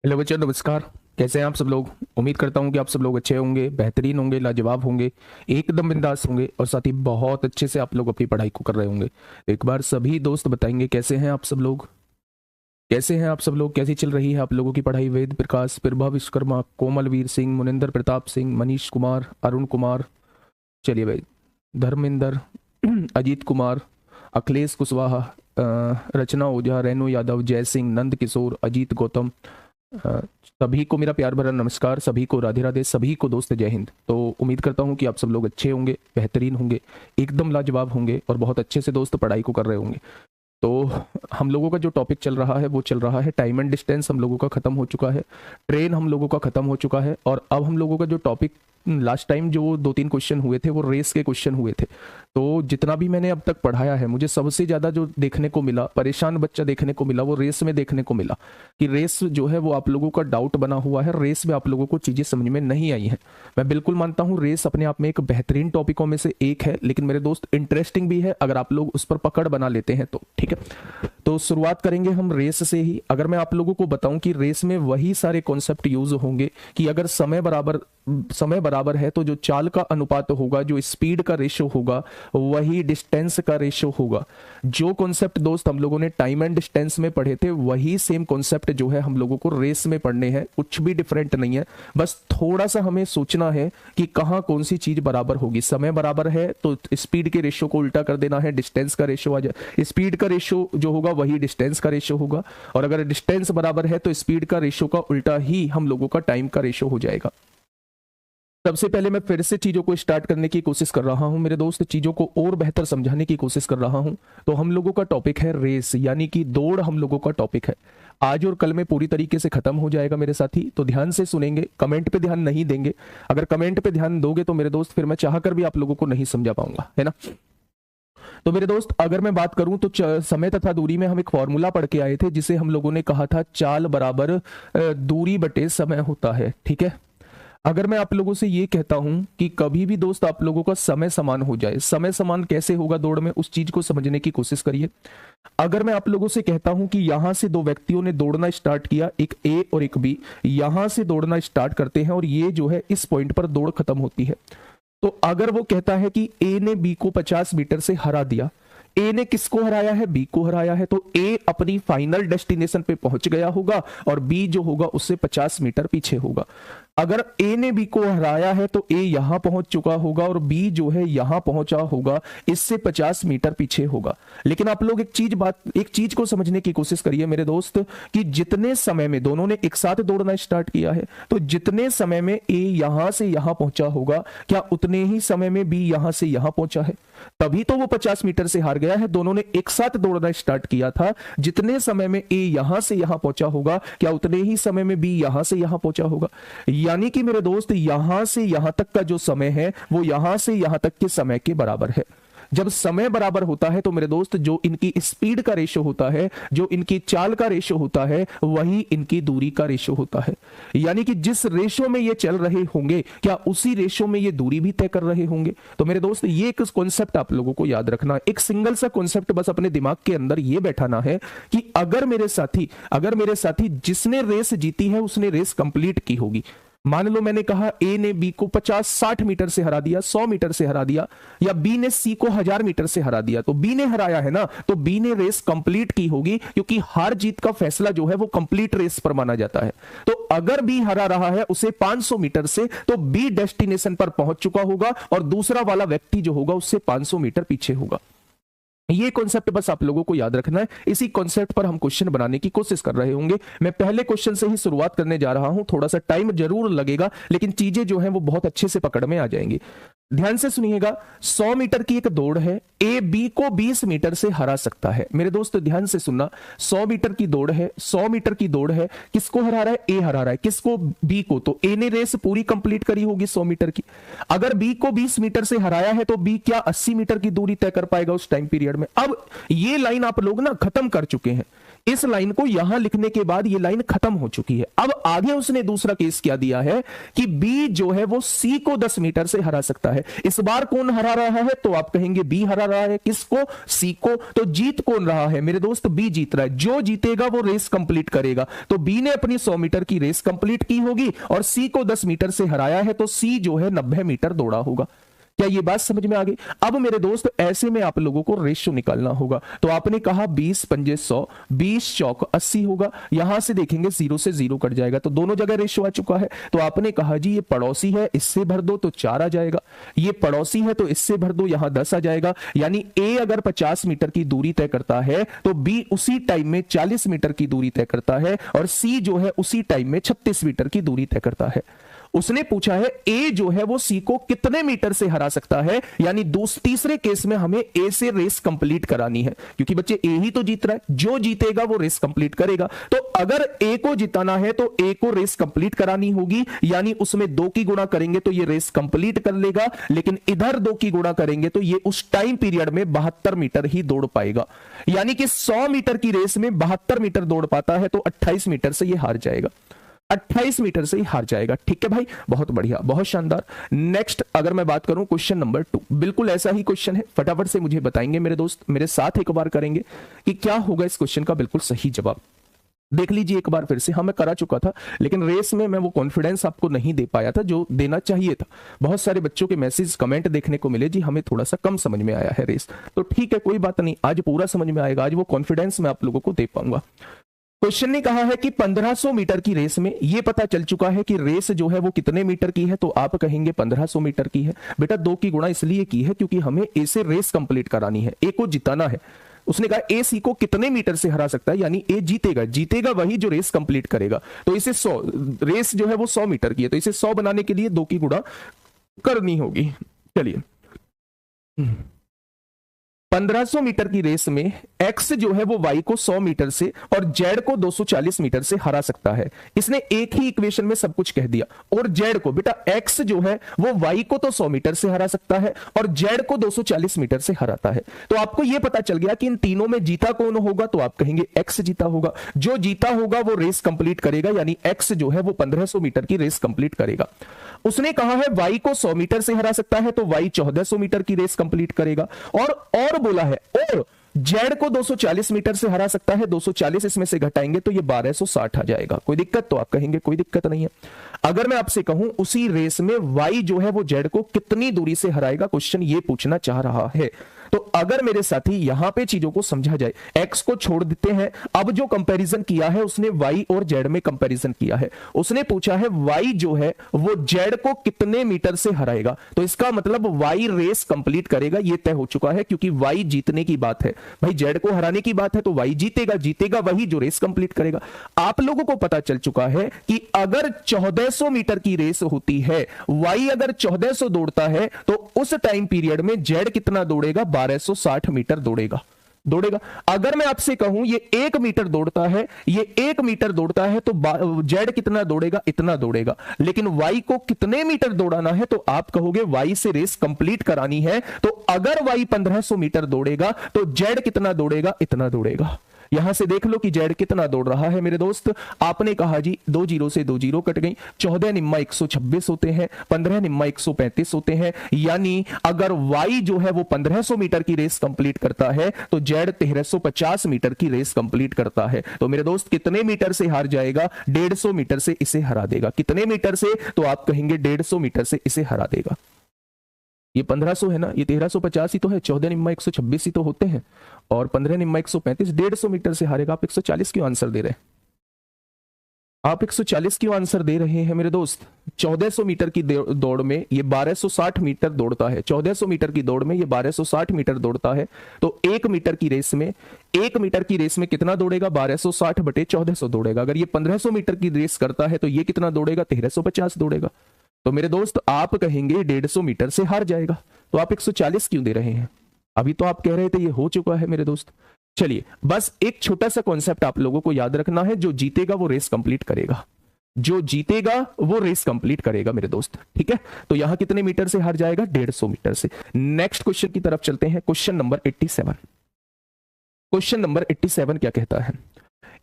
Hello बच्चों, नमस्कार। कैसे हैं आप सब लोग? उम्मीद करता हूं कि आप सब लोग अच्छे होंगे, बेहतरीन होंगे, लाजवाब होंगे, एकदम बिंदास होंगे और साथ ही बहुत अच्छे से आप लोग अपनी पढ़ाई को कर रहे होंगे। एक बार सभी दोस्त बताएंगे कैसे हैं आप सब लोग? कैसे हैं आप सब लोग? कैसी चल रही है आप लोगों की पढ़ाई? वेद प्रकाश, प्रभा विश्वकर्मा, कोमलवीर सिंह, मुनिंदर प्रताप सिंह, मनीष कुमार, अरुण कुमार, चलिए भाई, धर्मेंद्र, अजीत कुमार, अखिलेश कुशवाहा, रचना ओझा, रेणु यादव, जय सिंह, नंद किशोर, अजीत गौतम, अ, सभी को मेरा प्यार भरा नमस्कार, सभी को राधे राधे, सभी को दोस्त जय हिंद। तो उम्मीद करता हूँ कि आप सब लोग अच्छे होंगे, बेहतरीन होंगे, एकदम लाजवाब होंगे और बहुत अच्छे से दोस्त पढ़ाई को कर रहे होंगे। तो हम लोगों का जो टॉपिक चल रहा है वो चल रहा है टाइम एंड डिस्टेंस। हम लोगों का खत्म हो चुका है, ट्रेन हम लोगों का खत्म हो चुका है और अब हम लोगों का जो टॉपिक लास्ट टाइम जो 2-3 क्वेश्चन हुए थे वो रेस के क्वेश्चन हुए थे। तो जितना भी मैंने अब तक पढ़ाया है, मुझे सबसे ज्यादा जो देखने को मिला, परेशान बच्चा देखने को मिला, वो रेस में देखने को मिला कि रेस जो है वो आप लोगों का डाउट बना हुआ है, रेस में आप लोगों को चीजें समझ में नहीं आई है। मैं बिल्कुल मानता हूँ रेस अपने आप में एक बेहतरीन टॉपिकों में से एक है, लेकिन मेरे दोस्त इंटरेस्टिंग भी है अगर आप लोग उस पर पकड़ बना लेते हैं तो। ठीक है, तो शुरुआत करेंगे हम रेस से ही। अगर मैं आप लोगों को बताऊं कि रेस में वही सारे कॉन्सेप्ट यूज होंगे कि अगर समय बराबर है तो जो चाल का अनुपात होगा, जो स्पीड का रेशो होगा, वही डिस्टेंस का रेशो होगा। जो कॉन्सेप्ट दोस्त हम लोगों ने टाइम एंड डिस्टेंस में पढ़े थे वही सेम कॉन्सेप्ट जो है हम लोगों को रेस में पढ़ने हैं। कुछ भी डिफरेंट नहीं है, बस थोड़ा सा हमें सोचना है कि कहां कौन सी चीज बराबर होगी। समय बराबर है तो स्पीड के रेशो को उल्टा कर देना है, डिस्टेंस का रेशो आ जाए, स्पीड का रेशो जो होगा वही डिस्टेंस का रेशो होगा, और अगर डिस्टेंस बराबर है तो स्पीड का रेशो का उल्टा ही हम लोगों का टाइम का रेशो हो जाएगा। सबसे पहले मैं फिर से चीजों को स्टार्ट करने की कोशिश कर रहा हूं मेरे दोस्त, चीजों को और बेहतर समझाने की कोशिश कर रहा हूं। तो हम लोगों का टॉपिक है रेस, यानी कि दौड़ हम लोगों का टॉपिक है। आज और कल में पूरी तरीके से खत्म हो जाएगा मेरे साथी, तो ध्यान से सुनेंगे, कमेंट पे ध्यान नहीं देंगे। अगर कमेंट पे ध्यान दोगे तो मेरे दोस्त फिर मैं चाहकर भी आप लोगों को नहीं समझा पाऊंगा, है ना। तो मेरे दोस्त अगर मैं बात करूं तो समय तथा दूरी में हम एक फॉर्मूला पढ़ के आए थे जिसे हम लोगों ने कहा था चाल बराबर दूरी बटे समय होता है। ठीक है, अगर मैं आप लोगों से ये कहता हूं कि कभी भी दोस्त आप लोगों का समय समान हो जाए, समय समान कैसे होगा दौड़ में, उस चीज को समझने की कोशिश करिए। अगर मैं आप लोगों से कहता हूं कि यहां से दो व्यक्तियों ने दौड़ना स्टार्ट किया, एक ए और एक बी, यहां से दौड़ना स्टार्ट करते हैं और ये जो है इस पॉइंट पर दौड़ खत्म होती है। तो अगर वो कहता है कि ए ने बी को 50 मीटर से हरा दिया, ए ने किसको हराया है? बी को हराया है, तो ए अपनी फाइनल डेस्टिनेशन पे पहुंच गया होगा और बी जो होगा उससे 50 मीटर पीछे होगा। अगर ए ने बी को हराया है तो ए यहां पहुंच चुका होगा और बी जो है यहां पहुंचा होगा, इससे 50 मीटर पीछे होगा। लेकिन आप लोग एक चीज को समझने की कोशिश करिए मेरे दोस्त, कि जितने समय में दोनों ने एक साथ दौड़ना स्टार्ट किया है, तो जितने समय में ए यहां से यहां पहुंचा होगा, क्या उतने ही समय में बी यहां से यहां पहुंचा है? तभी तो वो 50 मीटर से हार गया है। दोनों ने एक साथ दौड़ना स्टार्ट किया था, जितने समय में ए यहां से यहां पहुंचा होगा, क्या उतने ही समय में बी यहां से यहां पहुंचा होगा। यानी कि मेरे दोस्त यहां से यहां तक का जो समय है वो यहां से यहां तक के समय के बराबर है। जब समय बराबर होता है तो मेरे दोस्त जो इनकी स्पीड का रेशो होता है, जो इनकी चाल का रेशो होता है, वही इनकी दूरी का रेशो होता है। यानी कि जिस रेशो में ये चल रहे होंगे, क्या उसी रेशो में ये दूरी भी तय कर रहे होंगे। तो मेरे दोस्त ये एक कॉन्सेप्ट आप लोगों को याद रखना, एक सिंगल सा कॉन्सेप्ट बस अपने दिमाग के अंदर ये बैठाना है कि अगर मेरे साथी जिसने रेस जीती है उसने रेस कंप्लीट की होगी। मान लो मैंने कहा ए ने बी को 50-60 मीटर से हरा दिया, 100 मीटर से हरा दिया, या बी ने सी को 1000 मीटर से हरा दिया, तो बी ने हराया है ना, तो बी ने रेस कंप्लीट की होगी, क्योंकि हार जीत का फैसला जो है वो कंप्लीट रेस पर माना जाता है। तो अगर बी हरा रहा है उसे 500 मीटर से, तो बी डेस्टिनेशन पर पहुंच चुका होगा और दूसरा वाला व्यक्ति जो होगा उससे 500 मीटर पीछे होगा। ये कॉन्सेप्ट बस आप लोगों को याद रखना है। इसी कॉन्सेप्ट पर हम क्वेश्चन बनाने की कोशिश कर रहे होंगे। मैं पहले क्वेश्चन से ही शुरुआत करने जा रहा हूं, थोड़ा सा टाइम जरूर लगेगा लेकिन चीजें जो हैं वो बहुत अच्छे से पकड़ में आ जाएंगी। ध्यान से सुनिएगा, 100 मीटर की एक दौड़ है, ए बी को 20 मीटर से हरा सकता है। मेरे दोस्त ध्यान से सुनना, 100 मीटर की दौड़ है, 100 मीटर की दौड़ है, किसको हरा रहा है? ए हरा रहा है, किसको? बी को। तो ए ने रेस पूरी कंप्लीट करी होगी 100 मीटर की। अगर बी को 20 मीटर से हराया है तो बी क्या 80 मीटर की दूरी तय कर पाएगा उस टाइम पीरियड में? अब ये लाइन आप लोग ना खत्म कर चुके हैं, इस लाइन को यहां लिखने के बाद ये लाइन खत्म हो चुकी है। अब आगे उसने दूसरा केस क्या दिया है कि बी जो है वो सी को 10 मीटर से हरा सकता है। इस बार कौन हरा रहा है? तो आप कहेंगे बी हरा रहा है। किसको? सी को। तो जीत कौन रहा है मेरे दोस्त? बी जीत रहा है। जो जीतेगा वो रेस कंप्लीट करेगा। तो बी ने अपनी 100 मीटर की रेस कंप्लीट की होगी और सी को 10 मीटर से हराया है, तो सी जो है 90 मीटर दौड़ा होगा। क्या ये बात समझ में आ गई? अब मेरे दोस्त ऐसे में आप लोगों को रेशियो निकालना होगा। तो आपने कहा 20 पंजे 100, 20 चौक 80 होगा। यहां से देखेंगे 0 से 0 कट जाएगा, तो दोनों जगह रेशियो आ चुका है। तो आपने कहा जी ये पड़ोसी है, इससे भर दो तो 4 आ जाएगा। ये पड़ोसी है तो इससे भर दो, यहां 10 आ जाएगा। यानी ए अगर 50 मीटर की दूरी तय करता है तो बी उसी टाइम में 40 मीटर की दूरी तय करता है और सी जो है उसी टाइम में 36 मीटर की दूरी तय करता है। उसने पूछा है ए जो है वो सी को कितने मीटर से हरा सकता है, यानी तीसरे केस में हमें ए से रेस कंप्लीट करानी है, क्योंकि बच्चे ए ही तो जीत रहा है। जो जीतेगा वो रेस कंप्लीट करेगा। तो अगर ए को जिताना है तो ए को रेस कंप्लीट करानी होगी, यानी उसमें 2 की गुणा करेंगे तो ये रेस कंप्लीट कर लेगा। लेकिन इधर 2 की गुणा करेंगे तो ये उस टाइम पीरियड में 72 मीटर ही दौड़ पाएगा। यानी कि 100 मीटर की रेस में 72 मीटर दौड़ पाता है तो 28 मीटर से ये हार जाएगा। 28 मीटर से ही हार जाएगा। ठीक है भाई, बहुत बढ़िया, बहुत शानदार। नेक्स्ट अगर मैं बात करूं क्वेश्चन नंबर 2, बिल्कुल ऐसा ही क्वेश्चन है। फटाफट से मुझे बताएंगे मेरे दोस्त, मेरे साथ एक बार करेंगे कि क्या होगा इस क्वेश्चन का बिल्कुल सही जवाब। देख लीजिए एक बार फिर से। हाँ मैं करा चुका था, लेकिन रेस में मैं वो कॉन्फिडेंस आपको नहीं दे पाया था जो देना चाहिए था। बहुत सारे बच्चों के मैसेज कमेंट देखने को मिले, जी हमें थोड़ा सा कम समझ में आया है रेस। तो ठीक है, कोई बात नहीं, आज पूरा समझ में आएगा। आज वो कॉन्फिडेंस मैं आप लोगों को दे पाऊंगा। क्वेश्चन ने कहा है कि 1500 मीटर की रेस में यह पता चल चुका है कि रेस जो है वो कितने मीटर की है, तो आप कहेंगे 1500 मीटर की है। बेटा 2 की गुणा इसलिए की है क्योंकि हमें ए से रेस कंप्लीट करानी है, ए को जिताना है। उसने कहा ए सी को कितने मीटर से हरा सकता है, यानी ए जीतेगा वही जो रेस कंप्लीट करेगा। तो इसे 100, रेस जो है वो 100 मीटर की है, तो इसे 100 बनाने के लिए 2 की गुणा करनी होगी। चलिए 1500 मीटर की रेस में x जो है वो y को 100 मीटर से और z को 240 मीटर से हरा सकता है। इसने एक ही इक्वेशन में सब कुछ कह दिया। और z को, बेटा x जो है वो y को तो 100 मीटर से हरा सकता है और z को 240 मीटर से हराता है। तो आपको यह पता चल गया कि इन तीनों में जीता कौन होगा, तो आप कहेंगे x जीता होगा। जो जीता होगा वो रेस कंप्लीट करेगा, यानी x जो है वो 1500 मीटर की रेस कंप्लीट करेगा। उसने कहा है y को 100 मीटर से हरा सकता है, तो y 1400 मीटर की रेस कंप्लीट करेगा। और बोला है और z को 240 मीटर से हरा सकता है, 240 इसमें से घटाएंगे तो ये 1260 आ जाएगा। कोई दिक्कत? तो आप कहेंगे कोई दिक्कत नहीं है। अगर मैं आपसे कहूं उसी रेस में y जो है वो z को कितनी दूरी से हराएगा, क्वेश्चन ये पूछना चाह रहा है। तो अगर मेरे साथी यहां पे चीजों को समझा जाए, x को छोड़ देते हैं। अब जो कंपैरिजन किया है उसने y और z में कंपैरिजन किया है। उसने पूछा है y जो है वो z को कितने मीटर से हराएगा, तो इसका मतलब y रेस कंप्लीट करेगा, ये तय हो चुका है क्योंकि y जीतने की बात है। भाई z को हराने की बात है तो y जीतेगा वही जो रेस कंप्लीट करेगा। आप लोगों को पता चल चुका है कि अगर 1400 मीटर की रेस होती है, y अगर 1400 दौड़ता है तो उस टाइम पीरियड में z कितना दौड़ेगा, 1260 मीटर दौड़ेगा। अगर मैं आपसे कहूं ये 1 मीटर दौड़ता है, ये 1 मीटर दौड़ता है तो z कितना दौड़ेगा, इतना दौड़ेगा। लेकिन y को कितने मीटर दौड़ाना है, तो आप कहोगे y से रेस कंप्लीट करानी है। तो अगर y 1500 मीटर दौड़ेगा तो z कितना दौड़ेगा, इतना दौड़ेगा। यहां से देख लो कि z कितना दौड़ रहा है मेरे दोस्त। आपने कहा जी 2 जीरो से 2 जीरो कट गई, 14 निम्मा 126 होते हैं, 15 निम्मा 135 होते हैं। यानी अगर y जो है वो 1500 मीटर की रेस कंप्लीट करता है तो z 1350 मीटर की रेस कंप्लीट करता है। तो मेरे दोस्त कितने मीटर से हार जाएगा, 150 मीटर से इसे हरा देगा। कितने मीटर से, तो आप कहेंगे 150 मीटर से इसे हरा देगा। ये 1500 है ना, ये 1350 ही तो है, 14 निम्मा 126 ही तो होते हैं और 15 निम्मा 135, 150 मीटर से हारेगा। आप 140 क्यों आंसर दे रहे हैं? आप 140 क्यों आंसर दे रहे हैं मेरे दोस्त? 1400 मीटर की दौड़ में ये 1260 मीटर दौड़ता है, 1400 मीटर की दौड़ में ये 1260 मीटर दौड़ता है। तो 1 मीटर की रेस में, 1 मीटर की रेस में कितना दौड़ेगा, 1260 बटे 1400 दौड़ेगा। अगर ये 1500 मीटर की रेस करता है तो ये कितना दौड़ेगा, 1350 दौड़ेगा। तो मेरे दोस्त आप कहेंगे 150 मीटर से हार जाएगा। तो आप 140 क्यों दे रहे हैं? अभी तो आप कह रहे थे ये हो चुका है मेरे दोस्त। चलिए बस एक छोटा सा कॉन्सेप्ट आप लोगों को याद रखना है, जो जीतेगा वो रेस कंप्लीट करेगा, जो जीतेगा वो रेस कंप्लीट करेगा मेरे दोस्त। ठीक है, तो यहां कितने मीटर से हार जाएगा, 150 मीटर से। नेक्स्ट क्वेश्चन की तरफ चलते हैं, क्वेश्चन नंबर 87। क्वेश्चन नंबर 87 क्या कहता है?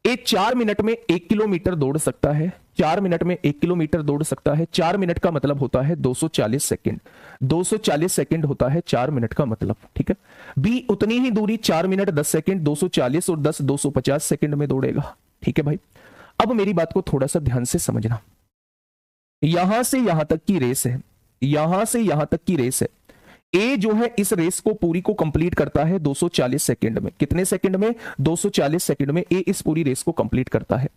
ए 4 मिनट में 1 किलोमीटर दौड़ सकता है, 4 मिनट में 1 किलोमीटर दौड़ सकता है। 4 मिनट का मतलब होता है 240 सेकंड, 240 सेकंड होता है 4 मिनट का मतलब, ठीक है। बी उतनी ही दूरी 4 मिनट 10 सेकंड, 240 और 10 250 सेकंड में दौड़ेगा, ठीक है भाई। अब मेरी बात को थोड़ा सा ध्यान से समझना, यहां से यहां तक की रेस है, यहां से यहां तक की रेस है। ए जो है इस रेस को पूरी को कंप्लीट करता है 240 सेकंड में। कितने सेकंड में? 240 सेकंड में ए इस पूरी रेस को कंप्लीट करता है।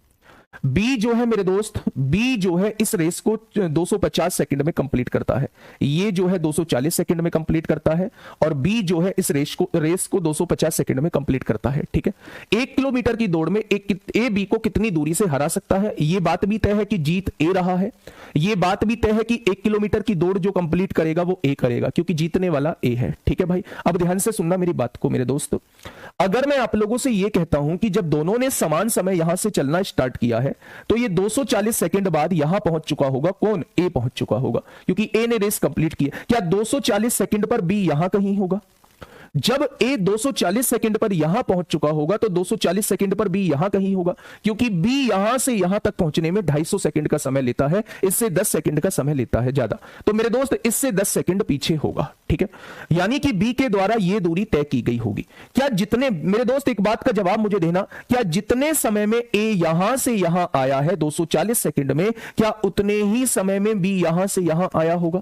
बी जो है मेरे दोस्त, बी जो है इस रेस को 250 सेकंड में कंप्लीट करता है। ये जो है 240 सेकंड में कंप्लीट करता है और बी जो है इस रेस को 250 सेकंड में कंप्लीट करता है, ठीक है। 1 किलोमीटर की दौड़ में ए बी को कितनी दूरी से हरा सकता है? ये बात भी तय है कि जीत ए रहा है, ये बात भी तय है कि 1 किलोमीटर की दौड़ जो कंप्लीट करेगा वो ए करेगा, क्योंकि जीतने वाला ए है, ठीक है भाई। अब ध्यान से सुनना मेरी बात को मेरे दोस्त। अगर मैं आप लोगों से यह कहता हूं कि जब दोनों ने समान समय यहां से चलना स्टार्ट किया है तो ये 240 सेकंड बाद यहां पहुंच चुका होगा, कौन? ए पहुंच चुका होगा, क्योंकि ए ने रेस कंप्लीट की। क्या 240 सेकंड पर बी यहां कहीं होगा? जब ए 240 सेकंड पर यहां पहुंच चुका होगा तो 240 सेकंड पर बी यहां कहीं होगा, क्योंकि बी यहां से यहां तक पहुंचने में 250 सेकंड का समय लेता है, इससे 10 सेकंड का समय लेता है ज्यादा। तो मेरे दोस्त इससे 10 सेकंड पीछे होगा, ठीक है। यानी कि बी के द्वारा यह दूरी तय की गई होगी। क्या जितने, मेरे दोस्त एक बात का जवाब मुझे देना, क्या जितने समय में ए यहां से यहां आया है 240 सेकंड में, क्या उतने ही समय में बी यहां से यहां आया होगा?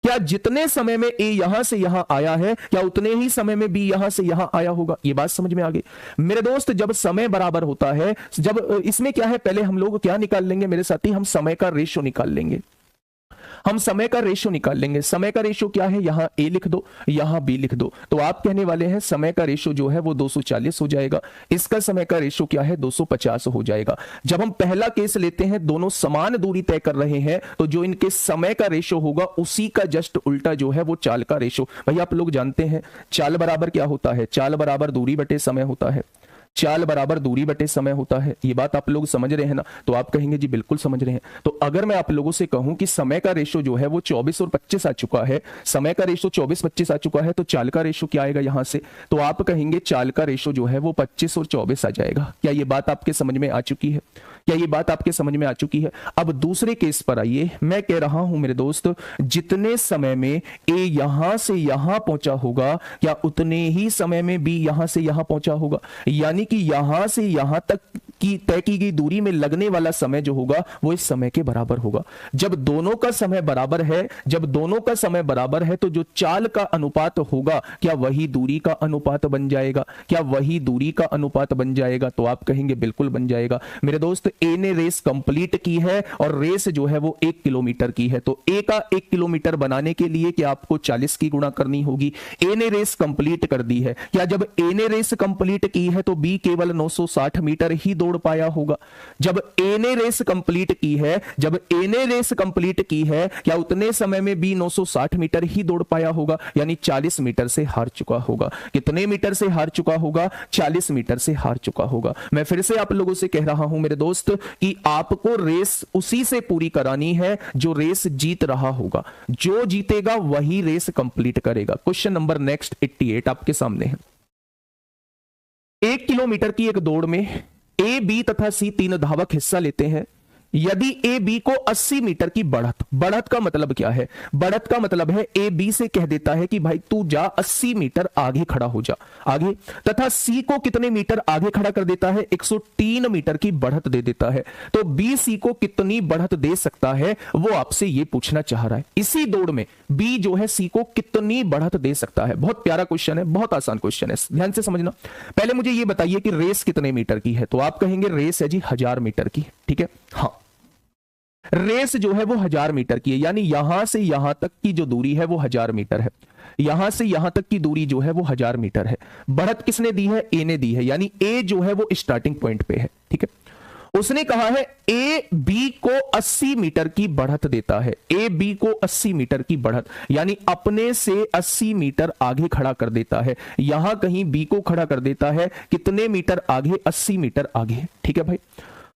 क्या जितने समय में ए यहां से यहां आया है, क्या उतने ही समय में बी यहां से यहां आया होगा? ये बात समझ में आ गई मेरे दोस्त। जब समय बराबर होता है, जब इसमें क्या है, पहले हम लोग क्या निकाल लेंगे मेरे साथी? हम समय का रेशो निकाल लेंगे, हम समय का रेशो निकाल लेंगे। समय का रेशो क्या है? यहां ए लिख दो, यहां बी लिख दो। तो आप कहने वाले हैं समय का रेशो जो है वो 240 हो जाएगा, इसका समय का रेशो क्या है? 250 हो जाएगा। जब हम पहला केस लेते हैं, दोनों समान दूरी तय कर रहे हैं, तो जो इनके समय का रेशो होगा उसी का जस्ट उल्टा जो है वो चाल का रेशो। भाई आप लोग जानते हैं चाल बराबर क्या होता है? चाल बराबर दूरी बटे समय होता है, चाल बराबर दूरी बटे समय होता है। ये बात आप लोग समझ रहे हैं ना? तो आप कहेंगे जी बिल्कुल समझ रहे हैं। तो अगर मैं आप लोगों से कहूं कि समय का रेशो जो है वो 24 और 25 आ चुका है, समय का रेशो 24-25 आ चुका है, तो चाल का रेशो क्या आएगा यहां से? तो आप कहेंगे चाल का रेशो जो है वो 25 और 24 आ जाएगा। क्या ये बात आपके समझ में आ चुकी है? क्या ये बात आपके समझ में आ चुकी है? अब दूसरे केस पर आइए। मैं कह रहा हूं मेरे दोस्त, जितने समय में ए यहां से यहां पहुंचा होगा, क्या उतने ही समय में बी यहां से यहां पहुंचा होगा? यानी कि यहां से यहां तक की तय की गई दूरी में लगने वाला समय जो होगा वो इस समय के बराबर होगा। जब दोनों का समय बराबर है, जब दोनों का समय बराबर है, तो जो चाल का अनुपात होगा क्या वही दूरी का अनुपात बन जाएगा? क्या वही दूरी का अनुपात बन जाएगा? तो आप कहेंगे बिल्कुल बन जाएगा। मेरे दोस्त ए ने रेस कंप्लीट की है और रेस जो है वो 1 किलोमीटर की है, तो ए का 1 किलोमीटर बनाने के लिए क्या आपको 40 की गुणा करनी होगी। ए ने रेस कंप्लीट कर दी है। क्या जब ए ने रेस कंप्लीट की है तो बी केवल 960 मीटर ही दौड़ पाया होगा? जब ए ने रेस कंप्लीट की है, जब ए ने रेस कंप्लीट की है, क्या उतने समय में बी 960 मीटर ही दौड़ पाया होगा? यानी 40 मीटर से हार चुका होगा। कितने मीटर से हार चुका होगा? 40 मीटर से हार चुका होगा। मैं फिर से आप लोगों से कह रहा हूं मेरे दोस्त कि आपको रेस उसी से पूरी करानी है जो रेस जीत रहा होगा। जो जीतेगा वही रेस कंप्लीट करेगा। क्वेश्चन नंबर नेक्स्ट 88 आपके सामने है। 1 किलोमीटर की एक दौड़ में ए, बी तथा सी तीन धावक हिस्सा लेते हैं। यदि ए बी को 80 मीटर की बढ़त का मतलब क्या है? बढ़त का मतलब है ए बी से कह देता है कि भाई तू जा 80 मीटर आगे खड़ा हो जा आगे, तथा सी को कितने मीटर आगे खड़ा कर देता है? 103 मीटर की बढ़त दे देता है। तो बी सी को कितनी बढ़त दे सकता है वो आपसे ये पूछना चाह रहा है। इसी दौड़ में बी जो है सी को कितनी बढ़त दे सकता है? बहुत प्यारा क्वेश्चन है, बहुत आसान क्वेश्चन है, ध्यान से समझना। पहले मुझे ये बताइए कि रेस कितने मीटर की है? तो आप कहेंगे रेस है जी 1000 मीटर की, ठीक है। हाँ, रेस जो है वो 1000 मीटर की है, यानी यहां से यहां तक की जो दूरी है वो 1000 मीटर है। यहां से यहां तक की दूरी जो है वो 1000 मीटर है। बढ़त किसने दी है? ए ने दी है, यानी ए जो है वो स्टार्टिंग पॉइंट पे है, ठीक है। उसने कहा है ए बी को 80 मीटर की बढ़त देता है। ए बी को 80 मीटर की बढ़त, यानी अपने से 80 मीटर आगे खड़ा कर देता है। यहां कहीं बी को खड़ा कर देता है कितने मीटर आगे? 80 मीटर आगे, ठीक है भाई।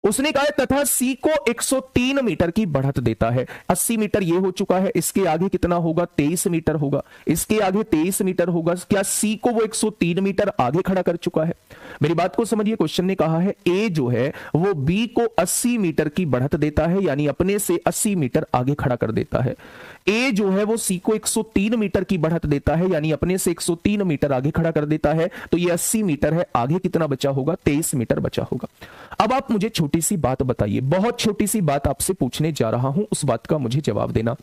उसने कहा है तथा सी को 103 मीटर की बढ़त देता है। 80 मीटर ये हो चुका है, इसके आगे कितना होगा, 23 मीटर होगा, इसके आगे 23 मीटर होगा। क्या सी को वो 103 मीटर आगे खड़ा कर चुका है? मेरी बात को समझिए, क्वेश्चन ने कहा है ए जो है वो बी को 80 मीटर की बढ़त देता है, यानी अपने से 80 मीटर आगे खड़ा कर देता है। ए जो है वो सी को 103 मीटर की बढ़त देता है, यानी अपने से 103 मीटर आगे खड़ा कर देता है। तो ये 80 मीटर है, आगे कितना बचा होगा, 23 मीटर बचा होगा। अब आप मुझे छोटी सी बात बताइए, बहुत छोटी सी बात आपसे पूछने जा रहा हूं, उस बात का मुझे जवाब देना।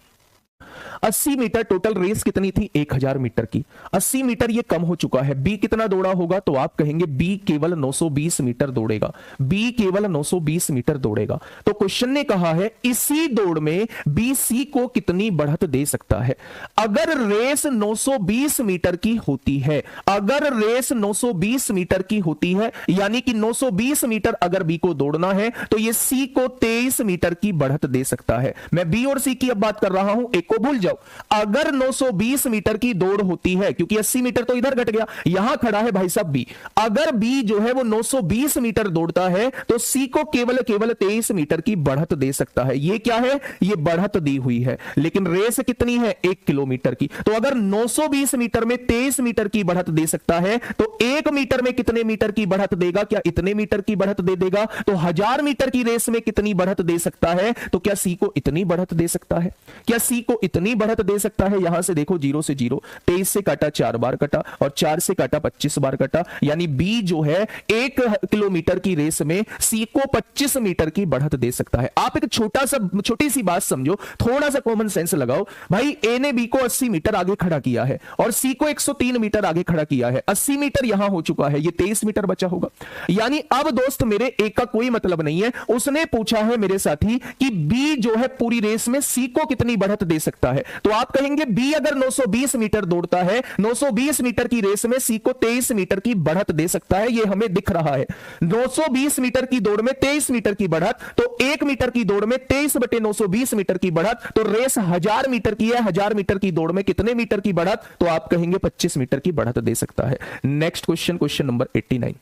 80 मीटर टोटल रेस कितनी थी, 1000 मीटर की। 80 मीटर ये कम हो चुका है, बी कितना दौड़ा होगा, तो आप कहेंगे बी केवल 920 मीटर दौड़ेगा, बी केवल 920 मीटर दौड़ेगा। तो क्वेश्चन ने कहा है इसी दौड़ में बी सी को कितनी बढ़त दे सकता है। अगर रेस 920 मीटर की होती है, अगर रेस 920 मीटर की होती है, यानी कि 920 मीटर अगर बी को दौड़ना है, तो ये सी को 23 मीटर की बढ़त दे सकता है। मैं बी और सी की अब बात कर रहा हूं, एक को भूल जाओ। अगर 920 मीटर की दौड़ होती है, क्योंकि 80 मीटर तो इधर घट गया, यहां खड़ा है भाई साहब बी, अगर बी जो है वो 920 मीटर दौड़ता है तो सी को केवल 23 मीटर की बढ़त दे सकता है। ये क्या है, ये बढ़त दी हुई है, लेकिन रेस कितनी है, 1 किलोमीटर की। तो अगर 920 मीटर में 23 मीटर की बढ़त दे सकता है, तो 1 मीटर में कितने मीटर की बढ़त देगा, क्या इतने मीटर की बढ़त दे देगा। तो 1000 मीटर की रेस में कितनी बढ़त दे सकता है, तो क्या सी को इतनी बढ़त दे सकता है, क्या सी को इतनी बढ़त दे सकता है। यहां से देखो 0 से 0, 23 से काटा 4 बार कटा और 4 से काटा 25 बार कटा, यानी बी जो है 1 किलोमीटर की रेस में सी को 25 मीटर की बढ़त दे सकता है। आप एक छोटी सी बात समझो, थोड़ा सा कॉमन सेंस लगाओ। भाई ए ने बी को 80 मीटर आगे खड़ा किया है और सी को 103 मीटर आगे खड़ा किया है, 80 मीटर यहां हो चुका है, ये 23 मीटर बचा होगा। यानी अब दोस्त मेरे ए का कोई मतलब नहीं है, उसने पूछा है मेरे साथी कि बी जो है पूरी रेस में सी को कितनी बढ़त दे सकता है। तो आप कहेंगे बी अगर 920 मीटर दौड़ता है, 920 मीटर की रेस में सी को 23 मीटर की बढ़त दे सकता है, ये हमें दिख रहा है। 920 मीटर की दौड़ में 23 मीटर की बढ़त, तो 1 मीटर की दौड़ में 23/920 मीटर की बढ़त, तो रेस 1000 मीटर की है, 1000 मीटर की दौड़ में कितने मीटर की बढ़त, तो आप कहेंगे 25 मीटर की बढ़त दे सकता है। Next question, question number 89,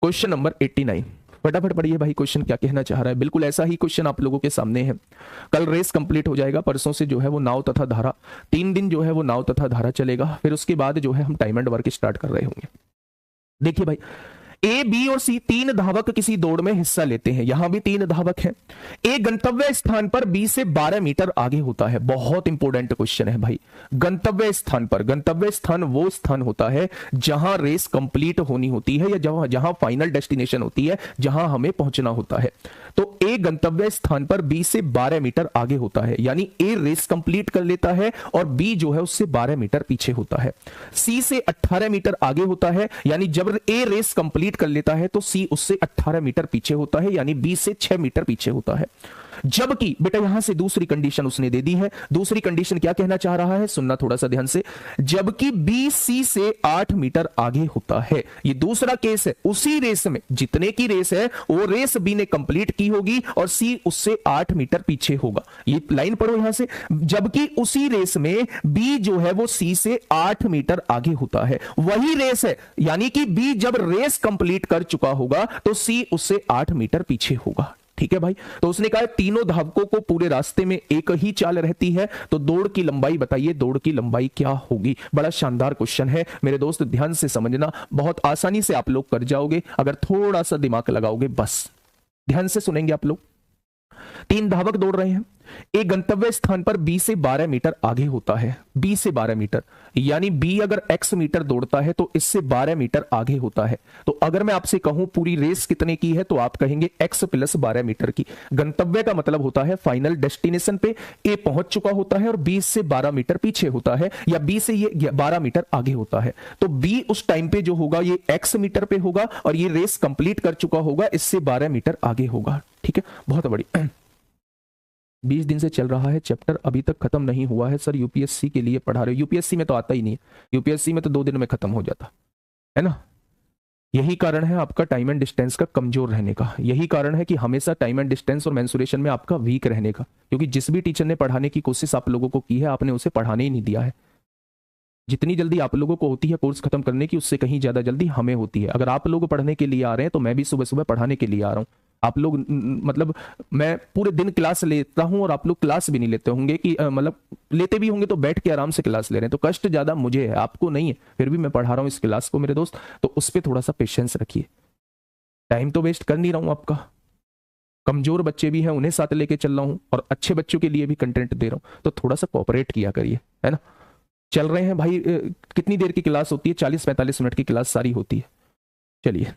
question number 89, फटाफट पढ़िए भाई, क्वेश्चन क्या कहना चाह रहा है। बिल्कुल ऐसा ही क्वेश्चन आप लोगों के सामने है। कल रेस कंप्लीट हो जाएगा, परसों से जो है वो नाव तथा धारा, 3 दिन जो है वो नाव तथा धारा चलेगा, फिर उसके बाद जो है हम टाइम एंड वर्क स्टार्ट कर रहे होंगे। देखिए भाई, ए, बी और सी 3 धावक किसी दौड़ में हिस्सा लेते हैं, यहां भी 3 धावक हैं। ए गंतव्य स्थान पर बी से 12 मीटर आगे होता है। बहुत इंपॉर्टेंट क्वेश्चन है भाई, गंतव्य स्थान पर। गंतव्य स्थान वो स्थान होता है जहां रेस कंप्लीट होनी होती है, या जहां जहां फाइनल डेस्टिनेशन होती है, जहां हमें पहुंचना होता है। तो ए गंतव्य स्थान पर बी से 12 मीटर आगे होता है, यानी ए रेस कंप्लीट कर लेता है और बी जो है उससे 12 मीटर पीछे होता है। सी से 18 मीटर आगे होता है, यानी जब ए रेस कंप्लीट कर लेता है तो सी उससे 18 मीटर पीछे होता है, यानी बी से 6 मीटर पीछे होता है। जबकि बेटा यहां से दूसरी कंडीशन उसने दे दी है। दूसरी कंडीशन क्या कहना चाह रहा है, सुनना थोड़ा सा ध्यान से। जबकि बी सी से 8 मीटर आगे होता है, ये दूसरा केस है। उसी रेस में जितने की रेस है वो रेस बी ने कंप्लीट की होगी और सी उससे 8 मीटर पीछे होगा। ये लाइन पढ़ो यहां से, जबकि उसी रेस में बी जो है वो सी से 8 मीटर आगे होता है। वही रेस है, यानी कि बी जब रेस कंप्लीट कर चुका होगा तो सी उससे 8 मीटर पीछे होगा। ठीक है भाई, तो उसने कहा तीनों धावकों को पूरे रास्ते में एक ही चाल रहती है, तो दौड़ की लंबाई बताइए, दौड़ की लंबाई क्या होगी। बड़ा शानदार क्वेश्चन है मेरे दोस्त, ध्यान से समझना, बहुत आसानी से आप लोग कर जाओगे अगर थोड़ा सा दिमाग लगाओगे। बस ध्यान से सुनेंगे आप लोग। 3 धावक दौड़ रहे हैं, एक गंतव्य स्थान पर बी से 12 मीटर आगे होता है, बी से 12 मीटर, यानी बी अगर x मीटर दौड़ता है तो इससे 12 मीटर आगे होता है। तो अगर मैं आपसे कहूं पूरी रेस कितने की है, तो आप कहेंगे x + 12 मीटर की। गंतव्य का मतलब होता है फाइनल डेस्टिनेशन पे ए पहुंच चुका होता है और बी से 12 मीटर पीछे होता है, या बी से ये 12 मीटर आगे होता है। तो बी उस टाइम पे जो होगा ये x मीटर पे होगा और ये रेस कंप्लीट कर चुका होगा, इससे 12 मीटर आगे होगा। ठीक है, बहुत बढ़िया। 20 दिन से चल रहा है चैप्टर, अभी तक खत्म नहीं हुआ है सर। यूपीएससी के लिए पढ़ा रहे हो, यूपीएससी में तो आता ही नहीं है, यूपीएससी में तो 2 दिन में खत्म हो जाता है ना। यही कारण है आपका टाइम एंड डिस्टेंस का कमजोर रहने का, यही कारण है कि हमेशा टाइम एंड डिस्टेंस और मेंसुरेशन में आपका वीक रहने का, क्योंकि जिस भी टीचर ने पढ़ाने की कोशिश आप लोगों को की है, आपने उसे पढ़ाने ही नहीं दिया है। जितनी जल्दी आप लोगों को होती है कोर्स खत्म करने की, उससे कहीं ज्यादा जल्दी हमें होती है। अगर आप लोग पढ़ने के लिए आ रहे हैं तो मैं भी सुबह सुबह पढ़ाने के लिए आ रहा हूँ। आप लोग मतलब मैं पूरे दिन क्लास लेता हूं और आप लोग क्लास भी नहीं लेते होंगे कि मतलब लेते भी होंगे तो बैठ के आराम से क्लास ले रहे हैं, तो कष्ट ज्यादा मुझे है, आपको नहीं है, फिर भी मैं पढ़ा रहा हूं इस क्लास को मेरे दोस्त। तो उस पर थोड़ा सा पेशेंस रखिए, टाइम तो वेस्ट कर नहीं रहा हूं आपका। कमजोर बच्चे भी हैं उन्हें साथ लेके चल रहा हूं और अच्छे बच्चों के लिए भी कंटेंट दे रहा हूं, तो थोड़ा सा कोऑपरेट किया करिए, है ना। चल रहे हैं भाई, कितनी देर की क्लास होती है? 40-45 मिनट की क्लास सारी होती है। चलिए,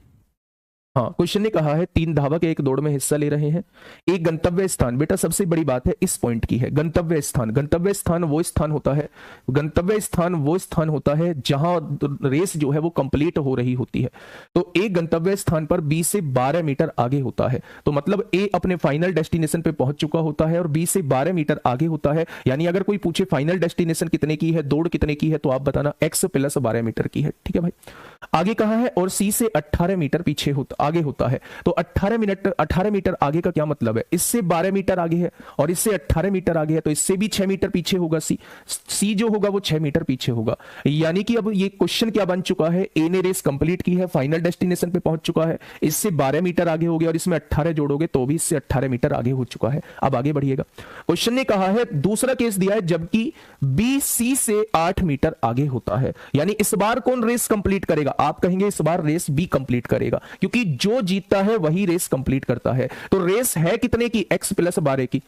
हाँ, क्वेश्चन ने कहा है 3 धावक एक दौड़ में हिस्सा ले रहे हैं। एक गंतव्य स्थान, बेटा सबसे बड़ी बात है इस पॉइंट की है, गंतव्य स्थान। गंतव्य स्थान वो स्थान होता है, गंतव्य स्थान वो स्थान होता है जहां रेस जो है वो कंप्लीट हो रही होती है। तो एक गंतव्य स्थान पर 20 से 12 मीटर आगे होता है, तो मतलब ए अपने फाइनल डेस्टिनेशन पे पहुंच चुका होता है और 20 से 12 मीटर आगे होता है। यानी अगर कोई पूछे फाइनल डेस्टिनेशन कितने की है, दौड़ कितने की है, तो आप बताना x + 12 मीटर की है। ठीक है भाई, आगे कहा है और सी से 18 मीटर पीछे आगे होता है। तो 18 मीटर आगे का क्या मतलब है? इससे 12 मीटर आगे है और इससे 18 मीटर आगे है, तो इससे भी 6 मीटर पीछे होगा सी जो होगा वो 6 मीटर पीछे होगा। यानी कि अब ये क्वेश्चन क्या बन चुका है, ए ने रेस कंप्लीट की है, फाइनल डेस्टिनेशन पे पहुंच चुका है, इससे 12 मीटर आगे हो गया और इसमें 18 जोड़ोगे तो भी इससे 18 मीटर आगे हो चुका है। अब आगे बढ़िएगा, क्वेश्चन ने कहा है दूसरा केस दिया है जबकि बी सी से 8 मीटर आगे होता है। यानी इस बार कौन रेस कंप्लीट करेगा? आप कहेंगे इस बार रेस बी कंप्लीट करेगा, क्योंकि जो जीतता है वही रेस कंप्लीट करता है। तो रेस है कितने की? x + 12 की।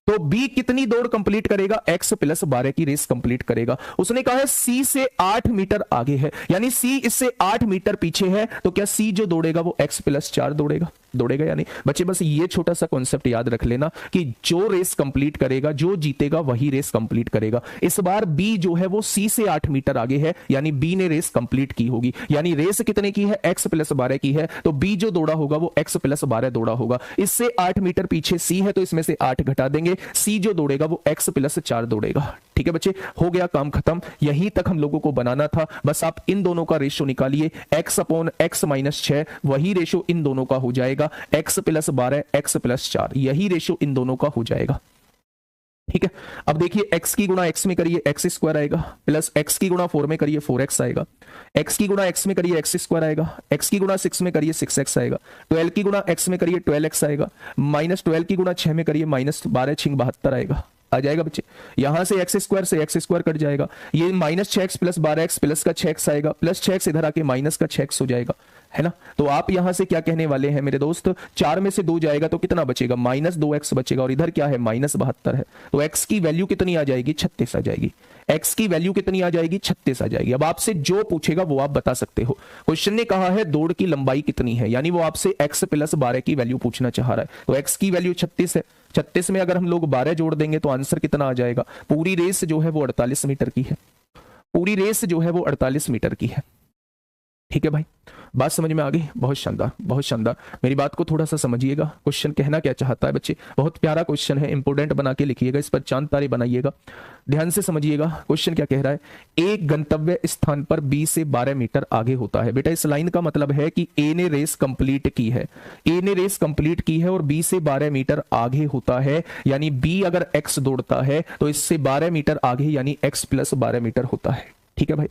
तो बी कितनी दौड़ कंप्लीट करेगा? x + 12 की रेस कंप्लीट करेगा। उसने कहा है सी से 8 मीटर आगे है, यानी सी इससे 8 मीटर पीछे है, तो क्या सी जो दौड़ेगा वो x + 4 दौड़ेगा। यानी बच्चे बस ये छोटा सा कॉन्सेप्ट याद रख लेना कि जो रेस कंप्लीट करेगा, जो जीतेगा वही रेस कंप्लीट करेगा। इस बार बी जो है वो सी से 8 मीटर आगे है, यानी बी ने रेस कंप्लीट की होगी। यानी रेस कितने की है? x + 12 की है, तो बी जो दौड़ा होगा वो x + 12 दौड़ा होगा। इससे 8 मीटर पीछे सी है, तो इसमें से 8 घटा देंगे, सी जो दौड़ेगा वो x + 4 दौड़ेगा। ठीक है बच्चे, हो गया काम खत्म। यहीं तक हम लोगों को बनाना था, बस आप इन दोनों का रेशो निकालिए, x/x - 6 वही रेशो इन दोनों का हो जाएगा, x + 12 x + 4 यही रेशो इन दोनों का हो जाएगा। ठीक है, अब देखिए x की गुणा x में करिए x² आएगा, प्लस x की गुणा 4 में करिए 4x आएगा, x की गुणा x में करिए x² आएगा, x की गुणा 6 में करिए 6x आएगा, 12 की गुणा x में करिए 12x आएगा, -12 की गुणा 6 में करिए -12 6 72 आएगा। आ जाएगा बच्चे, यहां से x² से x² कट जाएगा, ये -6x + 12x प्लस का 6x आएगा, प्लस 6x इधर आके माइनस का 6x हो जाएगा, है ना। तो आप यहां से क्या कहने वाले हैं मेरे दोस्त, 4 में से 2 जाएगा तो कितना बचेगा? -2x बचेगा, और इधर क्या है? -72 है। तो x की वैल्यू कितनी आ जाएगी? 36 आ जाएगी। x की वैल्यू कितनी आ जाएगी? 36 आ जाएगी। अब आपसे जो पूछेगा वो आप बता सकते हो। क्वेश्चन ने कहा है दौड़ की लंबाई कितनी है, यानी वो आपसे x + 12 की वैल्यू पूछना चाह रहा है। तो x की वैल्यू 36 है, 36 में अगर हम लोग 12 जोड़ देंगे तो आंसर कितना आ जाएगा? पूरी रेस जो है वो 48 मीटर की है, पूरी रेस जो है वो 48 मीटर की है। ठीक है भाई, बात समझ में आ गई? बहुत शानदार, बहुत शानदार। मेरी बात को थोड़ा सा समझिएगा, क्वेश्चन कहना क्या चाहता है बच्चे। बहुत प्यारा क्वेश्चन है, इंपोर्टेंट बना के लिखिएगा, इस पर चांद तारे बनाइएगा, ध्यान से समझिएगा। क्वेश्चन क्या कह रहा है, एक गंतव्य स्थान पर बी से 12 मीटर आगे होता है। बेटा इस लाइन का मतलब है कि ए ने रेस कंप्लीट की है, ए ने रेस कंप्लीट की है और बी से 12 मीटर आगे होता है। यानी बी अगर एक्स दौड़ता है तो इससे 12 मीटर आगे, यानी x + 12 मीटर होता है। ठीक है भाई,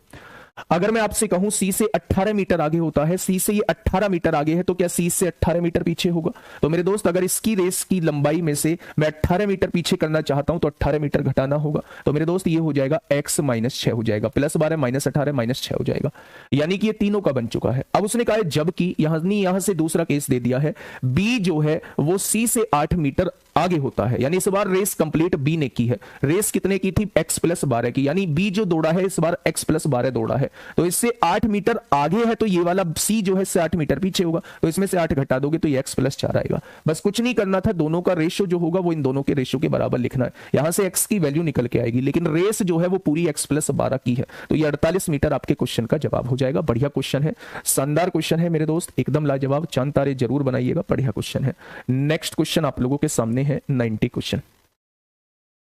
अगर मैं आपसे कहूं सी से 18 मीटर आगे होता है, सी से ये 18 मीटर आगे है, तो क्या सी से 18 मीटर पीछे होगा? तो मेरे दोस्त अगर इसकी रेस की लंबाई में से मैं 18 मीटर पीछे करना चाहता हूं तो 18 मीटर घटाना होगा। तो मेरे दोस्त ये हो जाएगा x - 6 हो जाएगा, +12 -18 -6 हो जाएगा। यानी कि ये तीनों का बन चुका है। अब उसने कहा है जबकि यहां से दूसरा केस दे दिया है, बी जो है वो सी से 8 मीटर आगे होता है। यानी इस बार रेस कंप्लीट बी ने की है, रेस कितने की थी? x + 12 की, यानी बी जो दौड़ा है इस बार x + 12 दौड़ा है, तो इससे 8 मीटर आगे है, तो ये वाला सी जो है इससे 8 मीटर पीछे होगा, तो इसमें से 8 घटा दोगे तो ये x + 4 आएगा। बस कुछ नहीं करना था, दोनों का रेशो जो होगा वो इन दोनों के रेशो के बराबर लिखना है। यहां से x की वैल्यू निकल के आएगी, लेकिन रेस जो है वो पूरी x + 12 की है, तो ये 48 मीटर आपके क्वेश्चन का जवाब हो जाएगा। बढ़िया क्वेश्चन है, शानदार क्वेश्चन है मेरे दोस्त, एकदम लाजवाब, चांद तारे जरूर बनाइएगा, बढ़िया क्वेश्चन है। नेक्स्ट क्वेश्चन आप लोगों के सामने है 90 क्वेश्चन।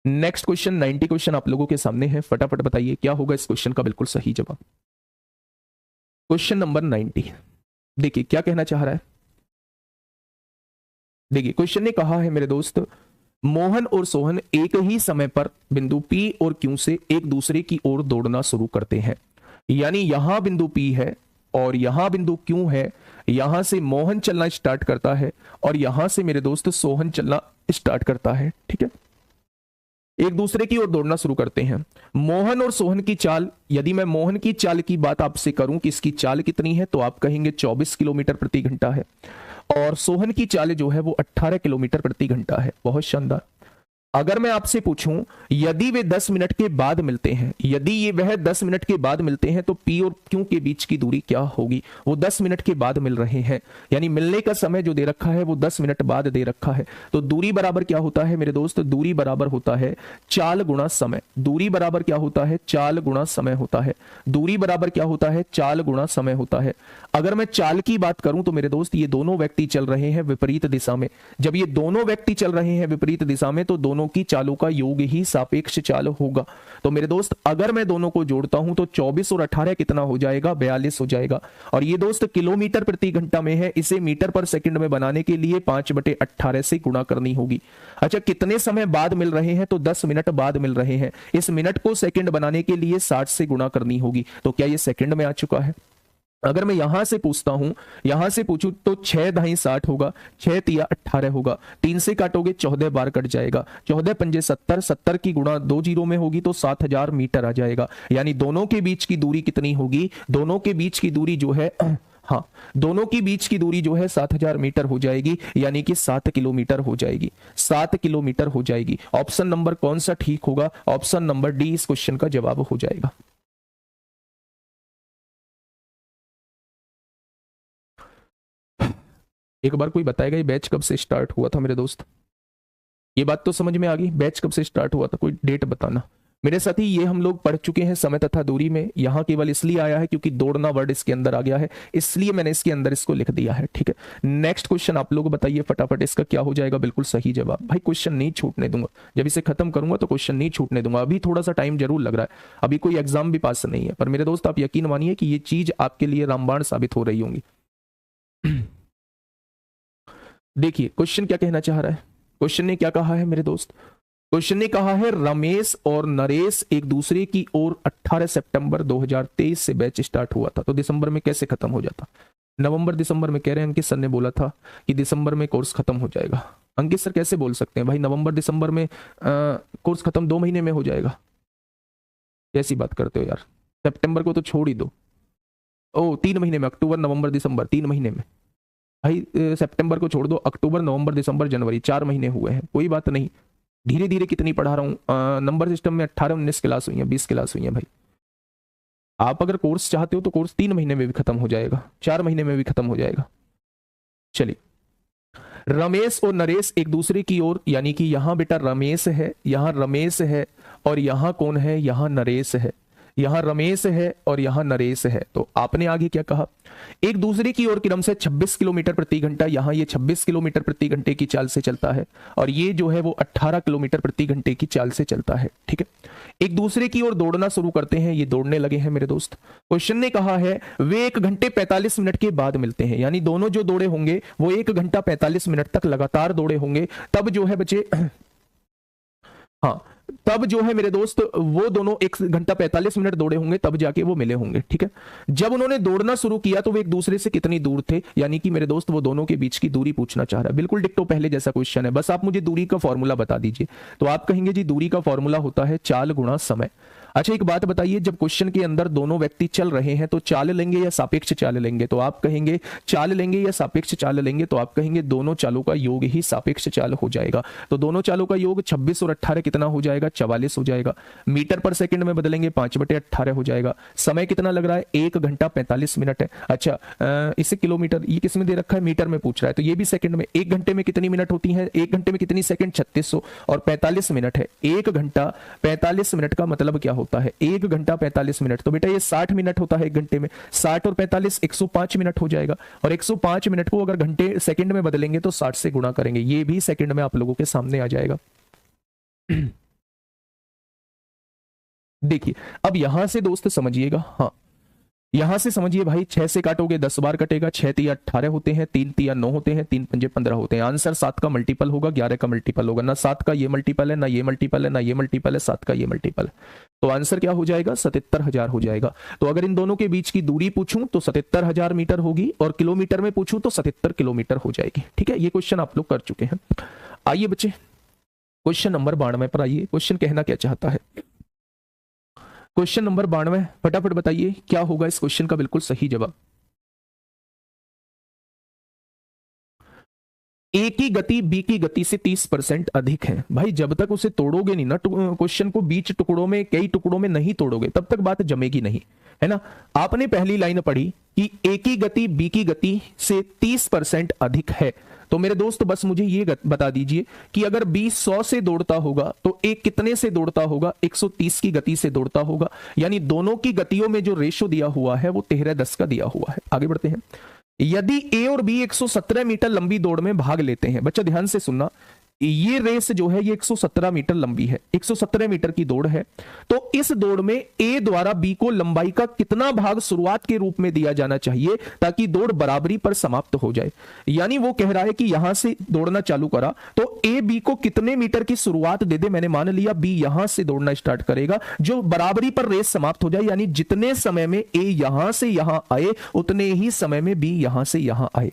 नेक्स्ट क्वेश्चन 90 क्वेश्चन आप लोगों के सामने है, फटाफट बताइए क्या होगा इस क्वेश्चन का बिल्कुल सही जवाब। क्वेश्चन नंबर 90, देखिए क्या कहना चाह रहा है। देखिए क्वेश्चन ने कहा है मेरे दोस्त, मोहन और सोहन एक ही समय पर बिंदु P और Q से एक दूसरे की ओर दौड़ना शुरू करते हैं। यानी यहां बिंदु P है और यहां बिंदु Q है। यहां से मोहन चलना स्टार्ट करता है और यहां से मेरे दोस्त सोहन चलना स्टार्ट करता है। ठीक है, एक दूसरे की ओर दौड़ना शुरू करते हैं। मोहन और सोहन की चाल, यदि मैं मोहन की चाल की बात आपसे करूं कि इसकी चाल कितनी है, तो आप कहेंगे 24 किलोमीटर प्रति घंटा है। और सोहन की चाल जो है वो 18 किलोमीटर प्रति घंटा है। बहुत शानदार। अगर मैं आपसे पूछूं यदि वे 10 मिनट के बाद मिलते हैं, यदि ये वह 10 मिनट के बाद मिलते हैं तो P और Q के बीच की दूरी क्या होगी? वो 10 मिनट के बाद मिल रहे हैं, यानी मिलने का समय जो दे रखा है वो 10 मिनट बाद दे रखा है। तो दूरी बराबर क्या होता है मेरे दोस्त? दूरी बराबर होता है चाल गुणा समय। दूरी बराबर क्या होता है? चाल गुणा समय होता है। दूरी बराबर क्या होता है? चाल गुणा समय होता है। अगर मैं चाल की बात करूं तो मेरे दोस्त ये दोनों व्यक्ति चल रहे हैं विपरीत दिशा में। जब ये दोनों व्यक्ति चल रहे हैं विपरीत दिशा में तो दोनों की चालों का योग ही सापेक्ष चाल होगा। तो मेरे दोस्त अगर मैं दोनों को जोड़ता हूं तो 24 और 18 कितना हो जाएगा? 42 हो जाएगा। और ये दोस्त किलोमीटर प्रति घंटा में है, इसे मीटर पर सेकंड में बनाने के लिए 5/18 से गुणा करनी होगी। अच्छा, कितने समय बाद मिल रहे हैं? तो 10 मिनट बाद मिल रहे हैं। इस मिनट को सेकंड बनाने के लिए 60 से गुणा करनी होगी। तो क्या ये सेकंड में आ चुका है? अगर मैं यहां से पूछता हूं, यहां से पूछूं तो 6 दाई 60 होगा, 6 तिया 18 होगा, 3 से काटोगे 14 बार कट जाएगा, 14 पंजे 70, 70 की गुणा 2 जीरो में होगी तो 7000 मीटर आ जाएगा। यानी दोनों के बीच की दूरी कितनी होगी? दोनों के बीच की दूरी जो है हाँ, दोनों की बीच की दूरी जो है 7000 मीटर हो जाएगी, यानी कि 7 किलोमीटर हो जाएगी। 7 किलोमीटर हो जाएगी। ऑप्शन नंबर कौन सा ठीक होगा? ऑप्शन नंबर डी इस क्वेश्चन का जवाब हो जाएगा। एक बार कोई बताएगा ये बैच कब से स्टार्ट हुआ था मेरे दोस्त? ये बात तो समझ में आ गई, बैच कब से स्टार्ट हुआ था? कोई डेट बताना। मेरे साथी ये हम लोग पढ़ चुके हैं समय तथा दूरी में। यहां केवल इसलिए आया है क्योंकि दौड़ना वर्ड इसके अंदर आ गया है, इसलिए मैंने इसके अंदर इसको लिख दिया है। ठीक है, नेक्स्ट क्वेश्चन आप लोग बताइए फटाफट, इसका क्या हो जाएगा बिल्कुल सही जवाब? भाई क्वेश्चन नहीं छूटने दूंगा, जब इसे खत्म करूंगा तो क्वेश्चन नहीं छूटने दूंगा। अभी थोड़ा सा टाइम जरूर लग रहा है, अभी कोई एग्जाम भी पास नहीं है, पर मेरे दोस्त आप यकीन मानिए कि ये चीज आपके लिए रामबाण साबित हो रही होंगी। देखिए क्वेश्चन क्या कहना चाह रहा है। क्वेश्चन ने क्या कहा है मेरे दोस्त? क्वेश्चन ने कहा है रमेश और नरेश एक दूसरे की ओर 18 सितंबर 2023 से बैच स्टार्ट हुआ था, तो दिसंबर में कैसे खत्म हो जाता? नवंबर दिसंबर में कह रहे हैं। अंकित सर ने बोला था कि दिसंबर में कोर्स खत्म हो जाएगा। अंकित सर कैसे बोल सकते हैं भाई नवंबर दिसंबर में कोर्स खत्म 2 महीने में हो जाएगा? कैसी बात करते हो यार, सितंबर को तो छोड़ ही दो। ओ 3 महीने में, अक्टूबर नवंबर दिसंबर 3 महीने में। भाई सितंबर को छोड़ दो, अक्टूबर नवंबर दिसंबर जनवरी 4 महीने हुए हैं। कोई बात नहीं, धीरे धीरे कितनी पढ़ा रहा हूं। नंबर सिस्टम में 18-19 क्लास हुई है, 20 क्लास हुई है भाई। आप अगर कोर्स चाहते हो तो कोर्स 3 महीने में भी खत्म हो जाएगा, 4 महीने में भी खत्म हो जाएगा। चलिए, रमेश और नरेश एक दूसरे की ओर, यानी कि यहां बेटा रमेश है, यहां रमेश है और यहां कौन है? यहां नरेश है। यहां रमेश है और यहां नरेश है। तो आपने आगे क्या कहा? एक दूसरे की ओर क्रम से 26 किलोमीटर प्रति घंटा, यहां ये 26 किलोमीटर प्रति घंटे की चाल से चलता है और ये जो है वो 18 किलोमीटर प्रति घंटे की चाल से चलता है। ठीक है, एक दूसरे की ओर दौड़ना शुरू करते हैं, ये दौड़ने लगे हैं मेरे दोस्त। क्वेश्चन ने कहा है वे 1 घंटे 45 मिनट के बाद मिलते हैं, यानी दोनों जो दौड़े होंगे वो 1 घंटा 45 मिनट तक लगातार दौड़े होंगे, तब जो है बच्चे हाँ, तब जो है मेरे दोस्त वो दोनों 1 घंटा 45 मिनट दौड़े होंगे, तब जाके वो मिले होंगे। ठीक है, जब उन्होंने दौड़ना शुरू किया तो वो एक दूसरे से कितनी दूर थे? यानी कि मेरे दोस्त वो दोनों के बीच की दूरी पूछना चाह रहा है। बिल्कुल डिक्टो पहले जैसा क्वेश्चन है, बस आप मुझे दूरी का फॉर्मूला बता दीजिए। तो आप कहेंगे जी दूरी का फॉर्मूला होता है चाल गुणा समय। अच्छा एक बात बताइए, जब क्वेश्चन के अंदर दोनों व्यक्ति चल रहे हैं तो चाल लेंगे या सापेक्ष चाल लेंगे? तो आप कहेंगे चाल लेंगे या सापेक्ष चाल लेंगे? तो आप कहेंगे दोनों चालों का योग ही सापेक्ष चाल हो जाएगा। तो दोनों चालों का योग 26 और 18 कितना हो जाएगा? 44 हो जाएगा। मीटर पर सेकंड में बदलेंगे 5/18 हो जाएगा। समय कितना लग रहा है? 1 घंटा 45 मिनट है। अच्छा इसे किलोमीटर, ये किसमें दे रखा है? मीटर में पूछ रहा है, तो ये भी सेकंड में। 1 घंटे में कितनी मिनट होती है? 1 घंटे में कितनी सेकंड? 3600 और 45 मिनट है। 1 घंटा 45 मिनट का मतलब क्या होता है? 1 घंटा 45 मिनट, तो बेटा ये 60 मिनट होता है 1 घंटे में। 60 और 45 105 मिनट हो जाएगा। और 105 मिनट को अगर घंटे सेकंड में बदलेंगे तो 60 से गुणा करेंगे, ये भी सेकंड में आप लोगों के सामने आ जाएगा। देखिए अब यहां से दोस्त समझिएगा, हाँ यहां से समझिए भाई, 6 से काटोगे 10 बार कटेगा, 6 तिया 18 होते हैं, 3 तिया 9 होते हैं, 3 पंजे 15 होते हैं। आंसर 7 का मल्टीपल होगा, 11 का मल्टीपल होगा। ना 7 का ये मल्टीपल है, ना ये मल्टीपल है, ना ये मल्टीपल है, 7 का ये मल्टीपल है। तो आंसर क्या हो जाएगा? 77,000 हो जाएगा। तो अगर इन दोनों के बीच की दूरी पूछूं तो 77,000 मीटर होगी, और किलोमीटर में पूछूं तो 77 किलोमीटर हो जाएगी। ठीक है, ये क्वेश्चन आप लोग कर चुके हैं। आइए बच्चे क्वेश्चन नंबर 92 पर आइए। क्वेश्चन कहना क्या चाहता है? क्वेश्चन नंबर 92, फटाफट बताइए क्या होगा इस क्वेश्चन का बिल्कुल सही जवाब। ए की गति बी की गति से 30% अधिक है। भाई जब तक उसे तोड़ोगे नहीं ना, क्वेश्चन को बीच टुकड़ों में, कई टुकड़ों में नहीं तोड़ोगे, तब तक बात जमेगी नहीं, है ना। आपने पहली लाइन पढ़ी कि ए की गति बी की गति से 30% अधिक है। तो मेरे दोस्त बस मुझे ये बता दीजिए कि अगर बी 100 से दौड़ता होगा तो ए कितने से दौड़ता होगा? 130 की गति से दौड़ता होगा। यानी दोनों की गतियों में जो रेशो दिया हुआ है वो 13:10 का दिया हुआ है। आगे बढ़ते हैं। यदि ए और बी 117 मीटर लंबी दौड़ में भाग लेते हैं, बच्चा ध्यान से सुनना, ये रेस जो है ये 117 मीटर लंबी है, 117 मीटर की दौड़ है। तो इस दौड़ में ए द्वारा बी को लंबाई का कितना भाग शुरुआत के रूप में दिया जाना चाहिए ताकि दौड़ बराबरी पर समाप्त हो जाए? यानी वो कह रहा है कि यहां से दौड़ना चालू करा तो ए बी को कितने मीटर की शुरुआत दे दे। मैंने मान लिया बी यहां से दौड़ना स्टार्ट करेगा, जो बराबरी पर रेस समाप्त हो जाए, यानी जितने समय में ए यहां से यहां आए उतने ही समय में बी यहां से यहां आए।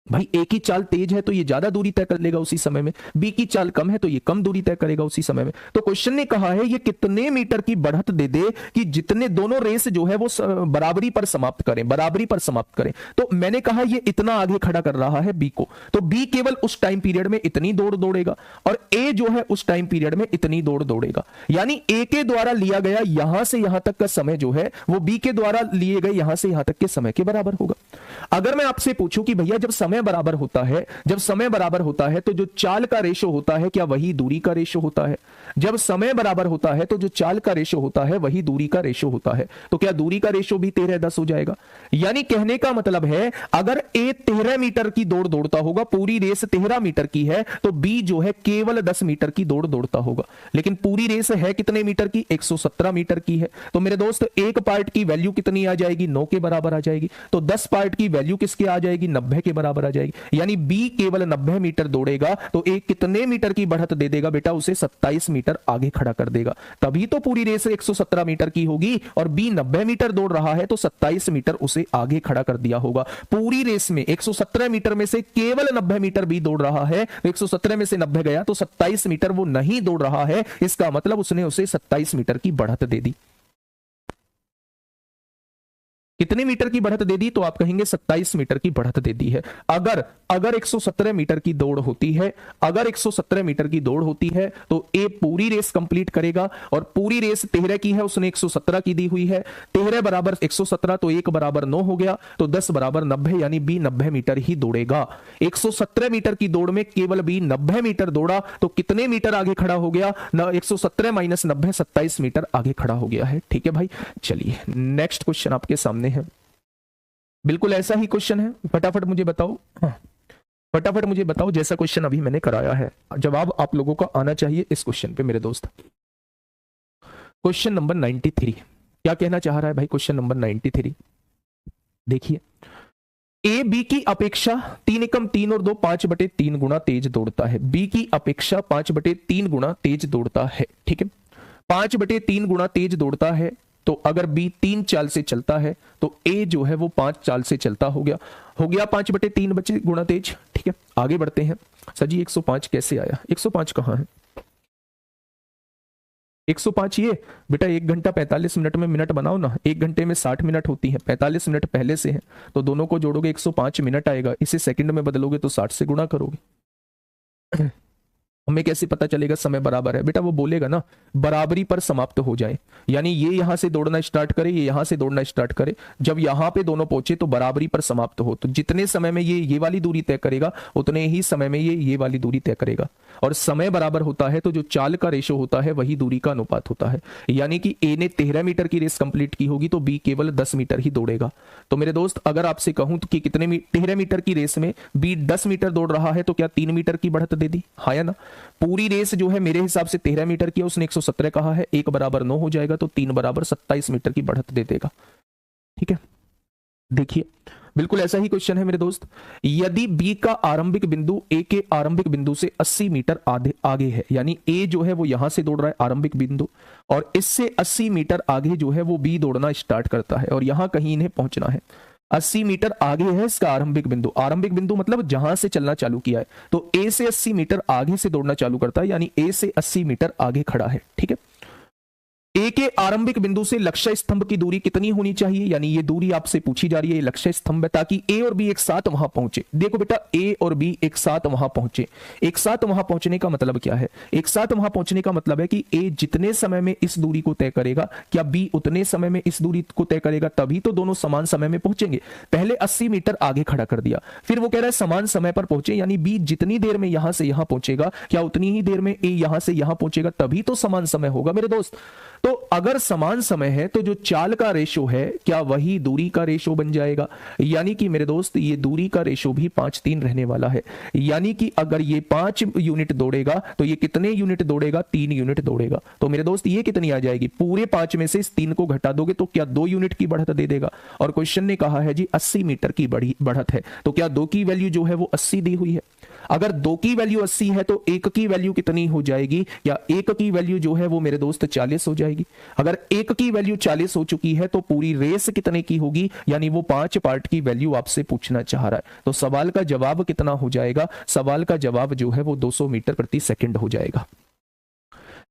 भाई ए की चाल तेज है तो ये ज्यादा दूरी तय कर लेगा उसी समय में, बी की चाल कम है तो ये कम दूरी तय करेगा उसी समय में। तो क्वेश्चन ने कहा है ये कितने मीटर की बढ़त दे दे कि जितने दोनों रेस जो है वो बराबरी पर समाप्त करें, बराबरी पर समाप्त करें। तो मैंने कहा ये इतना आगे खड़ा कर रहा है बी को, तो बी केवल उस टाइम पीरियड में इतनी दौड़ दौड़ेगा और ए जो है उस टाइम पीरियड में इतनी दौड़ दौड़ेगा। यानी ए के द्वारा लिया गया यहां से यहां तक का समय जो है वो बी के द्वारा लिए गए यहां से यहां तक के समय के बराबर होगा। अगर मैं आपसे पूछूं कि भैया जब समय बराबर होता है, जब समय बराबर होता है तो जो चाल का रेशो होता है क्या वही दूरी का रेशो होता है? जब समय बराबर होता है तो जो चाल का रेशो होता है वही दूरी का रेशो होता है। तो क्या दूरी का रेशो भी 13:10 हो जाएगा? यानी कहने का मतलब है अगर ए 13 मीटर की दौड़ दौड़ता होगा, पूरी रेस 13 मीटर की है, तो बी जो है केवल 10 मीटर की दौड़ दौड़ता होगा। लेकिन पूरी रेस है कितने मीटर की? 117 मीटर की है। तो मेरे दोस्त एक पार्ट की वैल्यू कितनी आ जाएगी? 9 के बराबर आ जाएगी। तो 10 पार्ट की वैल्यू किसके आ जाएगी? 90 के बराबर आ जाएगी। यानी बी केवल 90 मीटर दौड़ेगा तो ए कितने मीटर की बढ़त दे देगा बेटा? उसे 27 मीटर आगे खड़ा कर देगा। तभी तो पूरी रेस 117 मीटर की होगी और बी 90 मीटर दौड़ रहा है तो 27 मीटर उसे आगे खड़ा कर दिया होगा। पूरी रेस में 117 मीटर में से केवल 90 मीटर बी दौड़ रहा है, 117 में से 90 गया तो 27 मीटर वो नहीं दौड़ रहा है। इसका मतलब उसने उसे 27 मीटर की बढ़त दे दी। कितने मीटर की बढ़त दे दी? तो आप कहेंगे 27 मीटर की बढ़त दे दी है। अगर 117 मीटर की दौड़ होती है, अगर 117 मीटर की दौड़ होती है तो ए पूरी रेस कंप्लीट करेगा और पूरी रेस 13 की है, उसने 117 की दी हुई है। 13 बराबर 117 तो 1 बराबर 9 हो गया, तो 10 बराबर 90, यानी बी 90 मीटर ही दौड़ेगा। 117 मीटर की दौड़ में केवल बी 90 मीटर दौड़ा तो कितने मीटर आगे खड़ा हो गया? 117 माइनस 90, 27 मीटर आगे खड़ा हो गया है। ठीक है भाई, चलिए नेक्स्ट क्वेश्चन आपके सामने है। बिल्कुल ऐसा ही क्वेश्चन है, फटाफट मुझे बताओ, फटाफट मुझे बताओ जैसा क्वेश्चन अभी मैंने कराया है, जवाब आप लोगों का आना चाहिए इस क्वेश्चन पे मेरे दोस्त। क्वेश्चन नंबर 93 क्या कहना चाह रहा है भाई? क्वेश्चन नंबर 93 देखिए, ए बी की अपेक्षा 3 एकम 3 और 2 5/3 गुना तेज दौड़ता है। बी की अपेक्षा 5/3 गुना तेज दौड़ता है। ठीक है, 5/3 गुना तेज दौड़ता है। तो अगर बी 3 चाल से चलता है तो ए जो है वो 5 चाल से चलता हो गया 5/3 बचे गुना तेज। ठीक है, आगे बढ़ते हैं। सर जी 105 कैसे आया? 105 कहां है? 105 ये बेटा 1 घंटा 45 मिनट में मिनट बनाओ ना, 1 घंटे में 60 मिनट होती है, 45 मिनट पहले से है तो दोनों को जोड़ोगे 105 मिनट आएगा। इसे सेकंड में बदलोगे तो 60 से गुणा करोगे। हमें कैसे पता चलेगा समय बराबर है? बेटा वो बोलेगा ना बराबरी पर समाप्त हो जाए, यानी ये यहां से दौड़ना स्टार्ट करे, ये यहां से दौड़ना स्टार्ट करे, जब यहां पे दोनों पहुंचे तो बराबरी पर समाप्त हो। तो जितने समय में ये वाली दूरी तय करेगा उतने ही समय में ये वाली दूरी तय करेगा। और समय बराबर होता है तो जो चाल का रेशो होता है वही दूरी का अनुपात होता है। यानी कि ए ने 13 मीटर की रेस कंप्लीट की होगी तो बी केवल 10 मीटर ही दौड़ेगा। तो मेरे दोस्त अगर आपसे कहूं तो कि कितने 13 मीटर की रेस में बी 10 मीटर दौड़ रहा है तो क्या 3 मीटर की बढ़त दे दी? हाँ या ना? पूरी रेस जो है मेरे हिसाब से 13 मीटर की है, उसने 117 कहा है, 1 बराबर 9 हो जाएगा तो 3 बराबर 27 मीटर की बढ़त दे देगा। ठीक है, देखिए बिल्कुल ऐसा ही क्वेश्चन है मेरे दोस्त। यदि बी का आरंभिक बिंदु ए के आरंभिक बिंदु से 80 मीटर आगे है, यानी ए जो है वो यहां से दौड़ रहा है आरंभिक बिंदु, और इससे 80 मीटर आगे जो है वो बी दौड़ना स्टार्ट करता है, और यहां कहीं इन्हें पहुंचना है। 80 मीटर आगे है इसका आरंभिक बिंदु मतलब जहां से चलना चालू किया है, तो ए से 80 मीटर आगे से दौड़ना चालू करता है, यानी ए से 80 मीटर आगे खड़ा है। ठीक है, ए के आरंभिक बिंदु से लक्ष्य स्तंभ की दूरी कितनी होनी चाहिए, यानी ये दूरी आपसे पूछी जा रही है, लक्ष्य स्तंभ है, ताकि ए और बी एक साथ वहां पहुंचे। देखो बेटा, ए और बी एक साथ वहां पहुंचे। एक साथ वहां पहुंचने का मतलब क्या है? एक साथ वहां पहुंचने का मतलब है कि ए जितने समय में इस दूरी को तय करेगा, क्या बी उतने समय में इस दूरी को तय करेगा, तभी तो दोनों समान समय में पहुंचेंगे। पहले 80 मीटर आगे खड़ा कर दिया, फिर वो कह रहा है समान समय पर पहुंचे, यानी बी जितनी देर में यहां से यहां पहुंचेगा, क्या उतनी ही देर में ए यहां से यहां पहुंचेगा, तभी तो समान समय होगा मेरे दोस्त। तो अगर समान समय है तो जो चाल का रेशो है क्या वही दूरी का रेशो बन जाएगा, यानी कि मेरे दोस्त ये दूरी का रेशो भी 5-3 रहने वाला है। यानी कि अगर ये 5 यूनिट दौड़ेगा तो ये कितने यूनिट दौड़ेगा? 3 यूनिट दौड़ेगा। तो मेरे दोस्त ये कितनी आ जाएगी? पूरे 5 में से इस 3 को घटा दोगे तो क्या 2 यूनिट की बढ़त दे देगा। और क्वेश्चन ने कहा है जी 80 मीटर की बढ़त है, तो क्या 2 की वैल्यू जो है वो 80 दी हुई है। अगर 2 की वैल्यू 80 है तो 1 की वैल्यू कितनी हो जाएगी? या 1 की वैल्यू जो है वो मेरे दोस्त 40 हो जाएगी। अगर 1 की वैल्यू 40 हो चुकी है तो पूरी रेस कितने की होगी, यानी वो 5 पार्ट की वैल्यू आपसे पूछना चाह रहा है। तो सवाल का जवाब कितना हो जाएगा? सवाल का जवाब जो है वो 200 मीटर प्रति सेकंड हो जाएगा।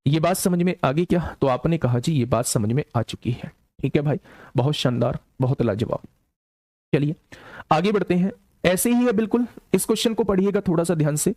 ये बात समझ में आ गई क्या? तो आपने कहा जी ये बात समझ में आ चुकी है। ठीक है भाई, बहुत शानदार, बहुत लाजवाब। चलिए आगे बढ़ते हैं। ऐसे ही है बिल्कुल, इस क्वेश्चन को पढ़िएगा थोड़ा सा ध्यान से।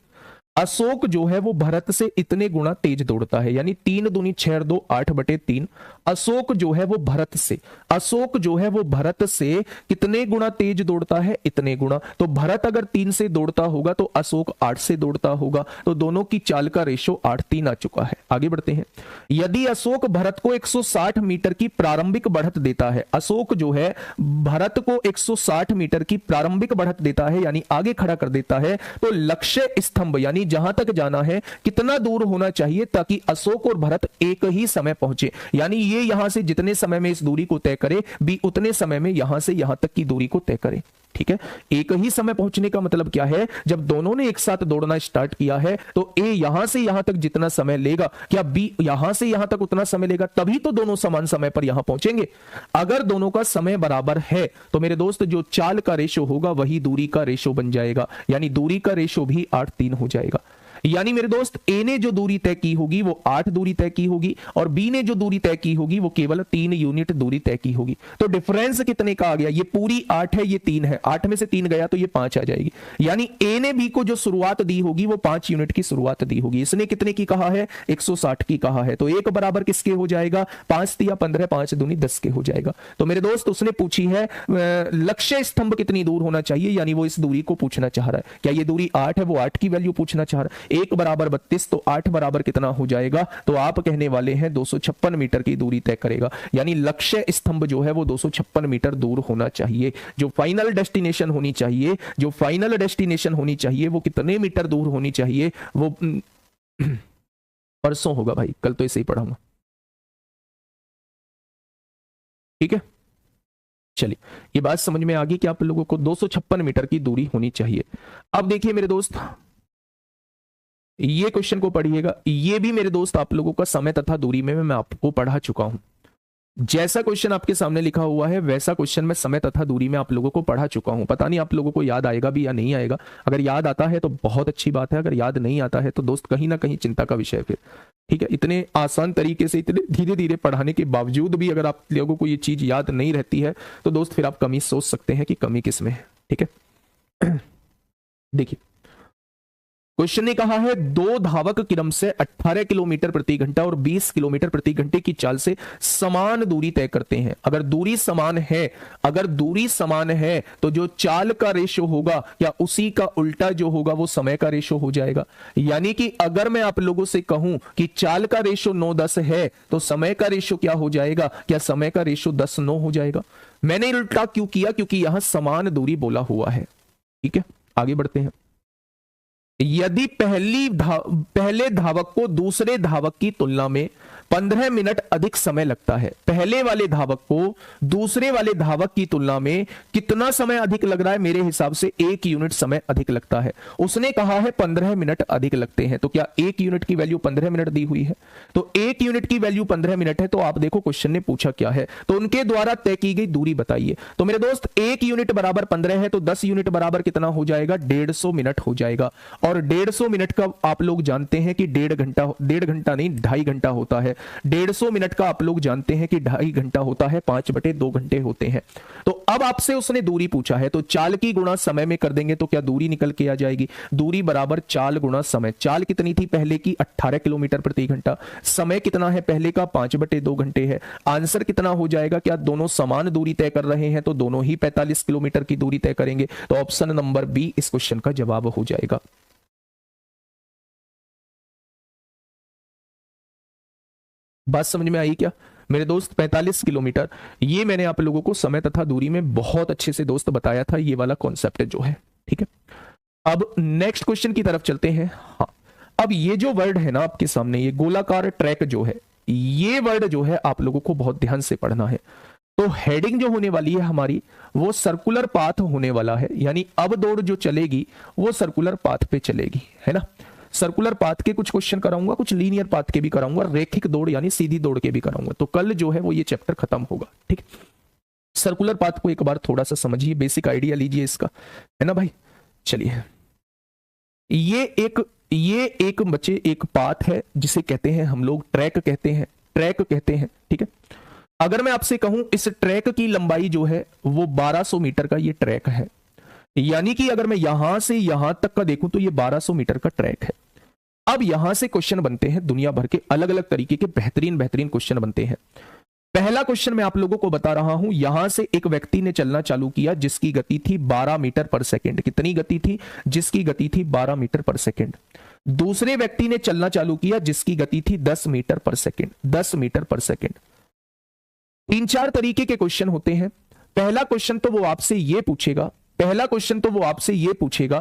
अशोक जो है वो भरत से इतने गुना तेज दौड़ता है, यानी 3 दूनी 6 और 2 8/3। अशोक जो है वो भरत से, अशोक जो है वो भरत से कितने गुना तेज दौड़ता है? इतने गुना। तो भरत अगर 3 से दौड़ता होगा तो अशोक 8 से दौड़ता होगा, तो दोनों की चाल का रेशो 8:3 आ चुका है। आगे बढ़ते हैं। यदि अशोक भरत को 160 मीटर की प्रारंभिक बढ़त देता है, अशोक जो है भरत को 160 मीटर की प्रारंभिक बढ़त देता है, यानी आगे खड़ा कर देता है, तो लक्ष्य स्तंभ यानी जहां तक जाना है कितना दूर होना चाहिए ताकि अशोक और भरत एक ही समय पहुंचे। यानी ये यहां से जितने समय में इस दूरी को तय करे, बी उतने समय में यहां से यहां तक की दूरी को तय करे। ठीक है, एक ही समय पहुंचने का मतलब क्या है? जब दोनों ने एक साथ दौड़ना स्टार्ट किया है तो ए यहां से यहां तक जितना समय लेगा, क्या बी यहां से यहां तक उतना समय लेगा, तभी तो दोनों समान समय पर यहां पहुंचेंगे। अगर दोनों का समय बराबर है तो मेरे दोस्त जो चाल का रेशो होगा वही दूरी का रेशो बन जाएगा, यानी दूरी का रेशो भी 8:3 हो जाएगा। यानी मेरे दोस्त ए ने जो दूरी तय की होगी वो 8 दूरी तय की होगी, और बी ने जो दूरी तय की होगी वो केवल 3 यूनिट दूरी तय की होगी। तो डिफरेंस कितने का आ गया? ये पूरी 8 है, ये 3 है, 8 में से 3 गया तो ये 5 आ जाएगी। यानी ए ने बी को जो शुरुआत दी होगी वो 5 यूनिट की शुरुआत दी होगी। इसने कितने की कहा है? 160 की कहा है, तो एक बराबर किसके हो जाएगा? 5 या 15, 5 दूनी 10 के हो जाएगा। तो मेरे दोस्त उसने पूछी है लक्ष्य स्तंभ कितनी दूर होना चाहिए, यानी वो इस दूरी को पूछना चाह रहा है। क्या ये दूरी 8 है? वो 8 की वैल्यू पूछना चाह रहा है। 1 बराबर 32, तो 8 बराबर कितना हो जाएगा? तो आप कहने वाले हैं 256 मीटर की दूरी तय करेगा, यानी लक्ष्य स्तंभ जो है वो 256 मीटर दूर होना चाहिए। जो फाइनल डेस्टिनेशन होनी चाहिए, जो फाइनल डेस्टिनेशन होनी चाहिए वो कितने मीटर दूर होनी चाहिए? वो परसों होगा भाई, कल तो इसे ही पढ़ाऊंगा। ठीक है, चलिए ये बात समझ में आ गई कि आप लोगों को 256 मीटर की दूरी होनी चाहिए। अब देखिए मेरे दोस्त, ये क्वेश्चन को पढ़िएगा। ये भी मेरे दोस्त आप लोगों का समय तथा दूरी में मैं आपको पढ़ा चुका हूं। जैसा क्वेश्चन आपके सामने लिखा हुआ है वैसा क्वेश्चन मैं समय तथा दूरी में आप लोगों को पढ़ा चुका हूं। पता नहीं आप लोगों को याद आएगा भी या नहीं आएगा। अगर याद आता है तो बहुत अच्छी बात है, अगर याद नहीं आता है तो दोस्त कहीं ना कहीं चिंता का विषय है फिर। ठीक है, इतने आसान तरीके से इतने धीरे धीरे पढ़ाने के बावजूद भी अगर आप लोगों को ये चीज याद नहीं रहती है तो दोस्त फिर आप कमी सोच सकते हैं कि कमी किस में है। ठीक है, देखिए क्वेश्चन ने कहा है 2 धावक क्रम से 18 किलोमीटर प्रति घंटा और 20 किलोमीटर प्रति घंटे की चाल से समान दूरी तय करते हैं। अगर दूरी समान है, अगर दूरी समान है तो जो चाल का रेशो होगा या उसी का उल्टा जो होगा वो समय का रेशो हो जाएगा। यानी कि अगर मैं आप लोगों से कहूं कि चाल का रेशो 9:10 है तो समय का रेशो क्या हो जाएगा? क्या समय का रेशो 10:9 हो जाएगा? मैंने उल्टा क्यों किया? क्योंकि यहां समान दूरी बोला हुआ है। ठीक है, आगे बढ़ते हैं। यदि पहले धावक को दूसरे धावक की तुलना में 15 मिनट अधिक समय लगता है, पहले वाले धावक को दूसरे वाले धावक की तुलना में कितना समय अधिक लग रहा है? मेरे हिसाब से 1 यूनिट समय अधिक लगता है। उसने कहा है 15 मिनट अधिक लगते हैं, तो क्या 1 यूनिट की वैल्यू 15 मिनट दी हुई है? तो 1 यूनिट की वैल्यू 15 मिनट है, तो आप देखो क्वेश्चन ने पूछा क्या है, तो उनके द्वारा तय की गई दूरी बताइए। तो मेरे दोस्त 1 यूनिट बराबर 15 है, तो 10 यूनिट बराबर कितना हो जाएगा? 150 मिनट हो जाएगा। और 150 मिनट का आप लोग जानते हैं कि 1.5 घंटा नहीं 2.5 घंटा होता है। 150 मिनट का आप लोग जानते हैं कि 2.5 घंटा होता है, 5/2 घंटे होते हैं। तो अब आपसे उसने दूरी पूछा है, तो चाल की गुणा समय में कर देंगे तो क्या दूरी निकल के आ जाएगी? दूरी बराबर चाल गुणा समय। चाल कितनी थी पहले की? 18 किलोमीटर प्रति घंटा। समय कितना है पहले का? 5/2 घंटे है। आंसर कितना हो जाएगा? क्या दोनों समान दूरी तय कर रहे हैं? तो दोनों ही 45 किलोमीटर की दूरी तय करेंगे। तो ऑप्शन नंबर बी इस क्वेश्चन का जवाब हो जाएगा। बात समझ में आई क्या मेरे दोस्त? 45 किलोमीटर, ये मैंने आप लोगों को समय तथा दूरी में बहुत अच्छे से दोस्त बताया था, ये वाला कॉन्सेप्ट जो है, ठीक है। अब नेक्स्ट क्वेश्चन की तरफ चलते हैं। हाँ, अब ये जो वर्ड है ना आपके सामने, ये गोलाकार ट्रैक जो है, ये वर्ड जो है आप लोगों को बहुत ध्यान से पढ़ना है। तो हेडिंग जो होने वाली है हमारी, वो सर्कुलर पाथ होने वाला है, यानी अब दौड़ जो चलेगी वो सर्कुलर पाथ पे चलेगी, है ना। सर्कुलर पाथ के कुछ क्वेश्चन कराऊंगा, कुछ लीनियर पाथ के भी कराऊंगा, रेखिक दौड़ यानी सीधी दौड़ के भी कराऊंगा। तो कल जो है वो ये चैप्टर खत्म होगा, ठीक। सर्कुलर पाथ को एक बार थोड़ा सा समझिए, बेसिक आइडिया लीजिए इसका, है ना भाई। चलिए, ये एक बच्चे एक पाथ है जिसे कहते हैं हम लोग ट्रैक कहते हैं, ट्रैक कहते हैं, ठीक है। अगर मैं आपसे कहूं इस ट्रैक की लंबाई जो है वो 1200 मीटर का ये ट्रैक है, यानी कि अगर मैं यहां से यहां तक का देखूं तो ये 1200 मीटर का ट्रैक है। अब यहां से क्वेश्चन बनते हैं, दुनिया भर के अलग अलग तरीके के बेहतरीन बेहतरीन क्वेश्चन बनते हैं। पहला क्वेश्चन मैं आप लोगों को बता रहा हूं, यहां से एक व्यक्ति ने चलना चालू किया जिसकी गति थी 12 मीटर पर सेकेंड। कितनी गति थी? जिसकी गति थी 12 मीटर पर सेकेंड। दूसरे व्यक्ति ने चलना चालू किया जिसकी गति थी 10 मीटर पर सेकेंड, 10 मीटर पर सेकेंड। 3-4 तरीके के क्वेश्चन होते हैं। पहला क्वेश्चन तो वो आपसे ये पूछेगा, पहला क्वेश्चन तो वो आपसे ये पूछेगा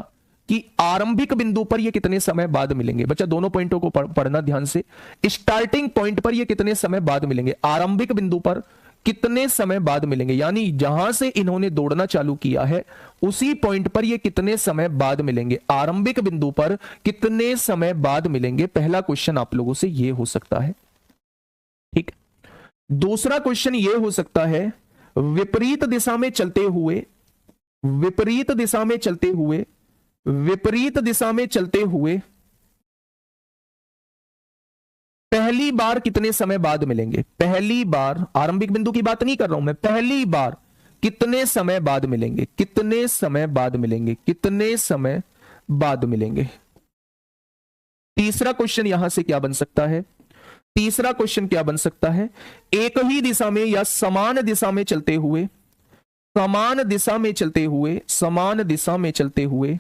कि आरंभिक बिंदु पर ये कितने समय बाद मिलेंगे। बच्चा दोनों पॉइंटों को पढ़ना ध्यान से। स्टार्टिंग पॉइंट पर ये कितने समय बाद मिलेंगे, आरंभिक बिंदु पर कितने समय बाद मिलेंगे, यानी जहां से इन्होंने दौड़ना चालू किया है उसी पॉइंट पर ये कितने समय बाद मिलेंगे, आरंभिक बिंदु पर कितने समय बाद मिलेंगे। पहला क्वेश्चन आप लोगों से ये हो सकता है, ठीक। दूसरा क्वेश्चन ये हो सकता है विपरीत दिशा में चलते हुए, विपरीत दिशा में चलते हुए, विपरीत दिशा में चलते हुए पहली बार कितने समय बाद मिलेंगे। पहली बार, आरंभिक बिंदु की बात नहीं कर रहा हूं मैं, पहली बार कितने समय बाद मिलेंगे, कितने समय बाद मिलेंगे, कितने समय बाद मिलेंगे। तीसरा क्वेश्चन यहां से क्या बन सकता है, तीसरा क्वेश्चन क्या बन सकता है, एक ही दिशा में या समान दिशा में चलते हुए, समान दिशा में चलते हुए, समान दिशा में चलते हुए,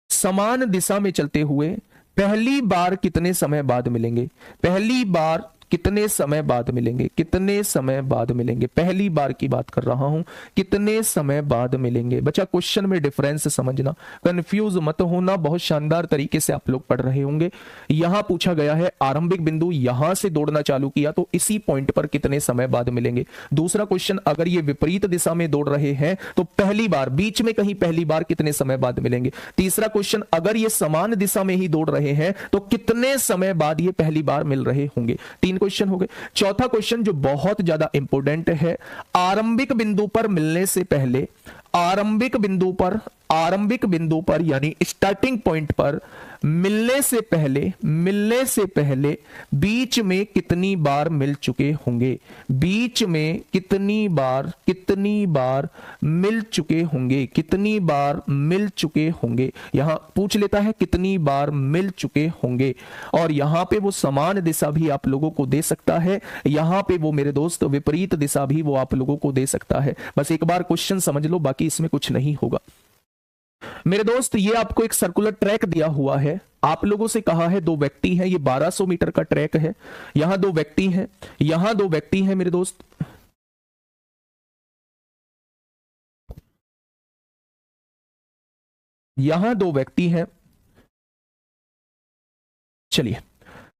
समान दिशा में चलते हुए पहली बार कितने समय बाद मिलेंगे, पहली बार कितने समय बाद मिलेंगे, कितने समय बाद मिलेंगे। पहली बार की बात कर रहा हूं, कितने समय बाद मिलेंगे। बच्चा क्वेश्चन में डिफरेंस समझना, कंफ्यूज मत होना, बहुत शानदार तरीके से आप लोग पढ़ रहे होंगे। यहां पूछा गया है आरंभिक बिंदु, यहां से दौड़ना चालू किया तो इसी पॉइंट पर कितने समय बाद मिलेंगे। दूसरा क्वेश्चन, अगर ये विपरीत दिशा में दौड़ रहे हैं तो पहली बार, बीच में कहीं पहली बार कितने समय बाद मिलेंगे। तीसरा क्वेश्चन, अगर ये समान दिशा में ही दौड़ रहे हैं तो कितने समय बाद ये पहली बार मिल रहे होंगे। 3 क्वेश्चन हो गए। चौथा क्वेश्चन जो बहुत ज्यादा इंपॉर्टेंट है, आरंभिक बिंदु पर मिलने से पहले, आरंभिक बिंदु पर, आरंभिक बिंदु पर यानी स्टार्टिंग पॉइंट पर मिलने से पहले, मिलने से पहले बीच में कितनी बार मिल चुके होंगे, बीच में कितनी बार, कितनी बार मिल चुके होंगे, कितनी बार मिल चुके होंगे। यहां पूछ लेता है कितनी बार मिल चुके होंगे, और यहां पे वो समान दिशा भी आप लोगों को दे सकता है, यहां पे वो मेरे दोस्त विपरीत दिशा भी वो आप लोगों को दे सकता है। बस एक बार क्वेश्चन समझ लो, बाकी इसमें कुछ नहीं होगा मेरे दोस्त। ये आपको एक सर्कुलर ट्रैक दिया हुआ है, आप लोगों से कहा है 2 व्यक्ति हैं, ये 1200 मीटर का ट्रैक है, यहां 2 व्यक्ति हैं, यहां 2 व्यक्ति हैं मेरे दोस्त, यहां 2 व्यक्ति हैं, चलिए,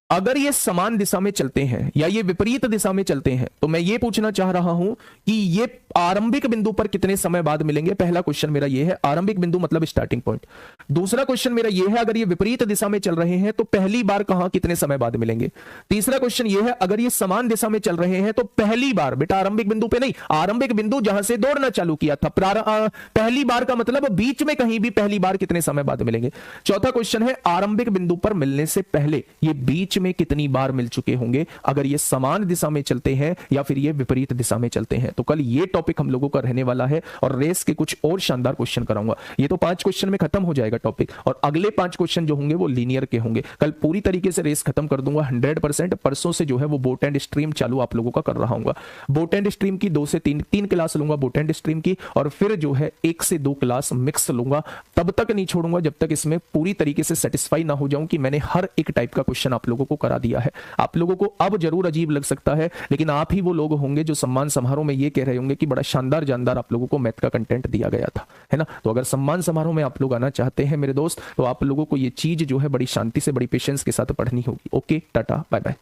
अगर ये समान दिशा में चलते हैं या ये विपरीत दिशा में चलते हैं तो मैं ये पूछना चाह रहा हूं कि ये आरंभिक बिंदु पर कितने समय बाद मिलेंगे। पहला क्वेश्चन मेरा ये है, आरंभिक बिंदु मतलब स्टार्टिंग पॉइंट। दूसरा क्वेश्चन मेरा ये है, अगर ये विपरीत दिशा में चल रहे हैं तो पहली बार कहां कितने समय बाद मिलेंगे। तीसरा क्वेश्चन ये है, अगर ये समान दिशा में चल रहे हैं तो पहली बार, बेटा आरंभिक बिंदु पे नहीं, आरंभिक बिंदु जहां से दौड़ना चालू किया था, पहली बार का मतलब बीच में कहीं भी पहली बार कितने समय बाद मिलेंगे। चौथा क्वेश्चन है, आरंभिक बिंदु पर मिलने से पहले ये बीच में कितनी बार मिल चुके होंगे, अगर ये समान दिशा में चलते हैं या फिर ये विपरीत दिशा में चलते हैं। तो कल ये टॉपिक हम लोगों का रहने वाला है और रेस के कुछ और शानदार क्वेश्चन कराऊंगा। ये तो 5 क्वेश्चन में खत्म हो जाएगा टॉपिक, और अगले 5 क्वेश्चन जो होंगे वो लीनियर के होंगे। कल पूरी तरीके से रेस खत्म कर दूंगा 100%। परसों से जो है वो बोट एंड स्ट्रीम चालू आप लोगों का कर रहा हूं। बोट एंड स्ट्रीम की 2 से 3 क्लास लूंगा बोट एंड स्ट्रीम की, और फिर जो है 1 से 2 क्लास मिक्स लूंगा। तब तक नहीं छोड़ूंगा जब तक इसमें पूरी तरीके से सेटिस्फाई ना हो जाऊं कि मैंने हर एक टाइप का क्वेश्चन आप लोगों को करा दिया है। आप लोगों को अब जरूर अजीब लग सकता है, लेकिन आप ही वो लोग होंगे जो सम्मान समारोह में ये कह रहे होंगे कि बड़ा शानदार जानदार आप लोगों को मैथ का कंटेंट दिया गया था, है ना। तो अगर सम्मान समारोह में आप लोग आना चाहते हैं मेरे दोस्त, तो आप लोगों को ये चीज जो है बड़ी शांति से, बड़ी पेशेंस के साथ पढ़नी होगी। Okay, tata bye bye.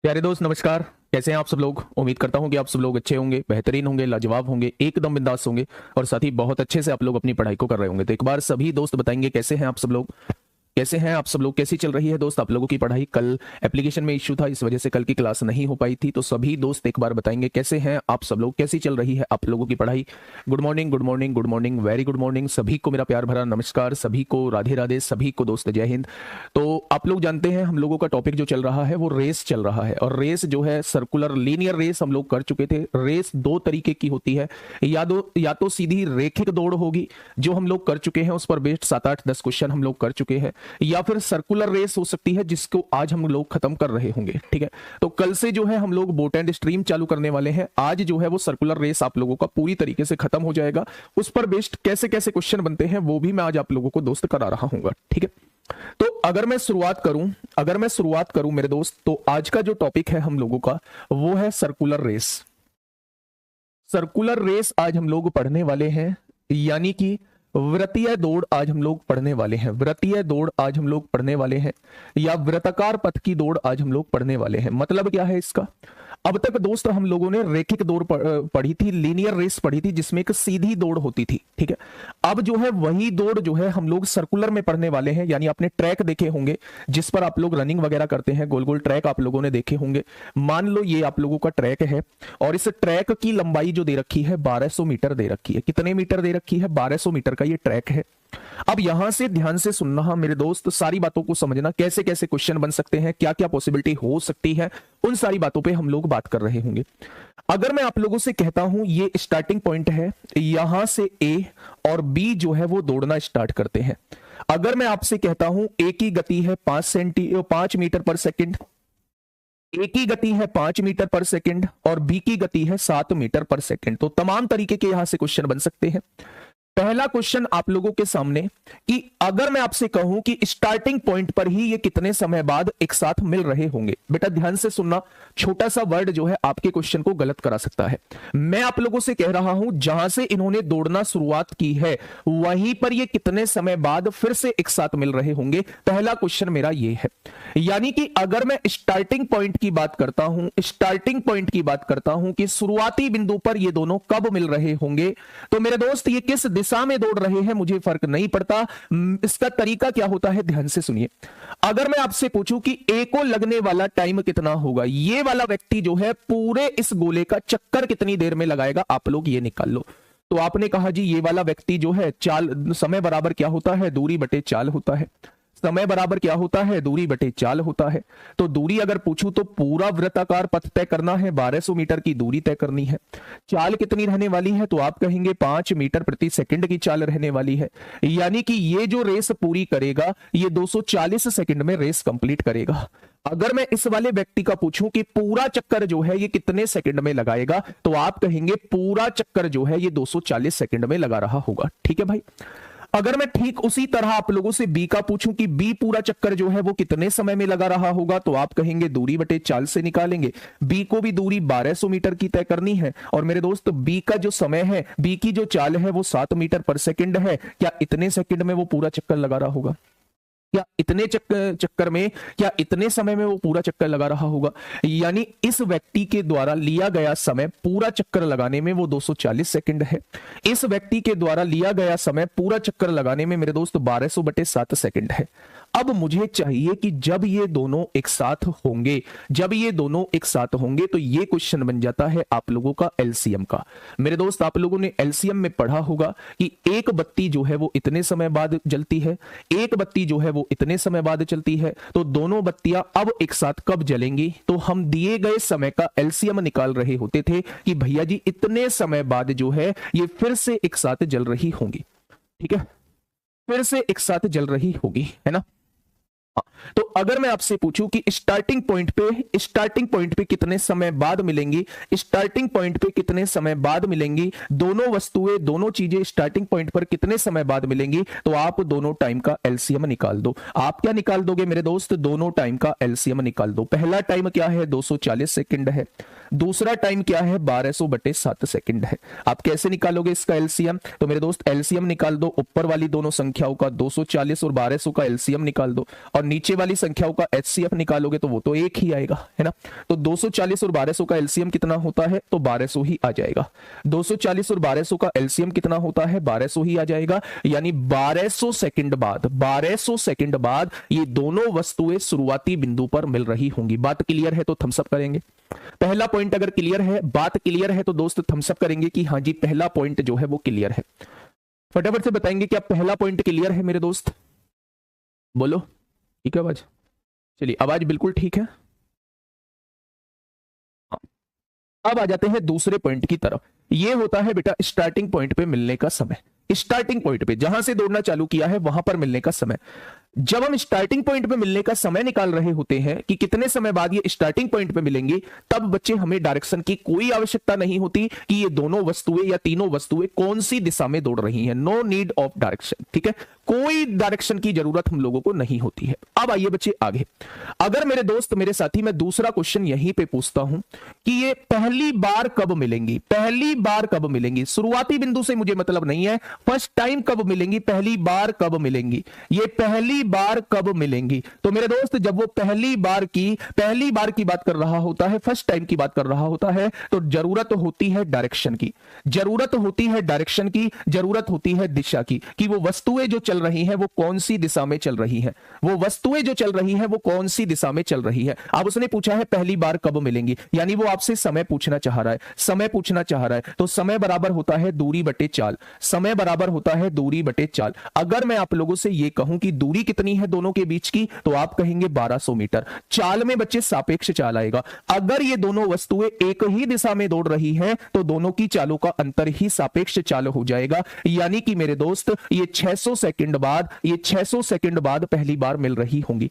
प्यारे दोस्त नमस्कार, कैसे हैं आप सब लोग। उम्मीद करता हूं कि आप सब लोग अच्छे होंगे, बेहतरीन होंगे, लाजवाब होंगे, एकदम बिंदास होंगे, और साथ ही बहुत अच्छे से आप लोग अपनी पढ़ाई को कर रहे होंगे। तो एक बार सभी दोस्त बताएंगे कैसे हैं आप सब लोग, कैसे हैं आप सब लोग, कैसी चल रही है दोस्त आप लोगों की पढ़ाई। कल एप्लीकेशन में इश्यू था, इस वजह से कल की क्लास नहीं हो पाई थी। तो सभी दोस्त एक बार बताएंगे कैसे हैं आप सब लोग, कैसी चल रही है आप लोगों की पढ़ाई। Good morning, good morning, good morning, very good morning. सभी को मेरा प्यार भरा नमस्कार, सभी को राधे राधे, सभी को दोस्त जय हिंद। तो आप लोग जानते हैं हम लोगों का टॉपिक जो चल रहा है वो रेस चल रहा है, और रेस जो है सर्कुलर लीनियर रेस हम लोग कर चुके थे। रेस 2 तरीके की होती है, या तो सीधी रेखिक दौड़ होगी जो हम लोग कर चुके हैं, उस पर बेस्ड 7, 8, 10 क्वेश्चन हम लोग कर चुके हैं, या फिर सर्कुलर रेस हो सकती है जिसको आज हम लोग खत्म कर रहे होंगे। ठीक है, तो कल से जो है हम लोग बोट एंड स्ट्रीम चालू करने वाले हैं। आज जो है वो सर्कुलर रेस आप लोगों का पूरी तरीके से खत्म हो जाएगा। उस पर बेस्ड कैसे कैसे क्वेश्चन बनते हैं वो भी मैं आज आप लोगों को दोस्त करा रहा हूँ। ठीक है, तो अगर मैं शुरुआत करूं मेरे दोस्त, तो आज का जो टॉपिक है हम लोगों का वो है सर्कुलर रेस। सर्कुलर रेस आज हम लोग पढ़ने वाले हैं, यानी कि वृत्तीय दौड़ आज हम लोग पढ़ने वाले हैं। वृत्तीय दौड़ आज हम लोग पढ़ने वाले हैं, या वृत्ताकार पथ की दौड़ आज हम लोग पढ़ने वाले हैं। मतलब क्या है इसका, अब तक दोस्त हम लोगों ने रेखिक दौड़ पढ़ी थी, लीनियर रेस पढ़ी थी जिसमें एक सीधी दौड़ होती थी। ठीक है, अब जो है वही दौड़ जो है हम लोग सर्कुलर में पढ़ने वाले हैं। यानी आपने ट्रैक देखे होंगे जिस पर आप लोग रनिंग वगैरह करते हैं, गोल गोल ट्रैक आप लोगों ने देखे होंगे। मान लो ये आप लोगों का ट्रैक है, और इस ट्रैक की लंबाई जो दे रखी है 1200 मीटर दे रखी है। कितने मीटर दे रखी है? 1200 मीटर का ये ट्रैक है। अब यहां से ध्यान से सुनना मेरे दोस्त, सारी बातों को समझना, कैसे कैसे क्वेश्चन बन सकते हैं, क्या क्या पॉसिबिलिटी हो सकती है, उन सारी बातों पे हम लोग बात कर रहे होंगे। अगर मैं आप लोगों से कहता हूं ये स्टार्टिंग पॉइंट है, यहां से ए और बी जो है वो दौड़ना स्टार्ट करते हैं। अगर मैं आपसे कहता हूं ए की गति है 5 मीटर पर सेकेंड, ए की गति है 5 मीटर पर सेकेंड और बी की गति है 7 मीटर पर सेकेंड, तो तमाम तरीके के यहां से क्वेश्चन बन सकते हैं। पहला क्वेश्चन आप लोगों के सामने कि अगर मैं आपसे कहूं कि स्टार्टिंग पॉइंट पर ही ये कितने समय बाद एक साथ मिल रहे होंगे। बेटा ध्यान से सुनना, छोटा सा वर्ड जो है आपके क्वेश्चन को गलत करा सकता है। मैं आप लोगों से कह रहा हूं जहां से इन्होंने दौड़ना शुरुआत की है वहीं पर ये कितने समय बाद फिर से एक साथ मिल रहे होंगे। पहला क्वेश्चन मेरा ये है। यानी कि अगर मैं स्टार्टिंग पॉइंट की बात करता हूं, स्टार्टिंग पॉइंट की बात करता हूं कि शुरुआती बिंदु पर ये दोनों कब मिल रहे होंगे, तो मेरे दोस्त ये किस दिशा में दौड़ रहे हैं मुझे फर्क नहीं पड़ता। इसका तरीका क्या होता है ध्यान से सुनिए। अगर मैं आपसे पूछूं कि ए को लगने वाला टाइम कितना होगा, ये वाला व्यक्ति जो है पूरे इस गोले का चक्कर कितनी देर में लगाएगा, आप लोग ये निकाल लो। तो आपने कहा जी ये वाला व्यक्ति जो है चाल, समय बराबर क्या होता है, दूरी बटे चाल होता है। समय बराबर क्या होता है, दूरी बटे चाल होता है। तो दूरी अगर पूछूं तो पूरा वृत्ताकार पथ तय करना है, 1200 मीटर की दूरी तय करनी है। चाल कितनी रहने वाली है, तो आप कहेंगे 5 मीटर प्रति सेकंड की चाल रहने वाली है। यानी कि ये जो रेस पूरी करेगा ये 240 सेकंड में रेस कंप्लीट करेगा। अगर मैं इस वाले व्यक्ति का पूछूं कि पूरा चक्कर जो है ये कितने सेकंड में लगाएगा, तो आप कहेंगे पूरा चक्कर जो है ये 240 सेकंड में लगा रहा होगा। ठीक है भाई। अगर मैं ठीक उसी तरह आप लोगों से बी का पूछूं कि बी पूरा चक्कर जो है वो कितने समय में लगा रहा होगा, तो आप कहेंगे दूरी बटे चाल से निकालेंगे। बी को भी दूरी 1200 मीटर की तय करनी है, और मेरे दोस्त बी का जो समय है, बी की जो चाल है वो 7 मीटर पर सेकंड है। क्या इतने सेकंड में वो पूरा चक्कर लगा रहा होगा? क्या इतने चक्कर में, क्या इतने समय में वो पूरा चक्कर लगा रहा होगा? यानी इस व्यक्ति के द्वारा लिया गया समय पूरा चक्कर लगाने में वो 240 सेकंड है। इस व्यक्ति के द्वारा लिया गया समय पूरा चक्कर लगाने में मेरे दोस्त 1200/7 सेकंड है। अब मुझे चाहिए कि जब ये दोनों एक साथ होंगे, जब ये दोनों एक साथ होंगे तो ये क्वेश्चन बन जाता है आप लोगों का एलसीएम का। मेरे दोस्त आप लोगों ने एलसीएम में पढ़ा होगा कि एक बत्ती जो है वो इतने समय बाद जलती है, एक बत्ती जो है वो इतने समय बाद चलती है। तो दोनों बत्तियां अब एक साथ कब जलेंगी, तो हम दिए गए समय का एलसीएम निकाल रहे होते थे कि भैया जी इतने समय बाद जो है ये फिर से एक साथ जल रही होंगी। ठीक है, फिर से एक साथ जल रही होगी, है ना। तो अगर मैं आपसे पूछूं कि स्टार्टिंग पॉइंट पे कितने समय बाद मिलेंगी, स्टार्टिंग पॉइंट पे कितने समय बाद मिलेंगी, दोनों वस्तुएं, दोनों चीजें स्टार्टिंग पॉइंट पर कितने समय बाद मिलेंगी, तो आप दोनों टाइम का एलसीएम निकाल दो। आप क्या निकाल दोगे मेरे दोस्त, दोनों टाइम का एलसीएम निकाल दो। पहला टाइम क्या है, 240 सेकंड है। दूसरा टाइम क्या है, 1200/7 सेकंड है। आप कैसे निकालोगे इसका एलसीएम, तो मेरे दोस्त एलसीएम निकाल दो। ऊपर वाली दोनों संख्याओं का 240 और 1200 का एलसीएम निकाल दो, और नीचे वाली संख्याओं का एचसीएफ निकालोगे तो वो तो एक ही आएगा, है ना। तो 240 और 1200 का एलसीएम कितना होता है, तो 1200 ही आ जाएगा। 240 और 1200 का एलसीएम कितना होता है, 1200 ही आ जाएगा। यानी 1200 सेकंड बाद, 1200 सेकंड बाद ये दोनों वस्तुएं शुरुआती बिंदु पर मिल रही होंगी। बात क्लियर है तो थम्स अप करेंगे। पहला पॉइंट अगर क्लियर है, बात क्लियर है, तो दोस्त थम्स अप करेंगे कि हाँ जी पहला पॉइंट जो है वो क्लियर है। फटाफट से बताएंगे क्या पहला पॉइंट क्लियर है मेरे दोस्त, बोलो। ठीक है आवाज, चलिए आवाज बिल्कुल ठीक है। अब आ जाते हैं दूसरे पॉइंट की तरफ। ये होता है बेटा स्टार्टिंग पॉइंट पे मिलने का समय। स्टार्टिंग पॉइंट पे जहां से दौड़ना चालू किया है वहां पर मिलने का समय। जब हम स्टार्टिंग पॉइंट पे मिलने का समय निकाल रहे होते हैं कि कितने समय बाद ये स्टार्टिंग पॉइंट पे मिलेंगे, तब बच्चे हमें डायरेक्शन की कोई आवश्यकता नहीं होती कि ये दोनों वस्तुएं या तीनों वस्तुएं कौन सी दिशा में दौड़ रही हैं। नो नीड ऑफ डायरेक्शन, ठीक है, कोई डायरेक्शन की जरूरत हम लोगों को नहीं होती है। अब आइए बच्चे आगे। अगर मेरे दोस्त, मेरे साथी, मैं दूसरा क्वेश्चन यहीं पे पूछता हूं कि ये पहली बार कब मिलेंगी, पहली बार कब मिलेंगी। शुरुआती बिंदु से मुझे मतलब नहीं है, फर्स्ट टाइम कब मिलेंगी, पहली बार कब मिलेंगी, ये पहली बार कब मिलेंगी। तो मेरे दोस्त जब वो पहली बार की बात कर रहा होता है, फर्स्ट टाइम की बात कर रहा होता है, तो जरूरत होती है डायरेक्शन की, जरूरत होती है डायरेक्शन की, जरूरत होती है दिशा की, कि वो वस्तुएं जो चल रही हैं वो कौन सी दिशा में चल रही हैं, वो वस्तुएं जो चल रही हैं वो कौन सी दिशा में चल रही है। अब उसने पूछा है पहली बार कब मिलेंगी, यानी वो आपसे समय पूछना चाह रहा है, समय पूछना चाह रहा है। तो समय बराबर होता है दूरी बटे चाल, समय बराबर होता है दूरी बटे चाल। अगर मैं आप लोगों से ये कहूं कि दूरी कितनी है दोनों के बीच की, तो आप कहेंगे 1200 मीटर। चाल में बच्चे सापेक्ष चाल आएगा। अगर ये दोनों वस्तुएं एक ही दिशा में दौड़ रही हैं तो दोनों की चालों का अंतर ही सापेक्ष चाल हो जाएगा। यानी कि मेरे दोस्त ये 600 सेकंड बाद, ये 600 सेकंड बाद पहली बार मिल रही होंगी,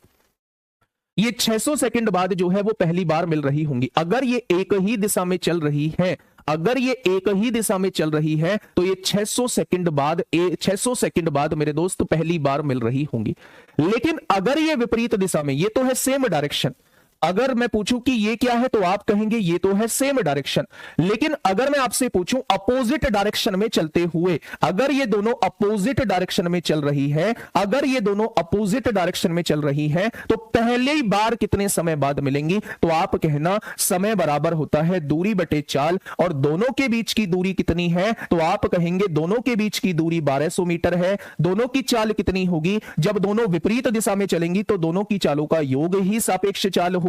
ये 600 सेकंड बाद जो है वो पहली बार मिल रही होंगी। अगर ये एक ही दिशा में चल रही है, अगर ये एक ही दिशा में चल रही है तो ये 600 सेकंड बाद, 600 सेकंड बाद मेरे दोस्त पहली बार मिल रही होंगी। लेकिन अगर ये विपरीत दिशा में, ये तो है सेम डायरेक्शन, अगर मैं पूछूं कि ये क्या है तो आप कहेंगे ये तो है सेम डायरेक्शन। लेकिन अगर मैं आपसे पूछूं अपोजिट डायरेक्शन में चलते हुए, अगर ये दोनों अपोजिट डायरेक्शन में चल रही है, अगर ये दोनों अपोजिट डायरेक्शन में चल रही है तो पहली बार कितने समय बाद मिलेंगी, तो आप कहना समय बराबर होता है दूरी बटे चाल। और दोनों के बीच की दूरी कितनी है, तो आप कहेंगे दोनों के बीच की दूरी 1200 मीटर है। दोनों की चाल कितनी होगी, जब दोनों विपरीत दिशा में चलेंगी तो दोनों की चालों का योग ही सापेक्ष चाल होगी।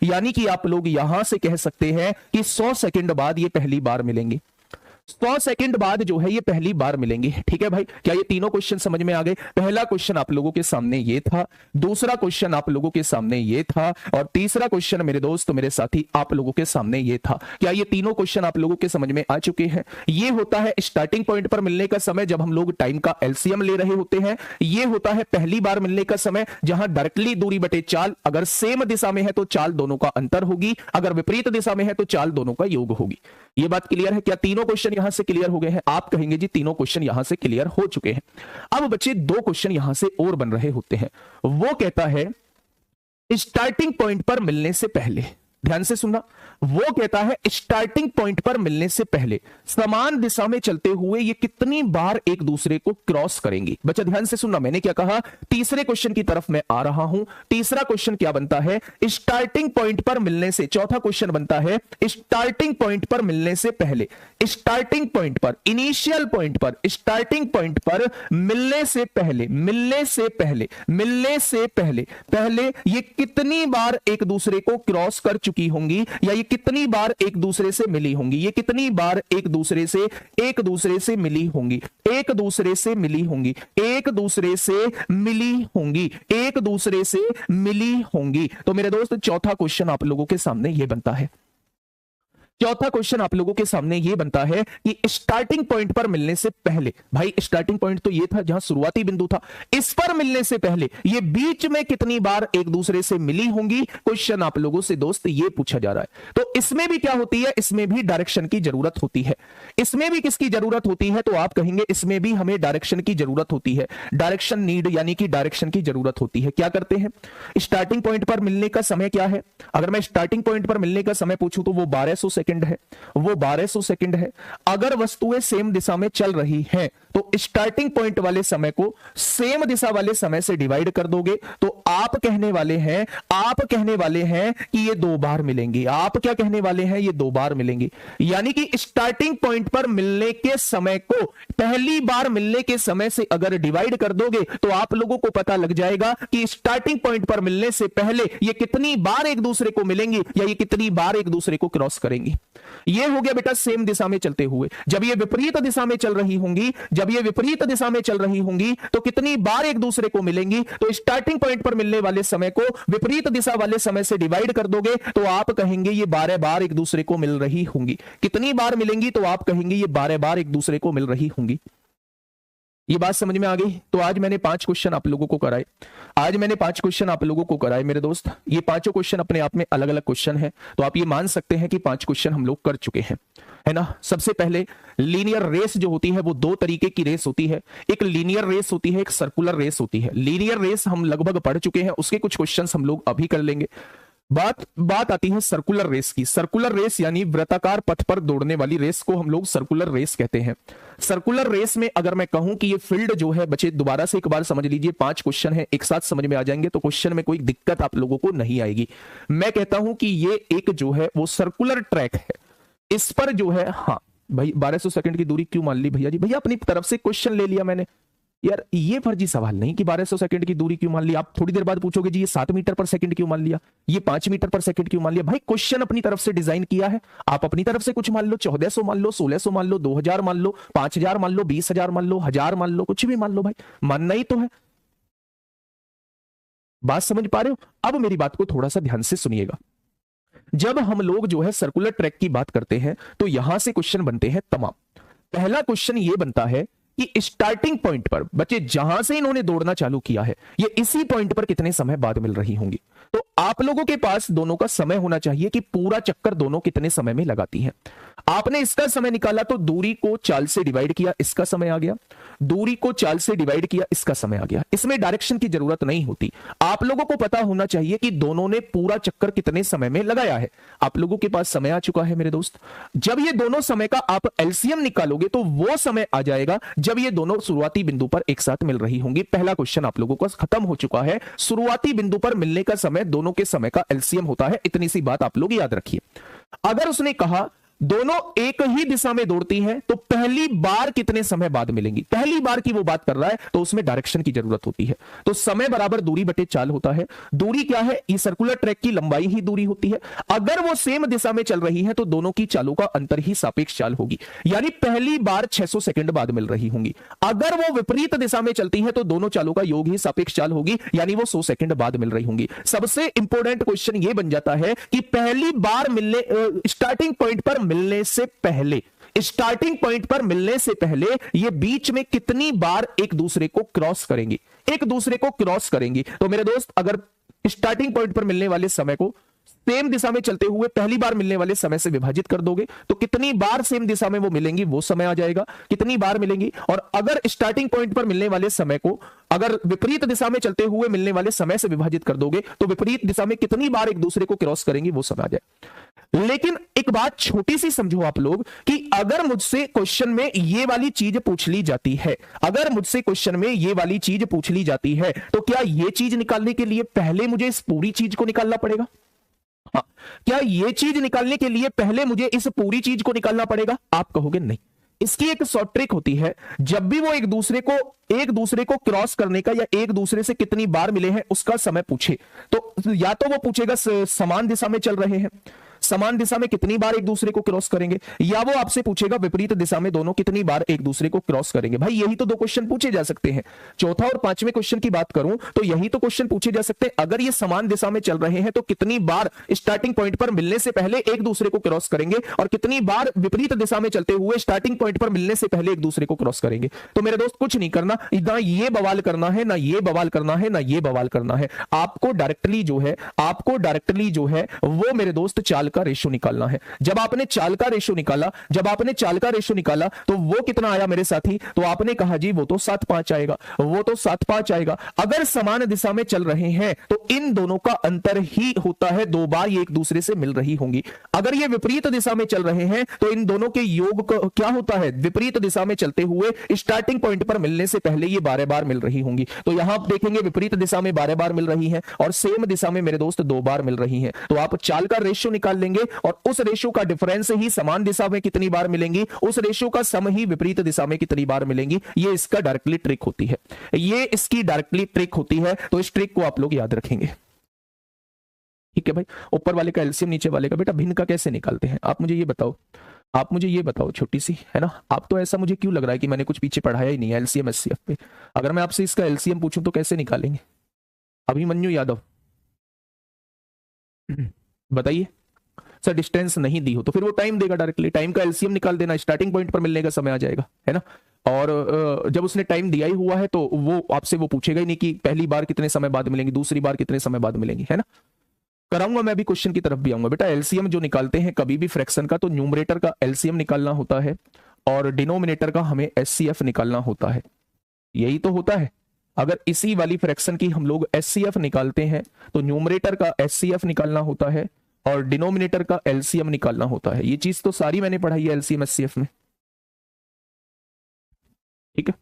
यानी कि आप लोग यहां से कह सकते हैं कि 100 सेकंड बाद ये पहली बार मिलेंगी। 100 सेकंड बाद जो है ये पहली बार मिलेंगे। ठीक है भाई, क्या ये तीनों क्वेश्चन समझ में आ गए? पहला क्वेश्चन आप लोगों के सामने ये था, दूसरा क्वेश्चन आप लोगों के सामने ये था, और तीसरा क्वेश्चन मेरे दोस्त मेरे साथी आप लोगों के सामने ये था। क्या ये तीनों क्वेश्चन आप लोगों के समझ में आ चुके हैं? ये होता है स्टार्टिंग पॉइंट पर मिलने का समय जब हम लोग टाइम का एलसीएम ले रहे होते हैं। ये होता है पहली बार मिलने का समय जहां डायरेक्टली दूरी बटे चाल, अगर सेम दिशा में है तो चाल दोनों का अंतर होगी, अगर विपरीत दिशा में है तो चाल दोनों का योग होगी। ये बात क्लियर है? क्या तीनों क्वेश्चन यहां से क्लियर हो गए हैं? आप कहेंगे जी तीनों क्वेश्चन यहां से क्लियर हो चुके हैं। अब बच्चे दो क्वेश्चन यहां से और बन रहे होते हैं। वो कहता है स्टार्टिंग पॉइंट पर मिलने से पहले, ध्यान से सुनना, वो कहता है स्टार्टिंग पॉइंट पर मिलने से पहले समान दिशा में चलते हुए ये कितनी बार एक दूसरे को क्रॉस करेंगे। बच्चा ध्यान से सुनना, मैंने क्या कहा? तीसरे क्वेश्चन की तरफ मैं आ रहा हूं। तीसरा क्वेश्चन क्या बनता है? स्टार्टिंग पॉइंट पर मिलने से। चौथा क्वेश्चन बनता है स्टार्टिंग पॉइंट पर मिलने से पहले, स्टार्टिंग पॉइंट पर, इनिशियल पॉइंट पर, स्टार्टिंग पॉइंट पर मिलने से पहले, मिलने से पहले, मिलने से पहले, पहले ये कितनी बार एक दूसरे को क्रॉस कर चुकी होंगी, या ये कितनी बार एक दूसरे से मिली होंगी, ये कितनी बार एक दूसरे से मिली होंगी, एक दूसरे से मिली होंगी, एक दूसरे से मिली होंगी, एक दूसरे से मिली होंगी। तो मेरे दोस्त चौथा क्वेश्चन आप लोगों के सामने यह बनता है, चौथा क्वेश्चन आप लोगों के सामने यह बनता है कि स्टार्टिंग पॉइंट पर मिलने से पहले, भाई स्टार्टिंग पॉइंट तो यह था जहां शुरुआती बिंदु था, इस पर मिलने से पहले ये बीच में कितनी बार एक दूसरे से मिली होंगी। क्वेश्चन आप लोगों से दोस्त ये पूछा जा रहा है। तो इसमें भी क्या होती है? इसमें भी डायरेक्शन की जरूरत होती है। इसमें भी किसकी जरूरत होती है? तो आप कहेंगे इसमें भी हमें डायरेक्शन की जरूरत होती है। डायरेक्शन नीड, यानी कि डायरेक्शन की जरूरत होती है। क्या करते हैं? स्टार्टिंग पॉइंट पर मिलने का समय क्या है? अगर मैं स्टार्टिंग पॉइंट पर मिलने का समय पूछूं तो वो 1200 सेकंड है, वो 1200 सेकंड है। अगर वस्तुएं सेम दिशा में चल रही हैं तो स्टार्टिंग पॉइंट वाले समय को सेम दिशा वाले समय से डिवाइड कर दोगे तो आप कहने वाले हैं, आप कहने वाले हैं कि ये दो बार मिलेंगे। आप क्या कहने वाले हैं? ये दो बार मिलेंगे। यानी कि स्टार्टिंग पॉइंट पर मिलने के समय को पहली बार मिलने के समय से अगर डिवाइड कर दोगे तो आप लोगों को पता लग जाएगा कि स्टार्टिंग पॉइंट पर मिलने से पहले ये कितनी बार एक दूसरे को मिलेंगी या ये कितनी बार एक दूसरे को क्रॉस करेंगी। ये हो गया बेटा सेम दिशा में चलते हुए। जब ये विपरीत दिशा में चल रही होंगी, जब ये विपरीत दिशा में चल रही होंगी तो कितनी बार एक दूसरे को मिलेंगी? तो स्टार्टिंग पॉइंट पर मिलने वाले समय को विपरीत दिशा वाले समय से डिवाइड कर दोगे तो आप कहेंगे ये 12 बार एक दूसरे को मिल रही होंगी। कितनी बार मिलेंगी? तो आप कहेंगे ये 12 बार एक दूसरे को मिल रही होंगी। ये बात समझ में आ गई? तो आज मैंने 5 क्वेश्चन आप लोगों को कराए, आज मैंने 5 क्वेश्चन आप लोगों को कराए मेरे दोस्त। ये पांचों क्वेश्चन अपने आप में अलग अलग क्वेश्चन है, तो आप ये मान सकते हैं कि 5 क्वेश्चन हम लोग कर चुके हैं, है ना। सबसे पहले लीनियर रेस जो होती है वो 2 तरीके की रेस होती है, एक लीनियर रेस होती है, एक सर्कुलर रेस होती है। लीनियर रेस हम लगभग पढ़ चुके हैं, उसके कुछ क्वेश्चन हम लोग अभी कर लेंगे। बात आती है सर्कुलर रेस की। सर्कुलर रेस यानी वृत्ताकार पथ पर दौड़ने वाली रेस को हम लोग सर्कुलर रेस कहते हैं। सर्कुलर रेस में अगर मैं कहूं कि ये फील्ड जो है, बच्चे दोबारा से एक बार समझ लीजिए, 5 क्वेश्चन है, एक साथ समझ में आ जाएंगे तो क्वेश्चन में कोई दिक्कत आप लोगों को नहीं आएगी। मैं कहता हूं कि ये एक जो है वो सर्कुलर ट्रैक है, इस पर जो है, हाँ भाई 1200 सेकंड की दूरी क्यों मान ली भैया जी? भैया अपनी तरफ से क्वेश्चन ले लिया मैंने यार, ये फर्जी सवाल नहीं कि 1200 सेकंड की दूरी क्यों मान लिया। आप थोड़ी देर बाद पूछोगे जी ये 7 मीटर पर सेकंड क्यों मान लिया, ये 5 मीटर पर सेकंड क्यों मान लिया। भाई क्वेश्चन अपनी तरफ से डिजाइन किया है, आप अपनी तरफ से कुछ मान लो, 1400 मान लो, 1600 मान लो, 2000 मान लो, 5000 मान लो, 20000 मान लो, 1000 मान लो, कुछ भी मान लो, भाई मानना ही तो है। बात समझ पा रहे हो? अब मेरी बात को थोड़ा सा ध्यान से सुनिएगा। जब हम लोग जो है सर्कुलर ट्रैक की बात करते हैं तो यहां से क्वेश्चन बनते हैं तमाम। पहला क्वेश्चन ये बनता है कि स्टार्टिंग पॉइंट पर बच्चे जहां से इन्होंने दौड़ना चालू किया है ये इसी पॉइंट पर कितने समय बाद मिल रही होंगी। तो आप लोगों के पास दोनों का समय होना चाहिए कि पूरा चक्कर दोनों कितने समय में लगाती हैं। आपने इसका समय निकाला तो दूरी को चाल से डिवाइड किया, इसका समय आ गया, दूरी को चाल से डिवाइड किया, इसका समय आ गया। इसमें डायरेक्शन की जरूरत नहीं होती। आप लोगों को पता होना चाहिए कि दोनों ने पूरा चक्कर कितने समय में लगाया है। आप लोगों के पास समय आ चुका है मेरे दोस्त। जब ये दोनों समय का आप एलसीएम निकालोगे तो वो समय आ जाएगा जब ये दोनों शुरुआती बिंदु पर एक साथ मिल रही होंगी। पहला क्वेश्चन आप लोगों का खत्म हो चुका है। शुरुआती बिंदु पर मिलने का समय दोनों के समय का एलसीएम होता है, इतनी सी बात आप लोग याद रखिए। अगर उसने कहा दोनों एक ही दिशा में दौड़ती हैं तो पहली बार कितने समय बाद मिलेंगी, पहली बार की वो बात कर रहा है, तो उसमें डायरेक्शन की जरूरत होती है। तो समय बराबर दूरी बटे चाल होता है। दूरी क्या है, ये सर्कुलर ट्रैक की लंबाई ही दूरी होती है। अगर वो सेम दिशा में चल रही है तो दोनों की चालों का अंतर ही सापेक्ष चाल होगी, यानी पहली बार 600 सेकंड बाद मिल रही होंगी। अगर वो विपरीत दिशा में चलती है तो दोनों चालों का योग ही सापेक्ष चाल होगी, यानी वो 100 सेकंड बाद मिल रही होंगी। सबसे इंपॉर्टेंट क्वेश्चन ये बन जाता है कि पहली बार मिलने, स्टार्टिंग पॉइंट पर मिलने से पहले, स्टार्टिंग पॉइंट पर मिलने से पहले ये बीच में कितनी बार एक दूसरे को क्रॉस करेंगी, एक दूसरे को क्रॉस करेंगी। तो मेरे दोस्त, अगर स्टार्टिंग पॉइंट पर मिलने वाले समय को सेम दिशा में चलते हुए पहली बार मिलने वाले समय से विभाजित कर दोगे तो कितनी बार सेम दिशा में वो मिलेंगी वो समय आ जाएगा, कितनी बार मिलेंगी। और अगर स्टार्टिंग पॉइंट पर मिलने वाले समय को अगर विपरीत दिशा में चलते हुए मिलने वाले समय से विभाजित कर दोगे तो विपरीत दिशा में कितनी बार एक दूसरे को क्रॉस करेंगी वो समय आ जाए। लेकिन एक बात छोटी सी समझो आप लोग कि अगर मुझसे क्वेश्चन में ये वाली चीज पूछ ली जाती है, अगर मुझसे क्वेश्चन में ये वाली चीज पूछ ली जाती है तो क्या ये चीज निकालने के लिए पहले मुझे इस पूरी चीज को निकालना पड़ेगा? हाँ, क्या ये चीज निकालने के लिए पहले मुझे इस पूरी चीज को निकालना पड़ेगा? आप कहोगे नहीं। इसकी एक शॉर्ट ट्रिक होती है, जब भी वो एक दूसरे को क्रॉस करने का या एक दूसरे से कितनी बार मिले हैं उसका समय पूछे तो या तो वो पूछेगा समान दिशा में चल रहे हैं, समान दिशा में कितनी बार एक दूसरे को क्रॉस करेंगे, या वो आपसे पूछेगा विपरीत दिशा में दोनों कितनी बार एक दूसरे को क्रॉस करेंगे। भाई यही तो दो क्वेश्चन पूछे जा सकते हैं। चौथा और पांचवें क्वेश्चन की बात करूं तो यही तो क्वेश्चन पूछे जा सकते हैं, अगर ये समान दिशा में चल रहे हैं तो कितनी बार स्टार्टिंग पॉइंट पर मिलने से पहले एक दूसरे को क्रॉस करेंगे और कितनी बार विपरीत दिशा में चलते हुए स्टार्टिंग पॉइंट पर मिलने से पहले एक दूसरे को क्रॉस करेंगे। तो मेरे दोस्त कुछ नहीं करना, ना ये बवाल करना है, ना ये बवाल करना है, ना ये बवाल करना है। आपको डायरेक्टली जो है वो मेरे दोस्त चाल का रेशो निकालना है। जब आपने चाल का रेशो निकाला तो वो कितना आया मेरे साथी? तो आपने कहा जी वो तो 7-5 आएगा, अगर समान दिशा में चल रहे हैं तो इन दोनों का अंतर ही होता है, 2 बार ये एक दूसरे से मिल रही होंगी। अगर ये विपरीत दिशा में चल रहे हैं तो इन दोनों के योग क्या होता है, विपरीत दिशा में चलते हुए स्टार्टिंग पॉइंट पर मिलने से पहले ये 12 बार मिल रही होंगी। तो यहां आप देखेंगे विपरीत दिशा में 12 बार मिल रही है और सेम दिशा में मेरे दोस्त 2 बार मिल रही है। तो आप चाल का रेशियो निकाल लेंगे और उस रेशियो का डिफरेंस ही समान दिशा में कितनी बार मिलेंगी, उस रेशियो का सम ही विपरीत दिशा में कितनी बार मिलेंगी। ये इसका डायरेक्टली ट्रिक होती है, ये इसकी डायरेक्टली ट्रिक होती है। तो इस ट्रिक को आप लोग याद रखेंगे, ठीक है भाई। ऊपर वाले का एलसीएम नीचे वाले का, बेटा भिन्न का कैसे निकालते हैं आप मुझे ये बताओ, छोटी सी है ना। आप तो ऐसा मुझे क्यों लग रहा है कि मैंने कुछ पीछे पढ़ाया ही नहीं है एलसीएम एचसीएफ पे। अगर मैं आपसे इसका एलसीएम पूछूं तो कैसे निकालेंगे? अभिमन्यु यादव बताइए। सर डिस्टेंस नहीं दी हो तो फिर वो टाइम देगा, डायरेक्टली टाइम का एलसीएम निकाल देना, स्टार्टिंग पॉइंट पर मिलने का समय आ जाएगा, है ना। और जब उसने टाइम दिया ही हुआ है तो वो आपसे वो पूछेगा ही नहीं कि पहली बार कितने समय बाद मिलेंगी, दूसरी बार कितने समय बाद मिलेंगी, है ना। कराऊंगा मैं अभी, क्वेश्चन की तरफ भी आऊंगा। बेटा एलसीएम जो निकालते हैं कभी भी फ्रैक्शन का, तो न्यूमरेटर का एलसीएम निकालना होता है और डिनोमिनेटर का हमें एचसीएफ निकालना होता है, यही तो होता है। अगर इसी वाली फ्रैक्शन की हम लोग एचसीएफ निकालते हैं तो न्यूमरेटर का एचसीएफ निकालना होता है और डिनोमिनेटर का एलसीएम निकालना होता है। ये चीज तो सारी मैंने पढ़ाई है एलसीएम एचसीएफ में, ठीक है।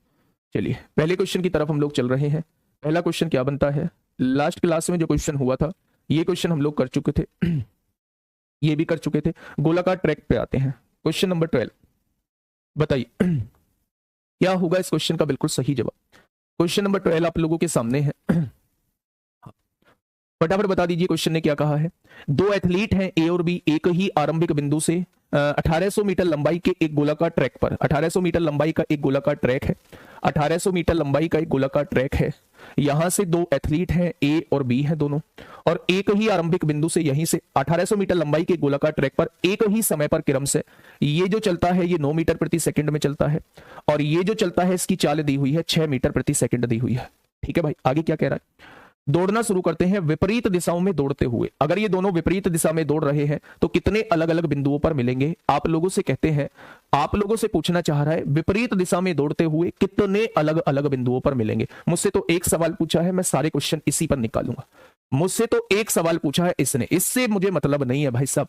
चलिए पहले क्वेश्चन की तरफ हम लोग चल रहे हैं। पहला क्वेश्चन क्या बनता है, लास्ट क्लास में जो क्वेश्चन हुआ था ये क्वेश्चन हम लोग कर चुके थे, ये भी कर चुके थे। गोलाकार ट्रैक पे आते हैं, क्वेश्चन नंबर 12 बताइए क्या होगा इस क्वेश्चन का बिल्कुल सही जवाब। क्वेश्चन नंबर 12 आप लोगों के सामने है, फटाफट बता दीजिए क्वेश्चन ने क्या कहा है। 2 एथलीट हैं ए और बी, एक ही आरंभिक बिंदु से 1800 मीटर लंबाई के एक गोलाकार ट्रैक पर, 1800 मीटर लंबाई का एक गोलाकार ट्रैक है, 1800 मीटर लंबाई का एक गोलाकार ट्रैक है। यहां से 2 एथलीट हैं ए और बी हैं दोनों, और एक ही आरंभिक बिंदु से यहीं से 1800 मीटर लंबाई के गोलाकार ट्रैक पर एक ही समय पर क्रम से ये जो चलता है ये 9 मीटर प्रति सेकंड में चलता है और ये जो चलता है इसकी चाल दी हुई है 6 मीटर प्रति सेकंड दी हुई है, ठीक है भाई। आगे क्या कह रहा है, दौड़ना शुरू करते हैं विपरीत दिशाओं में दौड़ते हुए। अगर ये दोनों विपरीत दिशा में दौड़ रहे हैं तो कितने अलग अलग बिंदुओं पर मिलेंगे। आप लोगों से कहते हैं, आप लोगों से पूछना चाह रहा है विपरीत दिशा में दौड़ते हुए कितने अलग अलग बिंदुओं पर मिलेंगे। मुझसे तो एक सवाल पूछा है, मैं सारे क्वेश्चन इसी पर निकालूंगा। मुझसे तो एक सवाल पूछा है इसने, इससे मुझे मतलब नहीं है भाई साहब।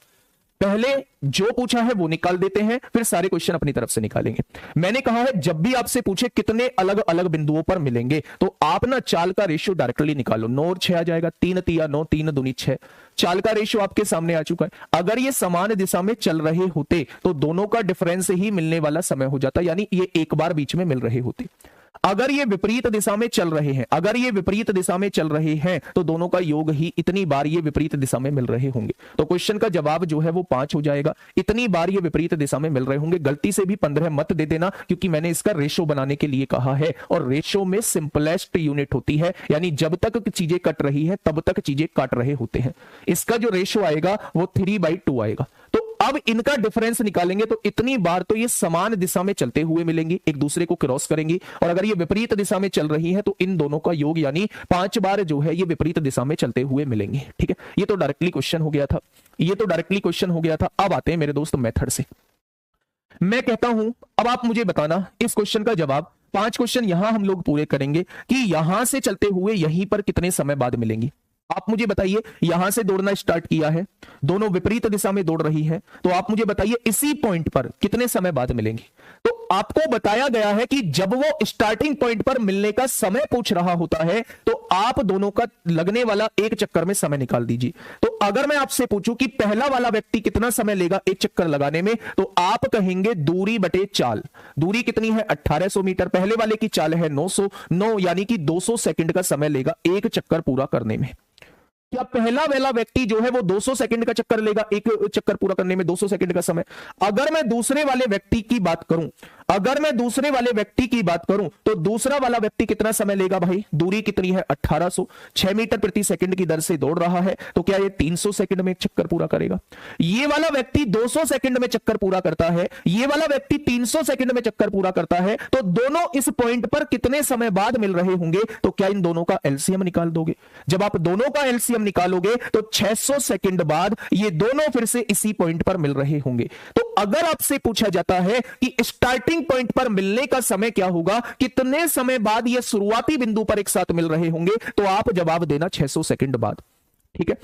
पहले जो पूछा है वो निकाल देते हैं, फिर सारे क्वेश्चन अपनी तरफ से निकालेंगे। मैंने कहा है जब भी आपसे पूछे कितने अलग अलग बिंदुओं पर मिलेंगे तो आप ना चाल का रेशियो डायरेक्टली निकालो। 9 और 6 आ जाएगा, 3 तिया 9, 3 दूनी 6, चाल का रेशियो आपके सामने आ चुका है। अगर ये समान दिशा में चल रहे होते तो दोनों का डिफरेंस ही मिलने वाला समय हो जाता, यानी ये एक बार बीच में मिल रहे होते। अगर ये विपरीत दिशा में चल रहे हैं, अगर ये विपरीत दिशा में चल रहे हैं तो दोनों का योग ही इतनी बार ये विपरीत दिशा में मिल रहे होंगे। तो क्वेश्चन का जवाब जो है वो 5 हो जाएगा। इतनी बार ये विपरीत दिशा में मिल रहे होंगे। गलती से भी 15 मत दे देना, क्योंकि मैंने इसका रेशो बनाने के लिए कहा है, और रेशो में सिंपलेस्ट यूनिट होती है, यानी जब तक चीजें कट रही है तब तक चीजें काट रहे होते हैं। इसका जो रेशो आएगा वो 3/2 आएगा। तो अब इनका डिफरेंस निकालेंगे तो इतनी बार तो ये समान दिशा में चलते हुए मिलेंगी, एक दूसरे को क्रॉस करेंगी, और अगर ये विपरीत दिशा में चल रही है तो इन दोनों का योग यानी 5 बार जो है ये विपरीत दिशा में चलते हुए मिलेंगे। ठीक है, ये तो डायरेक्टली क्वेश्चन हो गया था, ये तो डायरेक्टली क्वेश्चन हो गया था। अब आते हैं मेरे दोस्त मेथड से। मैं कहता हूं अब आप मुझे बताना इस क्वेश्चन का जवाब। 5 क्वेश्चन यहां हम लोग पूरे करेंगे कि यहां से चलते हुए यहीं पर कितने समय बाद मिलेंगी। आप मुझे बताइए, यहां से दौड़ना स्टार्ट किया है, दोनों विपरीत दिशा में दौड़ रही है, तो आप मुझे बताइए इसी पॉइंट पर कितने समय बाद मिलेंगे। तो आपको बताया गया है कि जब वो स्टार्टिंग पॉइंट पर मिलने का समय पूछ रहा होता है तो आप दोनों का लगने वाला एक चक्कर में समय निकाल दीजिए। तो अगर मैं आपसे पूछूं कि पहला वाला व्यक्ति कितना समय लेगा एक चक्कर लगाने में, तो आप कहेंगे दूरी बटे चाल। दूरी कितनी है? 1800 मीटर। पहले वाले की चाल है 900, यानी कि 200 सेकंड का समय लेगा एक चक्कर पूरा करने में। क्या पहला वाला व्यक्ति जो है वो 200 सेकंड का चक्कर लेगा एक चक्कर पूरा करने में? 200 सेकंड का समय। अगर मैं दूसरे वाले व्यक्ति की बात करूं, अगर मैं दूसरे वाले व्यक्ति की बात करूं तो दूसरा वाला व्यक्ति कितना समय लेगा भाई? दूरी कितनी है? 1800, 6 मीटर प्रति सेकंड की दर से दौड़ रहा है, तो क्या ये 300 सेकंड में एक चक्कर पूरा करेगा? ये वाला व्यक्ति 200 सेकंड में चक्कर पूरा करता है, ये वाला व्यक्ति 300 सेकंड में चक्कर पूरा करता है, तो दोनों इस पॉइंट पर कितने समय बाद मिल रहे होंगे? तो क्या इन दोनों का एलसीएम निकाल दोगे? जब आप दोनों का एलसीएम निकालोगे तो 600 सेकंड बाद ये दोनों फिर से इसी पॉइंट पर मिल रहे होंगे। तो अगर आपसे पूछा जाता है कि स्टार्टिंग पॉइंट पर मिलने का समय क्या होगा, कितने समय बाद ये शुरुआती बिंदु पर एक साथ मिल रहे होंगे, तो आप जवाब देना 600 सेकंड बाद। ठीक है,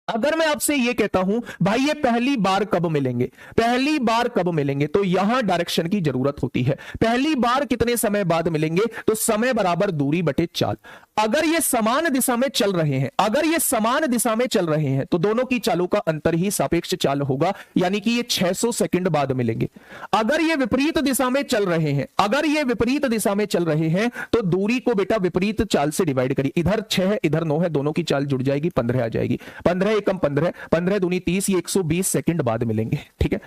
अगर मैं आपसे यह कहता हूं भाई ये पहली बार कब मिलेंगे, पहली बार कब मिलेंगे, तो यहां डायरेक्शन की जरूरत होती है। पहली बार कितने समय बाद मिलेंगे, तो समय बराबर दूरी बटे चाल। अगर ये समान दिशा में चल रहे हैं, अगर ये समान दिशा में चल रहे हैं तो दोनों की चालों का अंतर ही सापेक्ष चाल होगा, यानी कि ये 600 सेकंड बाद मिलेंगे। अगर ये विपरीत दिशा में चल रहे हैं, अगर ये विपरीत दिशा में चल रहे हैं तो दूरी को बेटा विपरीत चाल से डिवाइड करिए। इधर 6 है इधर 9 है, दोनों की चाल जुड़ जाएगी, 15 आ जाएगी। 15 एकम 15, 15 दूनी 30, ये 120 सेकंड बाद मिलेंगे। ठीक है,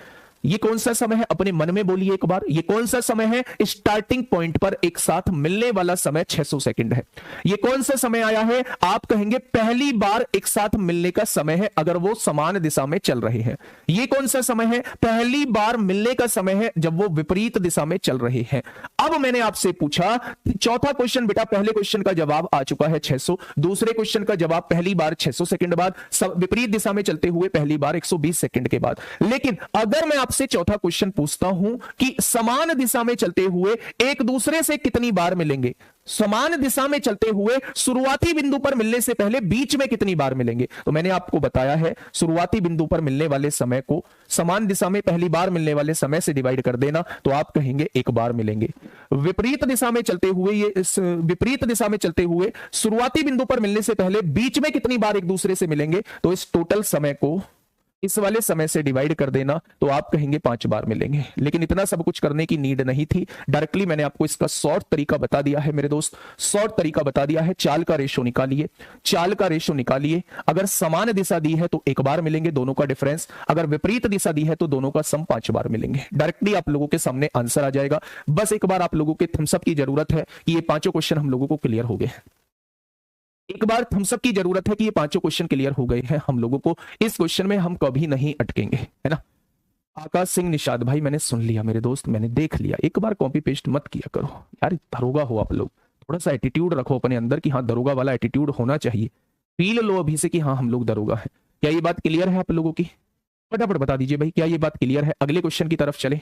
ये कौन सा समय है? अपने मन में बोलिए एक बार, ये कौन सा समय है? स्टार्टिंग पॉइंट पर एक साथ मिलने वाला समय 600 सेकंड है। ये कौन सा समय आया है? आप कहेंगे पहली बार एक साथ मिलने का समय है, अगर वो समान दिशा में चल रहे हैं। ये कौन सा समय है? पहली बार मिलने का समय है जब वो विपरीत दिशा में चल रहे हैं। अब मैंने आपसे पूछा चौथा क्वेश्चन, बेटा पहले क्वेश्चन का जवाब आ चुका है 600, दूसरे क्वेश्चन का जवाब पहली बार 600 सेकंड बाद, विपरीत दिशा में चलते हुए पहली बार 120 सेकंड के बाद। लेकिन अगर मैं से चौथा क्वेश्चन पूछता हूं कि समान दिशा में चलते हुए एक दूसरे से कितनी बार मिलेंगे, समान दिशा में चलते हुए शुरुआती बिंदु पर मिलने से पहले बीच में कितनी बार मिलेंगे, तो मैंने आपको बताया है शुरुआती बिंदु पर मिलने वाले समय को समान दिशा में पहली बार मिलने वाले समय से डिवाइड कर देना, तो आप कहेंगे एक बार मिलेंगे। विपरीत दिशा में चलते हुए, ये विपरीत दिशा में चलते हुए शुरुआती बिंदु पर मिलने से पहले बीच में कितनी बार एक दूसरे से मिलेंगे, तो इस टोटल समय को इस वाले समय से डिवाइड कर देना, तो आप कहेंगे 5 बार मिलेंगे। लेकिन इतना सब कुछ करने की नीड नहीं थी, डायरेक्टली मैंने आपको इसका शॉर्ट तरीका बता दिया है मेरे दोस्त, शॉर्ट तरीका बता दिया है। चाल का रेशो निकालिए, चाल का रेशो निकालिए। अगर समान दिशा दी है तो एक बार मिलेंगे दोनों का डिफरेंस, अगर विपरीत दिशा दी है तो दोनों का सम 5 बार मिलेंगे। डायरेक्टली आप लोगों के सामने आंसर आ जाएगा। बस एक बार आप लोगों के थम्सअप की जरूरत है कि ये 5 क्वेश्चन हम लोगों को क्लियर हो गए हैं। एक बार थम्सअप की जरूरत है कि ये 5 क्वेश्चन क्लियर हो गए हैं हम लोगों को, इस क्वेश्चन में हम कभी नहीं अटकेंगे, है ना। आकाश सिंह निषाद भाई मैंने सुन लिया मेरे दोस्त, मैंने देख लिया, एक बार कॉपी पेस्ट मत किया करो यार, दरोगा हो आप लोग, थोड़ा सा एटीट्यूड रखो अपने अंदर कि हाँ दरोगा वाला एटीट्यूड होना चाहिए, फील लो अभी से कि हाँ हम लोग दरोगा है। क्या ये बात क्लियर है आप लोगों की? फटाफट बता दीजिए भाई, क्या ये बात क्लियर है? अगले क्वेश्चन की तरफ चले।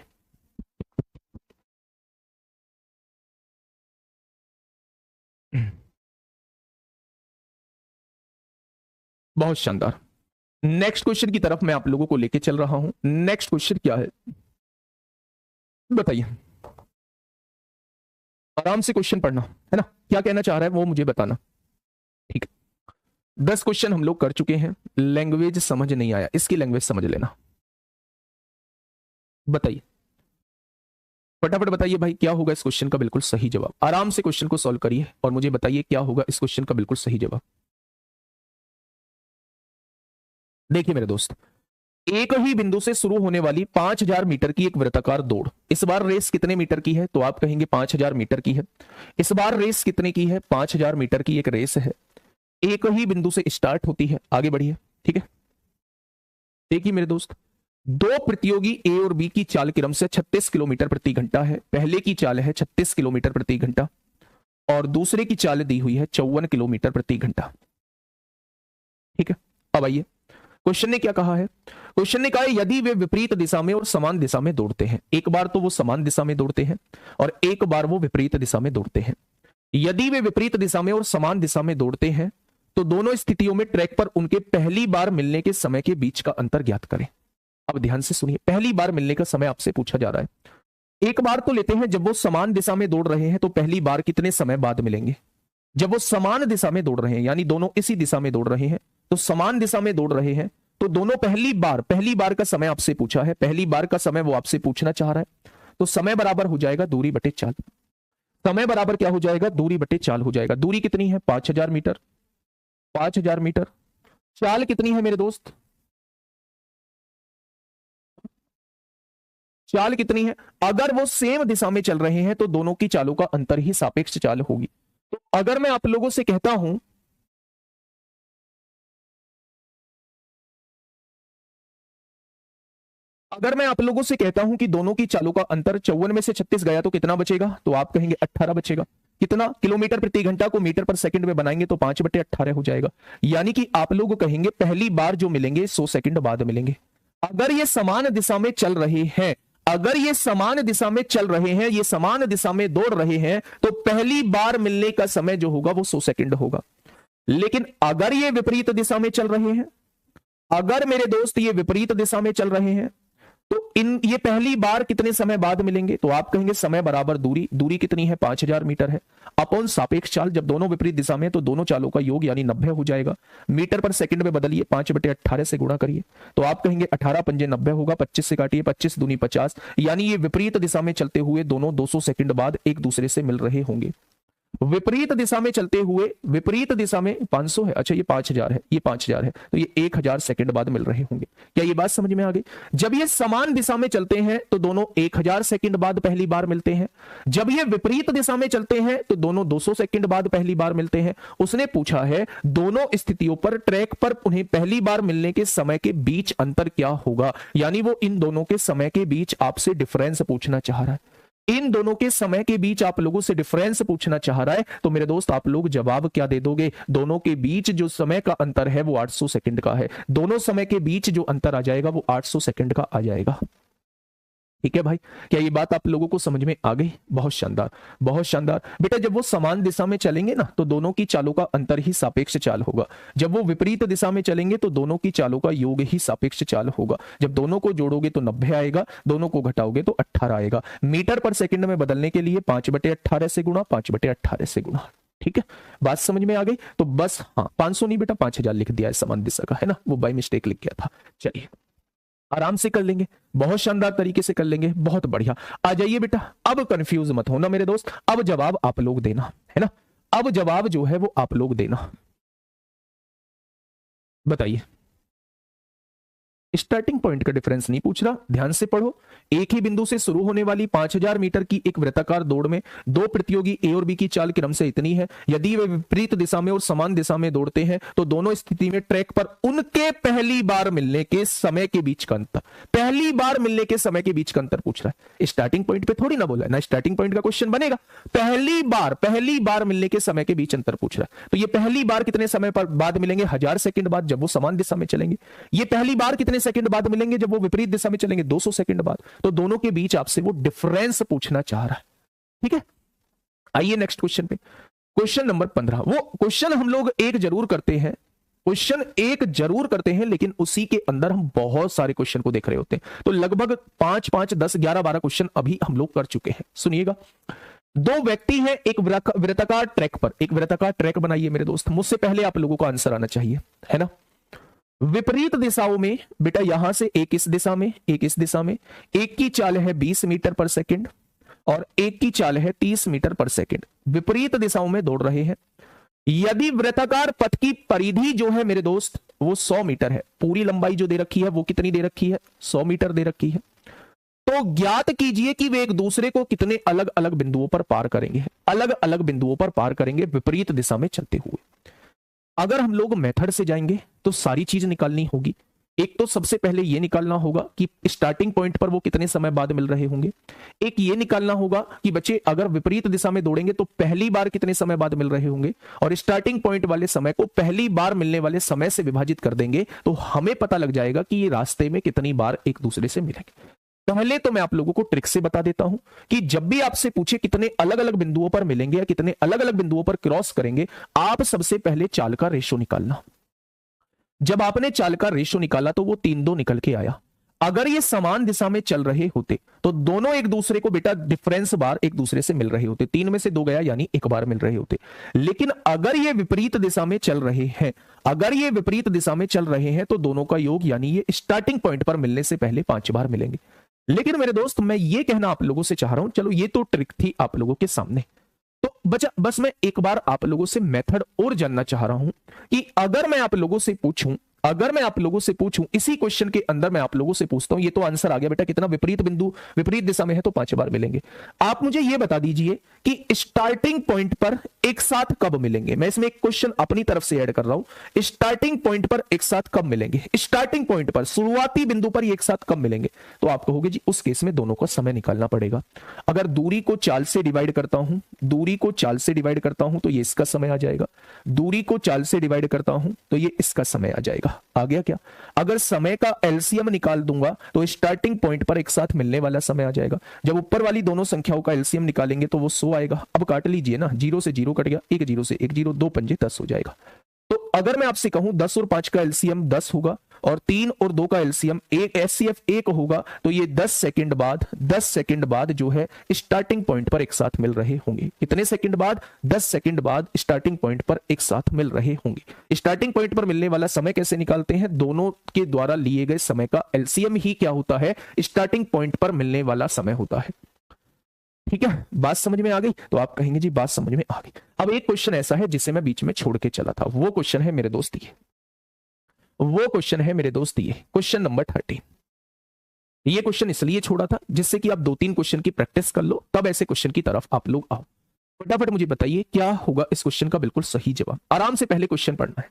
बहुत शानदार, नेक्स्ट क्वेश्चन की तरफ मैं आप लोगों को लेके चल रहा हूं। नेक्स्ट क्वेश्चन क्या है बताइए, आराम से क्वेश्चन पढ़ना है ना, क्या कहना चाह रहा है वो मुझे बताना, ठीक है। 10 क्वेश्चन हम लोग कर चुके हैं। लैंग्वेज समझ नहीं आया, इसकी लैंग्वेज समझ लेना। बताइए, फटाफट बताइए भाई, क्या होगा इस क्वेश्चन का बिल्कुल सही जवाब। आराम से क्वेश्चन को सॉल्व करिए और मुझे बताइए क्या होगा इस क्वेश्चन का बिल्कुल सही जवाब। देखिए मेरे दोस्त, एक ही बिंदु से शुरू होने वाली 5000 मीटर की एक वृत्ताकार दौड़। इस बार रेस कितने मीटर की है? तो आप कहेंगे 5000 मीटर की है। इस बार रेस कितने की है? 5000 मीटर की एक रेस है। एक ही बिंदु से स्टार्ट होती है, आगे बढ़िए। ठीक है, देखिए मेरे दोस्त, दो प्रतियोगी ए और बी की चाल क्रम से 36 किलोमीटर प्रति घंटा है। पहले की चाल है 36 किलोमीटर प्रति घंटा और दूसरे की चाल दी हुई है 54 किलोमीटर प्रति घंटा। ठीक है, अब आइए, क्वेश्चन ने क्या कहा है? क्वेश्चन ने कहा है यदि वे विपरीत दिशा में और समान दिशा में दौड़ते हैं। एक बार तो वो समान दिशा में दौड़ते हैं और एक बार वो विपरीत दिशा में दौड़ते हैं। यदि वे विपरीत दिशा में और समान दिशा में दौड़ते हैं तो दोनों स्थितियों में ट्रैक पर उनके पहली बार मिलने के समय के बीच का अंतर ज्ञात करें। अब ध्यान से सुनिए, पहली बार मिलने का समय आपसे पूछा जा रहा है। एक बार तो लेते हैं जब वो समान दिशा में दौड़ रहे हैं तो पहली बार कितने समय बाद मिलेंगे? जब वो समान दिशा में दौड़ रहे हैं यानी दोनों इसी दिशा में दौड़ रहे हैं, तो समान दिशा में दौड़ रहे हैं तो दोनों पहली बार का समय आपसे पूछा है, पहली बार का समय वो आपसे पूछना चाह रहा है। तो समय बराबर हो जाएगा दूरी बटे चाल। समय बराबर क्या हो जाएगा? दूरी बटे चाल हो जाएगा। दूरी कितनी है? 5000 मीटर। 5000 मीटर। चाल कितनी है मेरे दोस्त? चाल कितनी है? अगर वो सेम दिशा में चल रहे हैं तो दोनों की चालों का अंतर ही सापेक्ष चाल होगी। तो अगर मैं आप लोगों से कहता हूं, अगर मैं आप लोगों से कहता हूं कि दोनों की चालों का अंतर 54 में से 36 गया तो कितना बचेगा? तो आप कहेंगे 18 बचेगा। कितना? किलोमीटर प्रति घंटा को मीटर पर सेकंड में बनाएंगे तो 5/18 हो जाएगा। यानी कि आप लोग कहेंगे पहली बार जो मिलेंगे 100 सेकंड बाद मिलेंगे। अगर ये समान दिशा में चल रहे हैं, अगर ये समान दिशा में चल रहे हैं, ये समान दिशा में दौड़ रहे हैं, तो पहली बार मिलने का समय जो होगा वो 100 सेकंड होगा। लेकिन अगर ये विपरीत दिशा में चल रहे हैं, अगर मेरे दोस्त ये विपरीत दिशा में चल रहे हैं, तो ये पहली बार कितने समय बाद मिलेंगे? तो आप कहेंगे समय बराबर दूरी। दूरी कितनी है? 5000 मीटर है, अपॉन सापेक्ष चाल। जब दोनों विपरीत दिशा में है तो दोनों चालों का योग यानी 90 हो जाएगा। मीटर पर सेकंड में बदलिए, 5/18 से गुणा करिए तो आप कहेंगे 18 पंजे 90 होगा। 25 से काटिए, 25 दूनी 50, यानी ये विपरीत दिशा में चलते हुए दोनों 200 सेकंड बाद एक दूसरे से मिल रहे होंगे। विपरीत दिशा में चलते हुए, विपरीत दिशा में 500 है, अच्छा ये 5000 है, ये 5000 है, तो ये 1000 सेकंड बाद मिल रहे होंगे। क्या ये बात समझ में आ गई? जब ये समान दिशा में चलते हैं तो दोनों 1000 सेकंड बाद पहली बार मिलते हैं। जब ये विपरीत दिशा में चलते हैं तो दोनों 200 सेकंड बाद पहली बार मिलते हैं। उसने पूछा है दोनों स्थितियों पर ट्रैक पर उन्हें पहली बार मिलने के समय के बीच अंतर क्या होगा, यानी वो इन दोनों के समय के बीच आपसे डिफरेंस पूछना चाह रहा है। इन दोनों के समय के बीच आप लोगों से डिफरेंस पूछना चाह रहा है। तो मेरे दोस्त आप लोग जवाब क्या दे दोगे? दोनों के बीच जो समय का अंतर है वो 800 सेकंड का है। दोनों समय के बीच जो अंतर आ जाएगा वो 800 सेकंड का आ जाएगा। ठीक है भाई, क्या ये बात आप लोगों को समझ में आ गई? बहुत शानदार, बहुत शानदार। बेटा जब वो समान दिशा में चलेंगे ना तो दोनों की चालों का अंतर ही सापेक्ष चाल होगा। जब वो विपरीत दिशा में चलेंगे तो दोनों की चालों का योग ही सापेक्ष चाल होगा। जब दोनों को जोड़ोगे तो 90 आएगा, दोनों को घटाओगे तो 18 आएगा। मीटर पर सेकंड में बदलने के लिए 5/18 से गुणा, 5/18 से गुणा। ठीक है, बात समझ में आ गई? तो बस हाँ, 500 नहीं बेटा 5000 लिख दिया है, समान दिशा का है ना, वो बाय मिस्टेक लिख गया था। चलिए आराम से कर लेंगे, बहुत शानदार तरीके से कर लेंगे, बहुत बढ़िया। आ जाइए बेटा, अब कंफ्यूज मत होना मेरे दोस्त, अब जवाब आप लोग देना है ना, अब जवाब जो है वो आप लोग देना। बताइए, स्टार्टिंग पॉइंट का डिफरेंस नहीं पूछ रहा, ध्यान से पढ़ो। एक ही बिंदु से शुरू होने वाली 5000 मीटर की एक वृत्ताकार दौड़ में दो प्रतियोगी ए और बी की चाल क्रम से इतनी है। यदि वे विपरीत दिशा में और समान दिशा में दौड़ते हैं तो दोनों स्थिति में ट्रैक पर उनके पहली बार मिलने के समय के बीच का अंतर, पहली बार मिलने के समय के बीच का अंतर पूछ रहा है। स्टार्टिंग पॉइंट पे थोड़ी ना बोला है ना, स्टार्टिंग पॉइंट का क्वेश्चन बनेगा। पहली बार मिलने के समय के बीच अंतर पूछ रहा है। तो ये पहली बार कितने समय पर बाद मिलेंगे? 1000 सेकंड बाद, जब वो समान दिशा में चलेंगे। ये पहली बार कितने सेकंड बाद मिलेंगे? जब वो विपरीत दिशा में चलेंगे, 200 सेकंड बाद। तो दोनों के बीच आपसे वो डिफरेंस पूछना चाह रहा है। ठीक है, आइए नेक्स्ट क्वेश्चन पे, क्वेश्चन नंबर 15। वो क्वेश्चन हम लोग एक जरूर करते हैं, क्वेश्चन एक जरूर करते हैं, लेकिन उसी के अंदर हम बहुत सारे क्वेश्चन को देख रहे होते हैं। तो लगभग 5, 5, 10, 11, 12 क्वेश्चन अभी हम लोग कर चुके हैं। सुनिएगा, दो व्यक्ति हैं एक वृत्ताकार ट्रैक पर, एक वृत्ताकार ट्रैक बनाइए मेरे दोस्त, मुझसे पहले आप लोगों का आंसर आना चाहिए, है ना। विपरीत दिशाओं में बेटा, यहां से एक इस दिशा में, एक इस दिशा में, एक की चाल है 20 मीटर पर सेकंड और एक की चाल है 30 मीटर पर सेकंड, विपरीत दिशाओं में दौड़ रहे हैं। यदि वृत्ताकार पथ की परिधि जो है मेरे दोस्त वो 100 मीटर है, पूरी लंबाई जो दे रखी है वो कितनी दे रखी है, 100 मीटर दे रखी है, तो ज्ञात कीजिए कि वे एक दूसरे को कितने अलग अलग बिंदुओं पर पार करेंगे, अलग अलग बिंदुओं पर पार करेंगे विपरीत दिशा में चलते हुए। अगर हम लोग मेथड से जाएंगे तो सारी चीज निकालनी होगी। एक तो सबसे पहले यह निकालना होगा कि स्टार्टिंग पॉइंट पर वो कितने समय बाद मिल रहे होंगे। एक ये निकालना होगा कि बच्चे अगर विपरीत दिशा में दौड़ेंगे तो पहली बार कितने समय बाद मिल रहे होंगे, और स्टार्टिंग पॉइंट वाले समय को पहली बार मिलने वाले समय से विभाजित कर देंगे तो हमें पता लग जाएगा कि ये रास्ते में कितनी बार एक दूसरे से मिलेंगे। पहले तो मैं आप लोगों को ट्रिक से बता देता हूं कि जब भी आपसे पूछे कितने अलग अलग बिंदुओं पर मिलेंगे या कितने अलग अलग बिंदुओं पर क्रॉस करेंगे, आप सबसे पहले चाल का रेशो निकालना। जब आपने चाल का रेशो निकाला तो वो 3-2 निकल के आया। अगर ये समान दिशा में चल रहे होते तो दोनों एक दूसरे को बेटा डिफरेंस बार एक दूसरे से मिल रहे होते, 3 में से 2 गया यानी एक बार मिल रहे होते। लेकिन अगर ये विपरीत दिशा में चल रहे हैं, अगर ये विपरीत दिशा में चल रहे हैं तो दोनों का योग यानी ये स्टार्टिंग पॉइंट पर मिलने से पहले 5 बार मिलेंगे। लेकिन मेरे दोस्त मैं ये कहना आप लोगों से चाह रहा हूं, चलो ये तो ट्रिक थी आप लोगों के सामने, तो बस मैं एक बार आप लोगों से मेथड और जानना चाह रहा हूं कि अगर मैं आप लोगों से पूछूं, अगर मैं आप लोगों से पूछूं इसी क्वेश्चन के अंदर मैं आप लोगों से पूछता हूं, ये तो आंसर आ गया बेटा कितना, विपरीत बिंदु विपरीत दिशा में है तो 5 बार मिलेंगे। आप मुझे यह बता दीजिए कि स्टार्टिंग पॉइंट पर एक साथ कब मिलेंगे। मैं इसमें एक क्वेश्चन अपनी तरफ से ऐड कर रहा हूं, स्टार्टिंग पॉइंट पर एक साथ कब मिलेंगे, स्टार्टिंग पॉइंट पर शुरुआती बिंदु पर एक साथ कब मिलेंगे। तो आप कहोगे जी उस केस में दोनों का समय निकालना पड़ेगा। अगर दूरी को चाल से डिवाइड करता हूं, दूरी को चाल से डिवाइड करता हूं तो ये इसका समय आ जाएगा, दूरी को चाल से डिवाइड करता हूं तो ये इसका समय आ जाएगा। आ गया क्या। अगर समय का एलसीएम निकाल दूंगा तो स्टार्टिंग पॉइंट पर एक साथ मिलने वाला समय आ जाएगा। जब ऊपर वाली दोनों संख्याओं का एलसीएम निकालेंगे तो वो 100 आएगा। अब काट लीजिए ना, 0 से 0 कट गया, 1 0 से 1 0, 2 पंजे 10 हो जाएगा। तो अगर मैं आपसे कहूं 10 और 5 का एलसीएम 10 होगा और 3 और 2 का एलसीएम एक एचसीएफ 1 होगा, तो ये 10 सेकंड बाद जो है स्टार्टिंग पॉइंट पर एक साथ मिल रहे होंगे। कितने सेकंड बाद, 10 सेकंड बाद स्टार्टिंग पॉइंट पर एक साथ मिल रहे होंगे। स्टार्टिंग पॉइंट पर मिलने वाला समय कैसे निकालते हैं, दोनों के द्वारा लिए गए समय का एलसीएम ही क्या होता है, स्टार्टिंग पॉइंट पर मिलने वाला समय होता है। ठीक है, बात समझ में आ गई। तो आप कहेंगे जी बात समझ में आ गई। अब एक क्वेश्चन ऐसा है जिसे मैं बीच में छोड़ के चला था, वो क्वेश्चन है मेरे दोस्त ये, वो क्वेश्चन है मेरे दोस्त ये क्वेश्चन नंबर 13। ये क्वेश्चन इसलिए छोड़ा था जिससे कि आप 2-3 क्वेश्चन की प्रैक्टिस कर लो, तब ऐसे क्वेश्चन की तरफ आप लोग आओ। फटाफट मुझे बताइए क्या होगा इस क्वेश्चन का बिल्कुल सही जवाब। आराम से पहले क्वेश्चन पढ़ना है।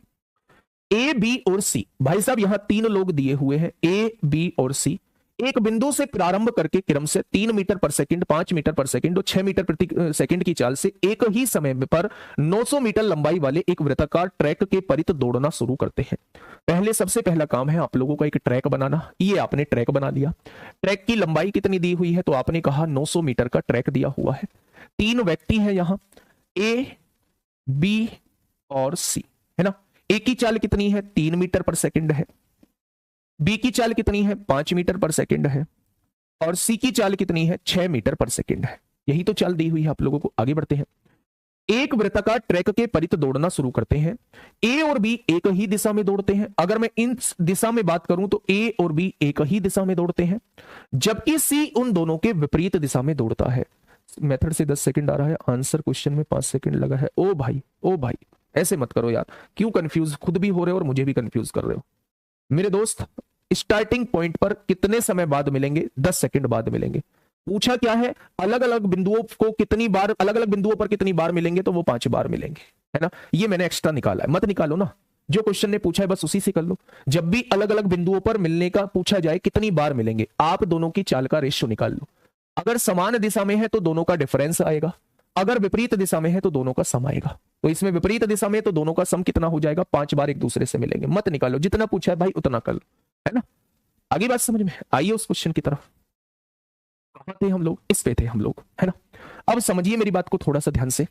ए, बी और सी, भाई साहब यहां 3 लोग दिए हुए हैं, ए, बी और सी। एक बिंदु से प्रारंभ करके क्रम से 3 मीटर पर सेकंड, 5 मीटर पर सेकंड और 6 मीटर प्रति सेकंड की चाल से एक ही समय पर 900 मीटर लंबाई वाले एक वृत्ताकार ट्रैक के परित दौड़ना शुरू करते हैं। पहले सबसे पहला काम है आप लोगों का एक ट्रैक बनाना। ये आपने ट्रैक बना लिया। ट्रैक की लंबाई कितनी दी हुई है, तो आपने कहा 900 मीटर का ट्रैक दिया हुआ है। 3 व्यक्ति हैं यहां, ए, बी और सी, है ना। ए की चाल कितनी है, 3 मीटर पर सेकंड है। बी की चाल कितनी है, 5 मीटर पर सेकंड है। और सी की चाल कितनी है, 6 मीटर पर सेकंड है। यही तो चाल दी हुई है आप लोगों को। आगे बढ़ते हैं। एक वृत्ताकार ट्रैक के परित दौड़ना शुरू करते हैं। ए और बी एक ही दिशा में दौड़ते हैं। अगर मैं इन दिशा में बात करूं तो ए और बी एक ही दिशा में दौड़ते हैं, जबकि सी उन दोनों के विपरीत दिशा में दौड़ता है। मेथड से 10 सेकंड आ रहा है, आंसर क्वेश्चन में 5 सेकंड लगा है। ओ भाई ऐसे मत करो यार, क्यों कंफ्यूज खुद भी हो रहे हो और मुझे भी कंफ्यूज कर रहे हो। मेरे दोस्त स्टार्टिंग पॉइंट पर कितने समय बाद मिलेंगे, 10 सेकंड बाद मिलेंगे। पूछा क्या है, अलग अलग बिंदुओं को कितनी बार, अलग अलग बिंदुओं पर कितनी बार मिलेंगे, तो वो 5 बार मिलेंगे, है ना। ये मैंने एक्स्ट्रा निकाला है, मत निकालो ना, जो क्वेश्चन ने पूछा है बस उसी से कर लो। जब भी अलग अलग बिंदुओं पर मिलने का पूछा जाए कितनी बार मिलेंगे, आप दोनों की चाल का रेशियो निकाल लो। अगर समान दिशा में है तो दोनों का डिफरेंस आएगा, अगर विपरीत दिशा में है तो दोनों का सम आएगा। तो इसमें विपरीत दिशा में तो दोनों का सम कितना हो जाएगा, 5 बार एक दूसरे से मिलेंगे। मत निकालो, जितना पूछा है भाई उतना कर लो, है ना। आगे बात समझ में। आइए उस क्वेश्चन की तरफ। कहां थे हम लोग, इस पे थे हम लोग, है ना। अब समझिए मेरी बात को थोड़ा सा ध्यान से।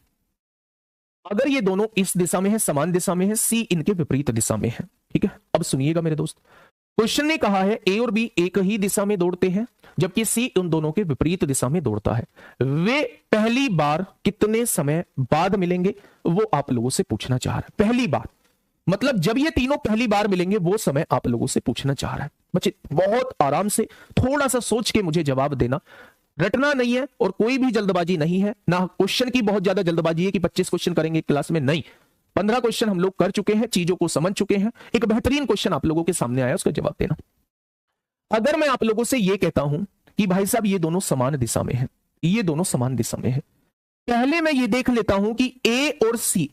अगर ये दोनों इस दिशा में है, समान दिशा में है, सी इनके विपरीत दिशा में है, ठीक है। अब सुनिएगा मेरे दोस्त, क्वेश्चन ने कहा है ए और बी एक ही दिशा में दौड़ते हैं जबकि सी उन दोनों के विपरीत दिशा में दौड़ता है। वे पहली बार कितने समय बाद मिलेंगे, वो आप लोगों से पूछना चाह रहा है। पहली बार मतलब जब ये तीनों पहली बार मिलेंगे वो समय आप लोगों से पूछना चाह रहा है। बच्चे बहुत आराम से थोड़ा सा सोच के मुझे जवाब देना, रटना नहीं है और कोई भी जल्दबाजी नहीं है, ना क्वेश्चन की बहुत ज्यादा जल्दबाजी है कि 25 क्वेश्चन करेंगे क्लास में, नहीं। 15 क्वेश्चन हम लोग कर चुके हैं, चीजों को समझ चुके हैं। एक बेहतरीन क्वेश्चन आप लोगों के सामने आया, उसका जवाब देना। अगर मैं आप लोगों से यह कहता हूं कि भाई साहब ये दोनों समान दिशा में है, ये दोनों समान दिशा में है, पहले मैं ये देख लेता हूं कि ए और सी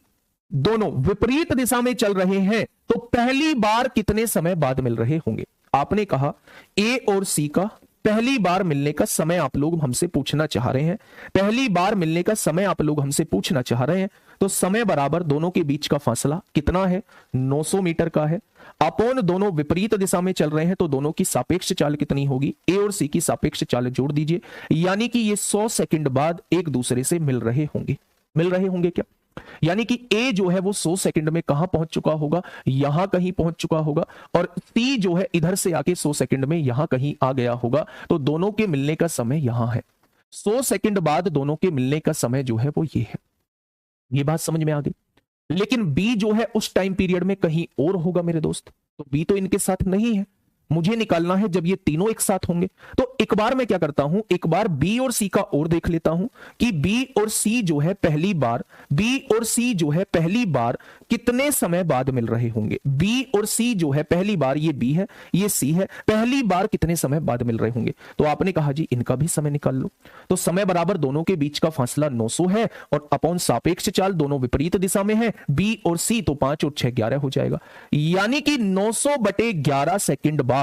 दोनों विपरीत दिशा में चल रहे हैं, तो पहली बार कितने समय बाद मिल रहे होंगे। आपने कहा ए और सी का पहली बार मिलने का समय आप लोग हमसे पूछना चाह रहे हैं, पहली बार मिलने का समय आप लोग हमसे पूछना चाह रहे हैं, तो समय बराबर दोनों के बीच का फासला कितना है, 900 मीटर का है। अपॉन दोनों विपरीत दिशा में चल रहे हैं तो दोनों की सापेक्ष चाल कितनी होगी, ए और सी की सापेक्ष चाल जोड़ दीजिए, यानी कि ये 100 सेकंड बाद एक दूसरे से मिल रहे होंगे। मिल रहे होंगे क्या, यानी कि ए जो है वो 100 सेकंड में कहां पहुंच चुका होगा, यहां कहीं पहुंच चुका होगा, और सी जो है इधर से आके 100 सेकंड में यहां कहीं आ गया होगा, तो दोनों के मिलने का समय यहां है। 100 सेकंड बाद दोनों के मिलने का समय जो है वो ये है। ये बात समझ में आ गई। लेकिन बी जो है उस टाइम पीरियड में कहीं और होगा मेरे दोस्त, तो बी तो इनके साथ नहीं है, मुझे निकालना है जब ये तीनों एक साथ होंगे। तो एक बार मैं क्या करता हूं, एक बार बी और सी का और देख लेता हूं कि बी और सी जो है पहली बार, बी और सी जो है पहली बार कितने समय बाद मिल रहे होंगे। बी और सी जो है पहली बार, ये बी है ये सी है, पहली बार कितने समय बाद मिल रहे होंगे। तो आपने कहा जी इनका भी समय निकाल लो, तो समय बराबर दोनों के बीच का फासला 900 है और अपॉन सापेक्ष चाल दोनों विपरीत दिशा में है, बी और सी, तो 5 और 6 11 हो जाएगा, यानी कि 900/11 सेकंड बाद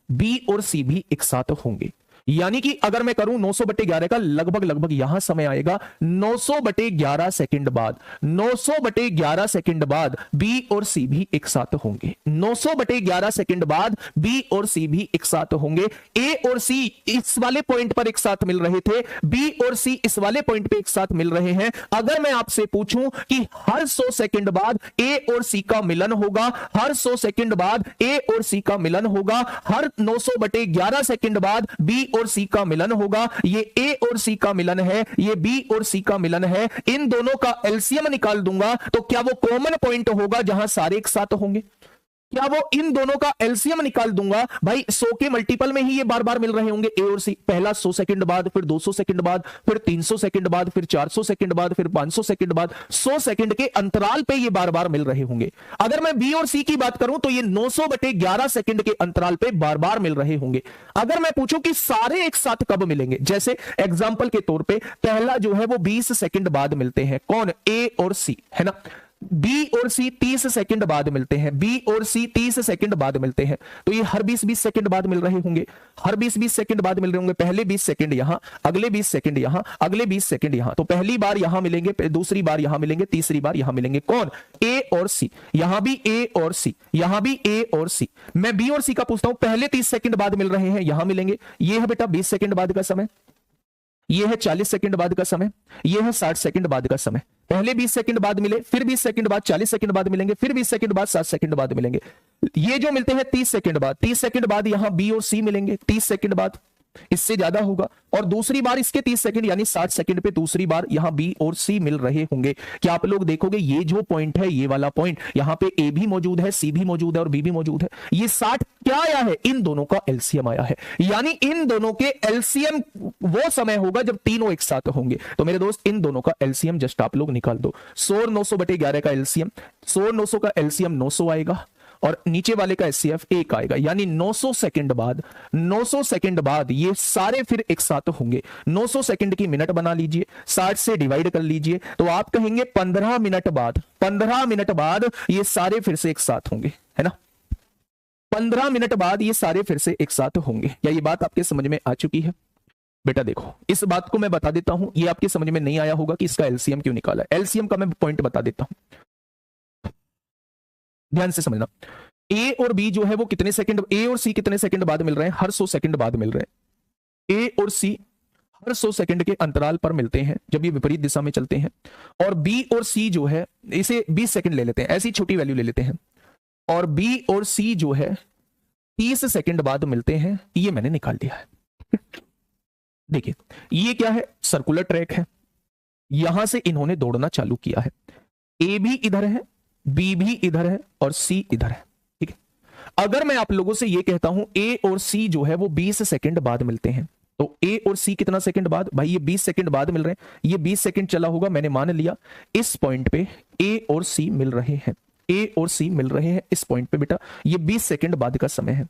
बी और सी भी एक साथ होंगे। यानी कि अगर मैं करूं 900/11 का लगभग यहां समय आएगा 900/11 सेकंड बाद, 900/11 सेकंड बाद बी और सी भी एक साथ होंगे, 900/11 सेकंड बाद बी और सी भी एक साथ होंगे। ए और सी इस वाले पॉइंट पर एक साथ मिल रहे थे, बी और सी इस वाले पॉइंट पे एक साथ मिल रहे हैं। अगर मैं आपसे पूछूं कि हर 100 सेकंड बाद ए और सी का मिलन होगा, हर 100 सेकंड बाद ए और सी का मिलन होगा, हर 900/11 सेकंड बाद बी और सी का मिलन होगा, ये ए और सी का मिलन है, ये बी और सी का मिलन है, इन दोनों का एलसीएम निकाल दूंगा तो क्या वो कॉमन पॉइंट होगा जहां सारे एक साथ होंगे, क्या वो इन दोनों का एलसीएम निकाल दूंगा भाई, 100 के मल्टीपल में ही ये बार बार मिल रहे होंगे ए और सी, पहला 100 सेकंड बाद, फिर 200 सेकंड बाद, फिर 300 सेकंड बाद, फिर 400 सेकंड बाद, फिर 500 सेकंड बाद, 100 सेकंड के अंतराल पे ये बार बार मिल रहे होंगे। अगर मैं बी और सी की बात करूं तो ये 900/11 सेकंड के अंतराल पे बार बार मिल रहे होंगे। अगर मैं पूछूं कि सारे एक साथ कब मिलेंगे, जैसे एग्जांपल के तौर पे पहला जो है वो 20 सेकंड बाद मिलते हैं, कौन, ए और सी, है ना। बी और सी 30 सेकंड बाद मिलते हैं, बी और सी 30 सेकंड बाद मिलते हैं, तो ये हर 20-20 सेकंड बाद मिल रहे होंगे, हर 20-20 सेकंड बाद मिल रहे होंगे। पहले 20 सेकंड यहां, अगले 20 सेकंड यहां, अगले 20 सेकंड यहां, तो पहली बार यहां मिलेंगे, दूसरी बार यहां मिलेंगे, तीसरी बार यहां मिलेंगे, कौन, ए और सी। यहां भी ए और सी, यहां भी ए और सी। मैं बी और सी का पूछता हूं, पहले 30 सेकंड बाद मिल रहे हैं, यहां मिलेंगे, ये है बेटा 20 सेकंड बाद का समय, यह है 40 सेकंड बाद का समय, यह है 60 सेकंड बाद का समय। पहले 20 सेकंड बाद मिले, फिर 20 सेकंड बाद 40 सेकंड बाद मिलेंगे, फिर 20 सेकंड बाद 60 सेकंड बाद मिलेंगे। ये जो मिलते हैं 30 सेकंड बाद, 30 सेकंड बाद यहां बी और सी मिलेंगे, 30 सेकंड बाद, इससे ज्यादा होगा, और दूसरी बार इसके 30 सेकंड यानी 60 सेकंड पे दूसरी बार यहां बी और सी मिल रहे होंगे। क्या आप लोग देखोगे ये जो पॉइंट है, ये वाला पॉइंट, यहां पे ए भी मौजूद है, सी भी मौजूद है और बी भी मौजूद है। ये 60 क्या आया है, इन दोनों का एलसीएम आया है, यानी इन दोनों के एलसीएम वो समय होगा जब तीनों एक साथ होंगे। तो मेरे दोस्त इन दोनों का एलसीएम जस्ट आप लोग निकाल दो, 100 और 900/11 का एलसीएम, 100 और 900 का एलसीएम 900 आएगा और नीचे वाले का एचसीएफ 1 आएगा, यानी 900 सेकंड बाद, 900 सेकंड बाद ये सारे फिर एक साथ होंगे। 900 सेकंड की मिनट बना लीजिए, 60 से डिवाइड कर लीजिए, तो आप कहेंगे 15 मिनट बाद, 15 मिनट बाद ये सारे फिर से एक साथ होंगे, है ना। 15 मिनट बाद ये सारे फिर से एक साथ होंगे। क्या ये बात आपके समझ में आ चुकी है? बेटा देखो, इस बात को मैं बता देता हूं, ये आपके समझ में नहीं आया होगा कि इसका एलसीएम क्यों निकाला है। एलसीएम का मैं पॉइंट बता देता हूं, ध्यान से समझना। ए और बी जो है वो कितने सेकंड, ए और सी कितने सेकंड बाद मिल रहे हैं, हर 100 सेकंड बाद मिल रहे हैं। ए और सी हर 100 सेकंड के अंतराल पर मिलते हैं जब ये विपरीत दिशा में चलते हैं। और बी और सी जो है, इसे 20 सेकंड ले लेते हैं, ऐसी छोटी वैल्यू ले लेते हैं, और बी और सी जो है 30 सेकंड बाद मिलते हैं, ये मैंने निकाल दिया है। देखिए ये क्या है, सर्कुलर ट्रैक है, यहां से इन्होंने दौड़ना चालू किया है, ए भी इधर है, बी भी इधर है और सी इधर है, ठीक है। अगर मैं आप लोगों से ये कहता हूं ए और सी जो है वो 20 सेकंड बाद मिलते हैं, तो ए और सी कितना सेकंड बाद, भाई ये 20 सेकंड बाद मिल रहे हैं, ये 20 सेकंड चला होगा, मैंने मान लिया इस पॉइंट पे ए और सी मिल रहे हैं, ए और सी मिल रहे हैं इस पॉइंट पे बेटा, ये 20 सेकंड बाद का समय है।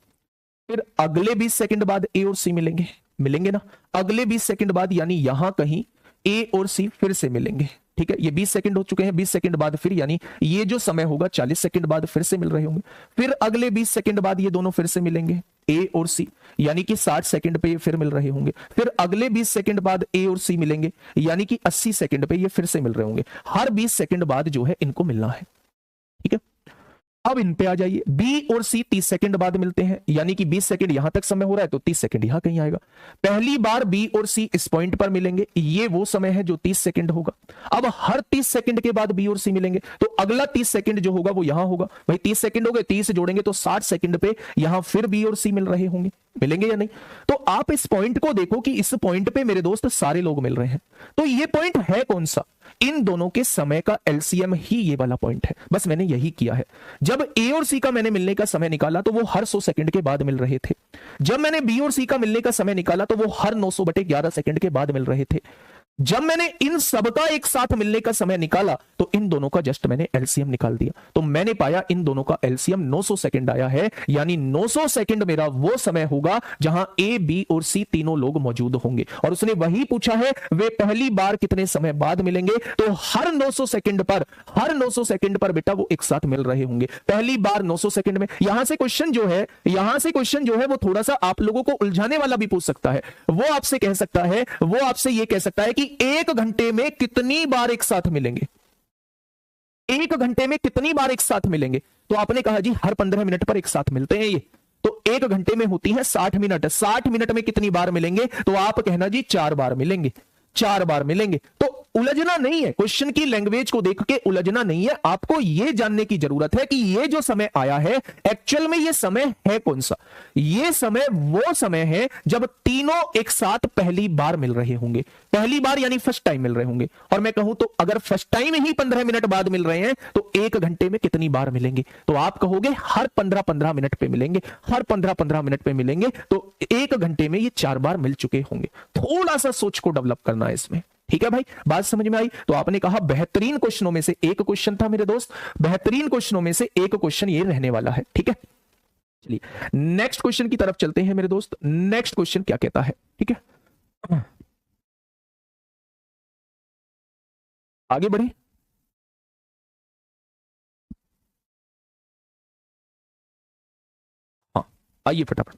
फिर अगले 20 सेकंड बाद ए और सी मिलेंगे, मिलेंगे ना, अगले 20 सेकंड बाद यानी यहां कहीं ए और सी फिर से मिलेंगे, ठीक है। ये 20 सेकंड हो चुके हैं, 20 सेकंड बाद फिर यानी ये जो समय होगा 40 सेकंड बाद फिर से मिल रहे होंगे। फिर अगले 20 सेकंड बाद ये दोनों फिर से मिलेंगे, ए और सी, यानी कि 60 सेकंड पे ये फिर मिल रहे होंगे। फिर अगले 20 सेकंड बाद ए और सी मिलेंगे, यानी कि 80 सेकंड पे ये फिर से मिल रहे होंगे। हर 20 सेकंड बाद जो है इनको मिलना है, ठीक है। अब इन पे आ जाइए, बी और सी 30 सेकंड बाद मिलते हैं, यानी कि 20 सेकंड यहां तक समय हो रहा है तो 30 सेकंड यहां कहीं आएगा। पहली बार बी और सी इस पॉइंट पर मिलेंगे, ये वो समय है जो 30 सेकंड होगा। अब हर 30 सेकंड के बाद बी और सी मिलेंगे, तो अगला 30 सेकंड जो होगा वो यहां होगा। भाई 30 सेकंड हो गए, 30 जोड़ेंगे तो 60 सेकंड पे यहां फिर बी और सी मिल रहे होंगे, मिलेंगे या नहीं। तो आप इस पॉइंट को देखो कि इस पॉइंट पे मेरे दोस्त सारे लोग मिल रहे हैं, तो ये पॉइंट है कौन सा, इन दोनों के समय का एलसीएम ही ये वाला पॉइंट है। बस मैंने यही किया है। जब ए और सी का मैंने मिलने का समय निकाला तो वो हर 100 सेकंड के बाद मिल रहे थे। जब मैंने बी और सी का मिलने का समय निकाला तो वो हर 900/11 सेकंड के बाद मिल रहे थे। जब मैंने इन सबका एक साथ मिलने का समय निकाला तो इन दोनों का जस्ट मैंने एलसीएम निकाल दिया, तो मैंने पाया इन दोनों का एलसीएम 900 सेकंड आया है, यानी 900 सेकंड मेरा वो समय होगा जहां ए, बी और सी तीनों लोग मौजूद होंगे। और उसने वही पूछा है वे पहली बार कितने समय बाद मिलेंगे, तो हर 900 सेकंड पर, हर 900 सेकंड पर बेटा वो एक साथ मिल रहे होंगे। पहली बार 900 सेकंड में। यहां से क्वेश्चन जो है, यहां से क्वेश्चन जो है वो थोड़ा सा आप लोगों को उलझाने वाला भी पूछ सकता है। वो आपसे कह सकता है, वो आपसे ये कह सकता है कि एक घंटे में कितनी बार एक साथ मिलेंगे, एक घंटे में कितनी बार एक साथ मिलेंगे। तो आपने कहा जी हर 15 मिनट पर एक साथ मिलते हैं ये, तो एक घंटे में होती है 60 मिनट, 60 मिनट में कितनी बार मिलेंगे, तो आप कहना जी 4 बार मिलेंगे, 4 बार मिलेंगे। तो उलझना नहीं है, क्वेश्चन की लैंग्वेज को देख के उलझना नहीं है, आपको यह जानने की जरूरत है कि यह जो समय आया है एक्चुअल में यह समय है कौन सा। यह समय वो समय है जब तीनों एक साथ पहली बार मिल रहे होंगे, पहली बार यानी फर्स्ट टाइम मिल रहे होंगे। और मैं कहूं तो अगर फर्स्ट टाइम ही 15 मिनट बाद मिल रहे हैं तो एक घंटे में कितनी बार मिलेंगे, तो आप कहोगे हर 15-15 मिनट पे मिलेंगे, हर 15-15 मिनट पे मिलेंगे, तो एक घंटे में ये 4 बार मिल चुके होंगे। थोड़ा सा सोच को डेवलप करना है इसमें, ठीक है भाई, बात समझ में आई। तो आपने कहा बेहतरीन क्वेश्चनों में से एक क्वेश्चन था मेरे दोस्त, बेहतरीन क्वेश्चनों में से एक क्वेश्चन ये रहने वाला है, ठीक है। चलिए नेक्स्ट क्वेश्चन की तरफ चलते हैं मेरे दोस्त। नेक्स्ट क्वेश्चन क्या कहता है, ठीक है, आगे बढ़े। हाँ आइए फटाफट,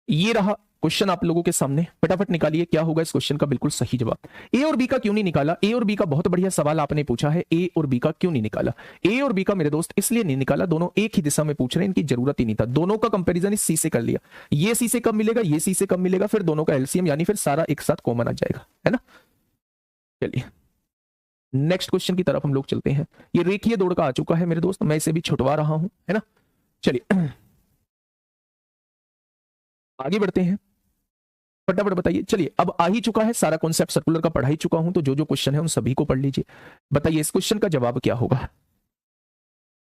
ये रहा क्वेश्चन आप लोगों के सामने, फटाफट निकालिए क्या होगा इस क्वेश्चन का बिल्कुल सही जवाब। ए और बी का क्यों नहीं निकाला, ए और बी का बहुत बढ़िया सवाल आपने पूछा है। ए और बी का क्यों नहीं निकाला, ए और बी का मेरे दोस्त इसलिए नहीं निकाला, दोनों एक ही दिशा में पूछ रहे हैं, इनकी जरूरत ही नहीं था। दोनों का कंपैरिजन इस सी से कर लिया, ये सी से कम मिलेगा, ये सी से कम मिलेगा, फिर दोनों का एलसीएम यानी फिर सारा एक साथ कॉमन आ जाएगा, है ना। चलिए नेक्स्ट क्वेश्चन की तरफ हम लोग चलते हैं। ये रेखीय दौड़ का आ चुका है मेरे दोस्त, मैं इसे भी छुटवा रहा हूं, है ना। चलिए आगे बढ़ते हैं, फटाफट बताइए। चलिए अब आ ही चुका है सारा कॉन्सेप्ट, सर्कुलर का पढ़ा ही चुका हूं, तो जो जो क्वेश्चन है उन सभी को पढ़ लीजिए। बताइए इस क्वेश्चन का जवाब क्या होगा,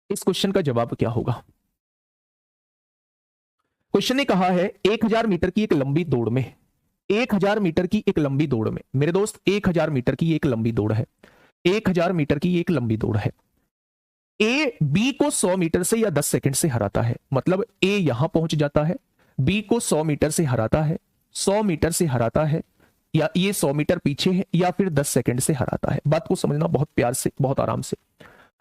इस क्वेश्चन का जवाब क्या होगा। क्वेश्चन ने कहा है 1000 मीटर की एक लंबी दौड़ में, 1000 मीटर की एक लंबी दौड़ में मेरे दोस्त 1000 मीटर की एक लंबी दौड़ है, 1000 मीटर की एक लंबी दौड़ है। ए बी को 100 मीटर से या 10 सेकंड से हराता है, मतलब ए यहां पहुंच जाता है, बी को 100 मीटर से हराता है, 100 मीटर से हराता है, या ये 100 मीटर पीछे है, या फिर 10 सेकंड से हराता है। बात को समझना बहुत प्यार से, बहुत आराम से।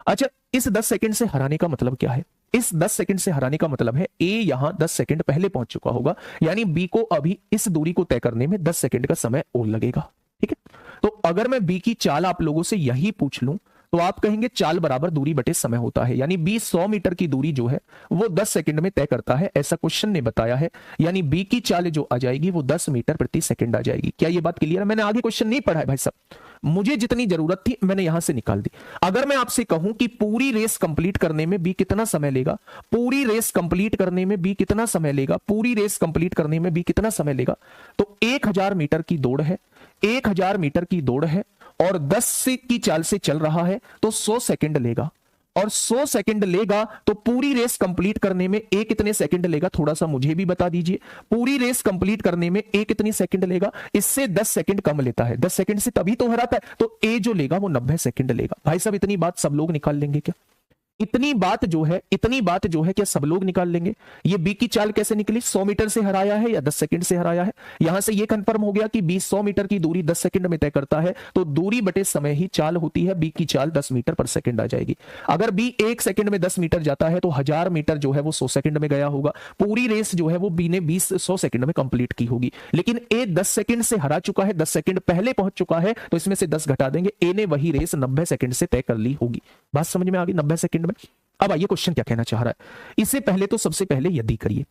अच्छा इस 10 सेकंड से हराने का मतलब क्या है, इस 10 सेकंड से हराने का मतलब है ए यहां 10 सेकंड पहले पहुंच चुका होगा, यानी बी को अभी इस दूरी को तय करने में 10 सेकंड का समय और लगेगा, ठीक है। तो अगर मैं बी की चाल आप लोगों से यही पूछ लूं तो आप कहेंगे चाल बराबर दूरी बटे समय होता है, यानी बी 100 मीटर की दूरी जो है वो 10 सेकंड में तय करता है, ऐसा क्वेश्चन ने बताया है। यानी बी की चाल जो आ जाएगी वो 10 मीटर प्रति सेकंड आ जाएगी। क्या ये बात क्लियर है? मैंने आगे क्वेश्चन नहीं पढ़ा है भाई साहब, मुझे जितनी जरूरत थी मैंने यहां से निकाल दी। अगर मैं आपसे कहूं कि पूरी रेस कंप्लीट करने में बी कितना समय लेगा, पूरी रेस कंप्लीट करने में बी कितना समय लेगा, पूरी रेस कंप्लीट करने में बी कितना समय लेगा, तो 1000 मीटर की दौड़ है, 1000 मीटर की दौड़ है और 10 से की चाल से चल रहा है तो 100 सेकंड लेगा, और 100 सेकंड लेगा तो पूरी रेस कंप्लीट करने में ए कितने सेकंड लेगा, थोड़ा सा मुझे भी बता दीजिए। पूरी रेस कंप्लीट करने में ए कितनी सेकंड लेगा, इससे 10 सेकंड कम लेता है, 10 सेकंड से तभी तो हराता है, तो ए जो लेगा वो 90 सेकंड लेगा। भाई साहब इतनी बात सब लोग निकाल लेंगे क्या? इतनी बात जो है क्या सब लोग निकाल लेंगे? ये बी की चाल कैसे निकली, 100 मीटर से हराया है या 10 सेकंड से हराया है? यहां से ये कंफर्म हो गया कि बी 100 मीटर की दूरी 10 सेकंड में तय करता है, तो दूरी बटे समय ही चाल होती है, बी की चाल 10 मीटर पर सेकंड आ जाएगी। अगर बी 1 सेकंड में 10 मीटर जाता है तो 1000 मीटर जो है वो 100 सेकंड में गया होगा। पूरी रेस जो है वो बी ने 100 सेकंड में कंप्लीट की होगी, लेकिन ए 10 सेकंड से हरा चुका है, 10 सेकंड पहले पहुंच चुका है, तो इसमें से 10 घटा देंगे, ए ने वही रेस 90 सेकंड से तय कर ली होगी। बात समझ में आ गई? 90 सेकंड में। अब आइए क्वेश्चन क्या कहना चाह रहा है। इससे पहले तो सबसे पहले यदि करिए,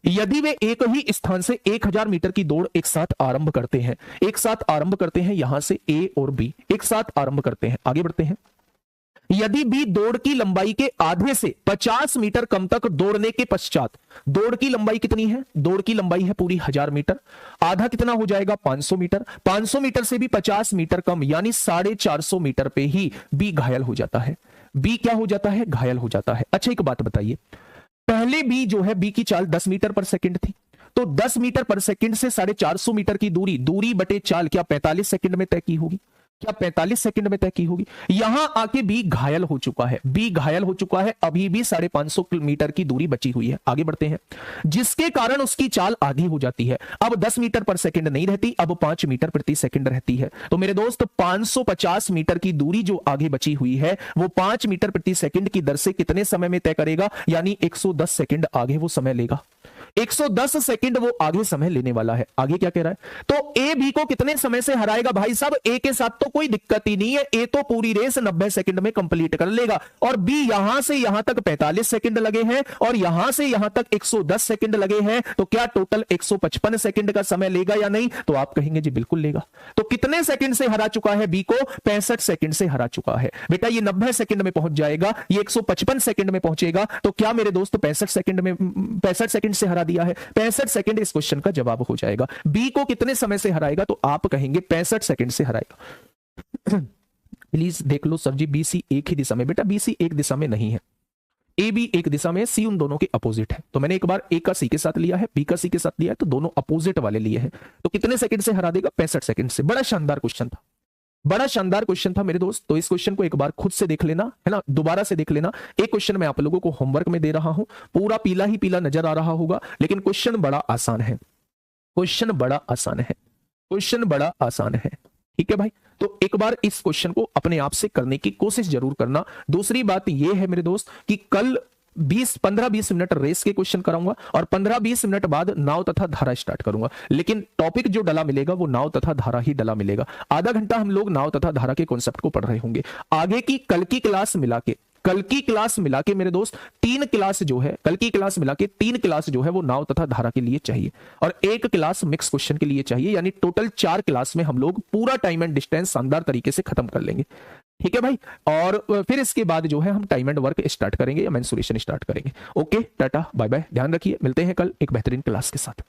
यदि वे एक ही स्थान से 1000 मीटर की दौड़ एक साथ आरंभ करते हैं, एक साथ आरंभ करते हैं, यहां से ए और बी एक साथ आरंभ करते हैं, आगे बढ़ते हैं। यदि बी दौड़ की लंबाई के आधे से 50 मीटर कम तक दौड़ने के पश्चात, दौड़ की लंबाई कितनी है, दौड़ की लंबाई है पूरी 1000 मीटर, आधा कितना हो जाएगा 500 मीटर, 500 मीटर से भी 50 मीटर कम यानी 450 मीटर पे ही बी घायल हो जाता है। बी क्या हो जाता है? घायल हो जाता है। अच्छा एक बात बताइए, पहले बी जो है, बी की चाल 10 मीटर पर सेकंड थी, तो 10 मीटर पर सेकंड से 450 मीटर की दूरी, दूरी बटे चाल क्या 45 सेकंड में तय की होगी? क्या 45 सेकंड में तय की होगी? यहां आके बी घायल हो चुका है, बी घायल हो चुका है, अभी भी 550 मीटर की दूरी बची हुई है, आगे बढ़ते हैं, जिसके कारण उसकी चाल आधी हो जाती है। अब 10 मीटर पर सेकंड नहीं रहती, अब 5 मीटर प्रति सेकंड रहती है। तो मेरे दोस्त 550 मीटर की दूरी जो आगे बची हुई है वो 5 मीटर प्रति सेकंड की दर से कितने समय में तय करेगा, यानी 110 सेकंड आगे वो समय लेगा। 110 सेकंड वो आगे समय लेने वाला है। आगे क्या कह रहा है, तो ए बी को कितने समय से हराएगा? भाई साहब ए के साथ तो कोई दिक्कत ही नहीं है, ए तो पूरी रेस 90 सेकंड में कंप्लीट कर लेगा, और बी यहां से यहां तक 45 सेकंड लगे हैं और यहां से यहां तक 110 सेकंड लगे हैं, तो क्या टोटल 155 सेकंड का समय लेगा या नहीं? तो आप कहेंगे जी बिल्कुल लेगा। तो कितने सेकंड से हरा चुका है बी को? 65 सेकंड से हरा चुका है। बेटा ये 90 सेकंड में पहुंच जाएगा, ये 155 सेकंड में पहुंचेगा, तो क्या मेरे दोस्त 65 सेकंड से हरा दिया है? 65 सेकंड इस क्वेश्चन का जवाब हो जाएगा। बी को कितने समय से हराएगा? तो आप कहेंगे 65 सेकंड से हराएगा। प्लीज देख लो सर जी, बी सी एक ही दिशा में, बेटा बी सी एक दिशा में नहीं है, ए बी एक दिशा में, सी उन दोनों के अपोजिट है। तो मैंने एक बार ए का सी के साथ लिया है, बी का सी के साथ लिया है, तो दोनों अपोजिट वाले लिए हैं। तो कितने सेकंड से हरा देगा? 65 सेकंड से। बड़ा शानदार क्वेश्चन था, बड़ा शानदार क्वेश्चन था मेरे दोस्त। तो इस क्वेश्चन को एक बार खुद से देख लेना है ना, दोबारा से देख लेना। एक क्वेश्चन मैं आप लोगों को होमवर्क में दे रहा हूं, पूरा पीला ही पीला नजर आ रहा होगा, लेकिन क्वेश्चन बड़ा आसान है, क्वेश्चन बड़ा आसान है, क्वेश्चन बड़ा आसान है। ठीक है भाई, तो एक बार इस क्वेश्चन को अपने आप से करने की कोशिश जरूर करना। दूसरी बात यह है मेरे दोस्त कि कल 15-20 मिनट रेस के क्वेश्चन कराऊंगा और 15-20 मिनट बाद नाव तथा धारा स्टार्ट करूंगा, लेकिन टॉपिक जो डला मिलेगा वो नाव तथा धारा ही डला मिलेगा। आधा घंटा हम लोग नाव तथा धारा के कॉन्सेप्ट को पढ़ रहे होंगे। आगे की कल की क्लास मिला के, कल की क्लास मिला के मेरे दोस्त 3 क्लास जो है, कल की क्लास मिला के 3 क्लास जो है वो नाव तथा धारा के लिए चाहिए और 1 क्लास मिक्स क्वेश्चन के लिए चाहिए, यानी टोटल 4 क्लास में हम लोग पूरा टाइम एंड डिस्टेंस शानदार तरीके से खत्म कर लेंगे। ठीक है भाई, और फिर इसके बाद जो है हम टाइम एंड वर्क स्टार्ट करेंगे या मेंसुरेशन स्टार्ट करेंगे। ओके टाटा बाय बाय, ध्यान रखिए, मिलते हैं कल एक बेहतरीन क्लास के साथ।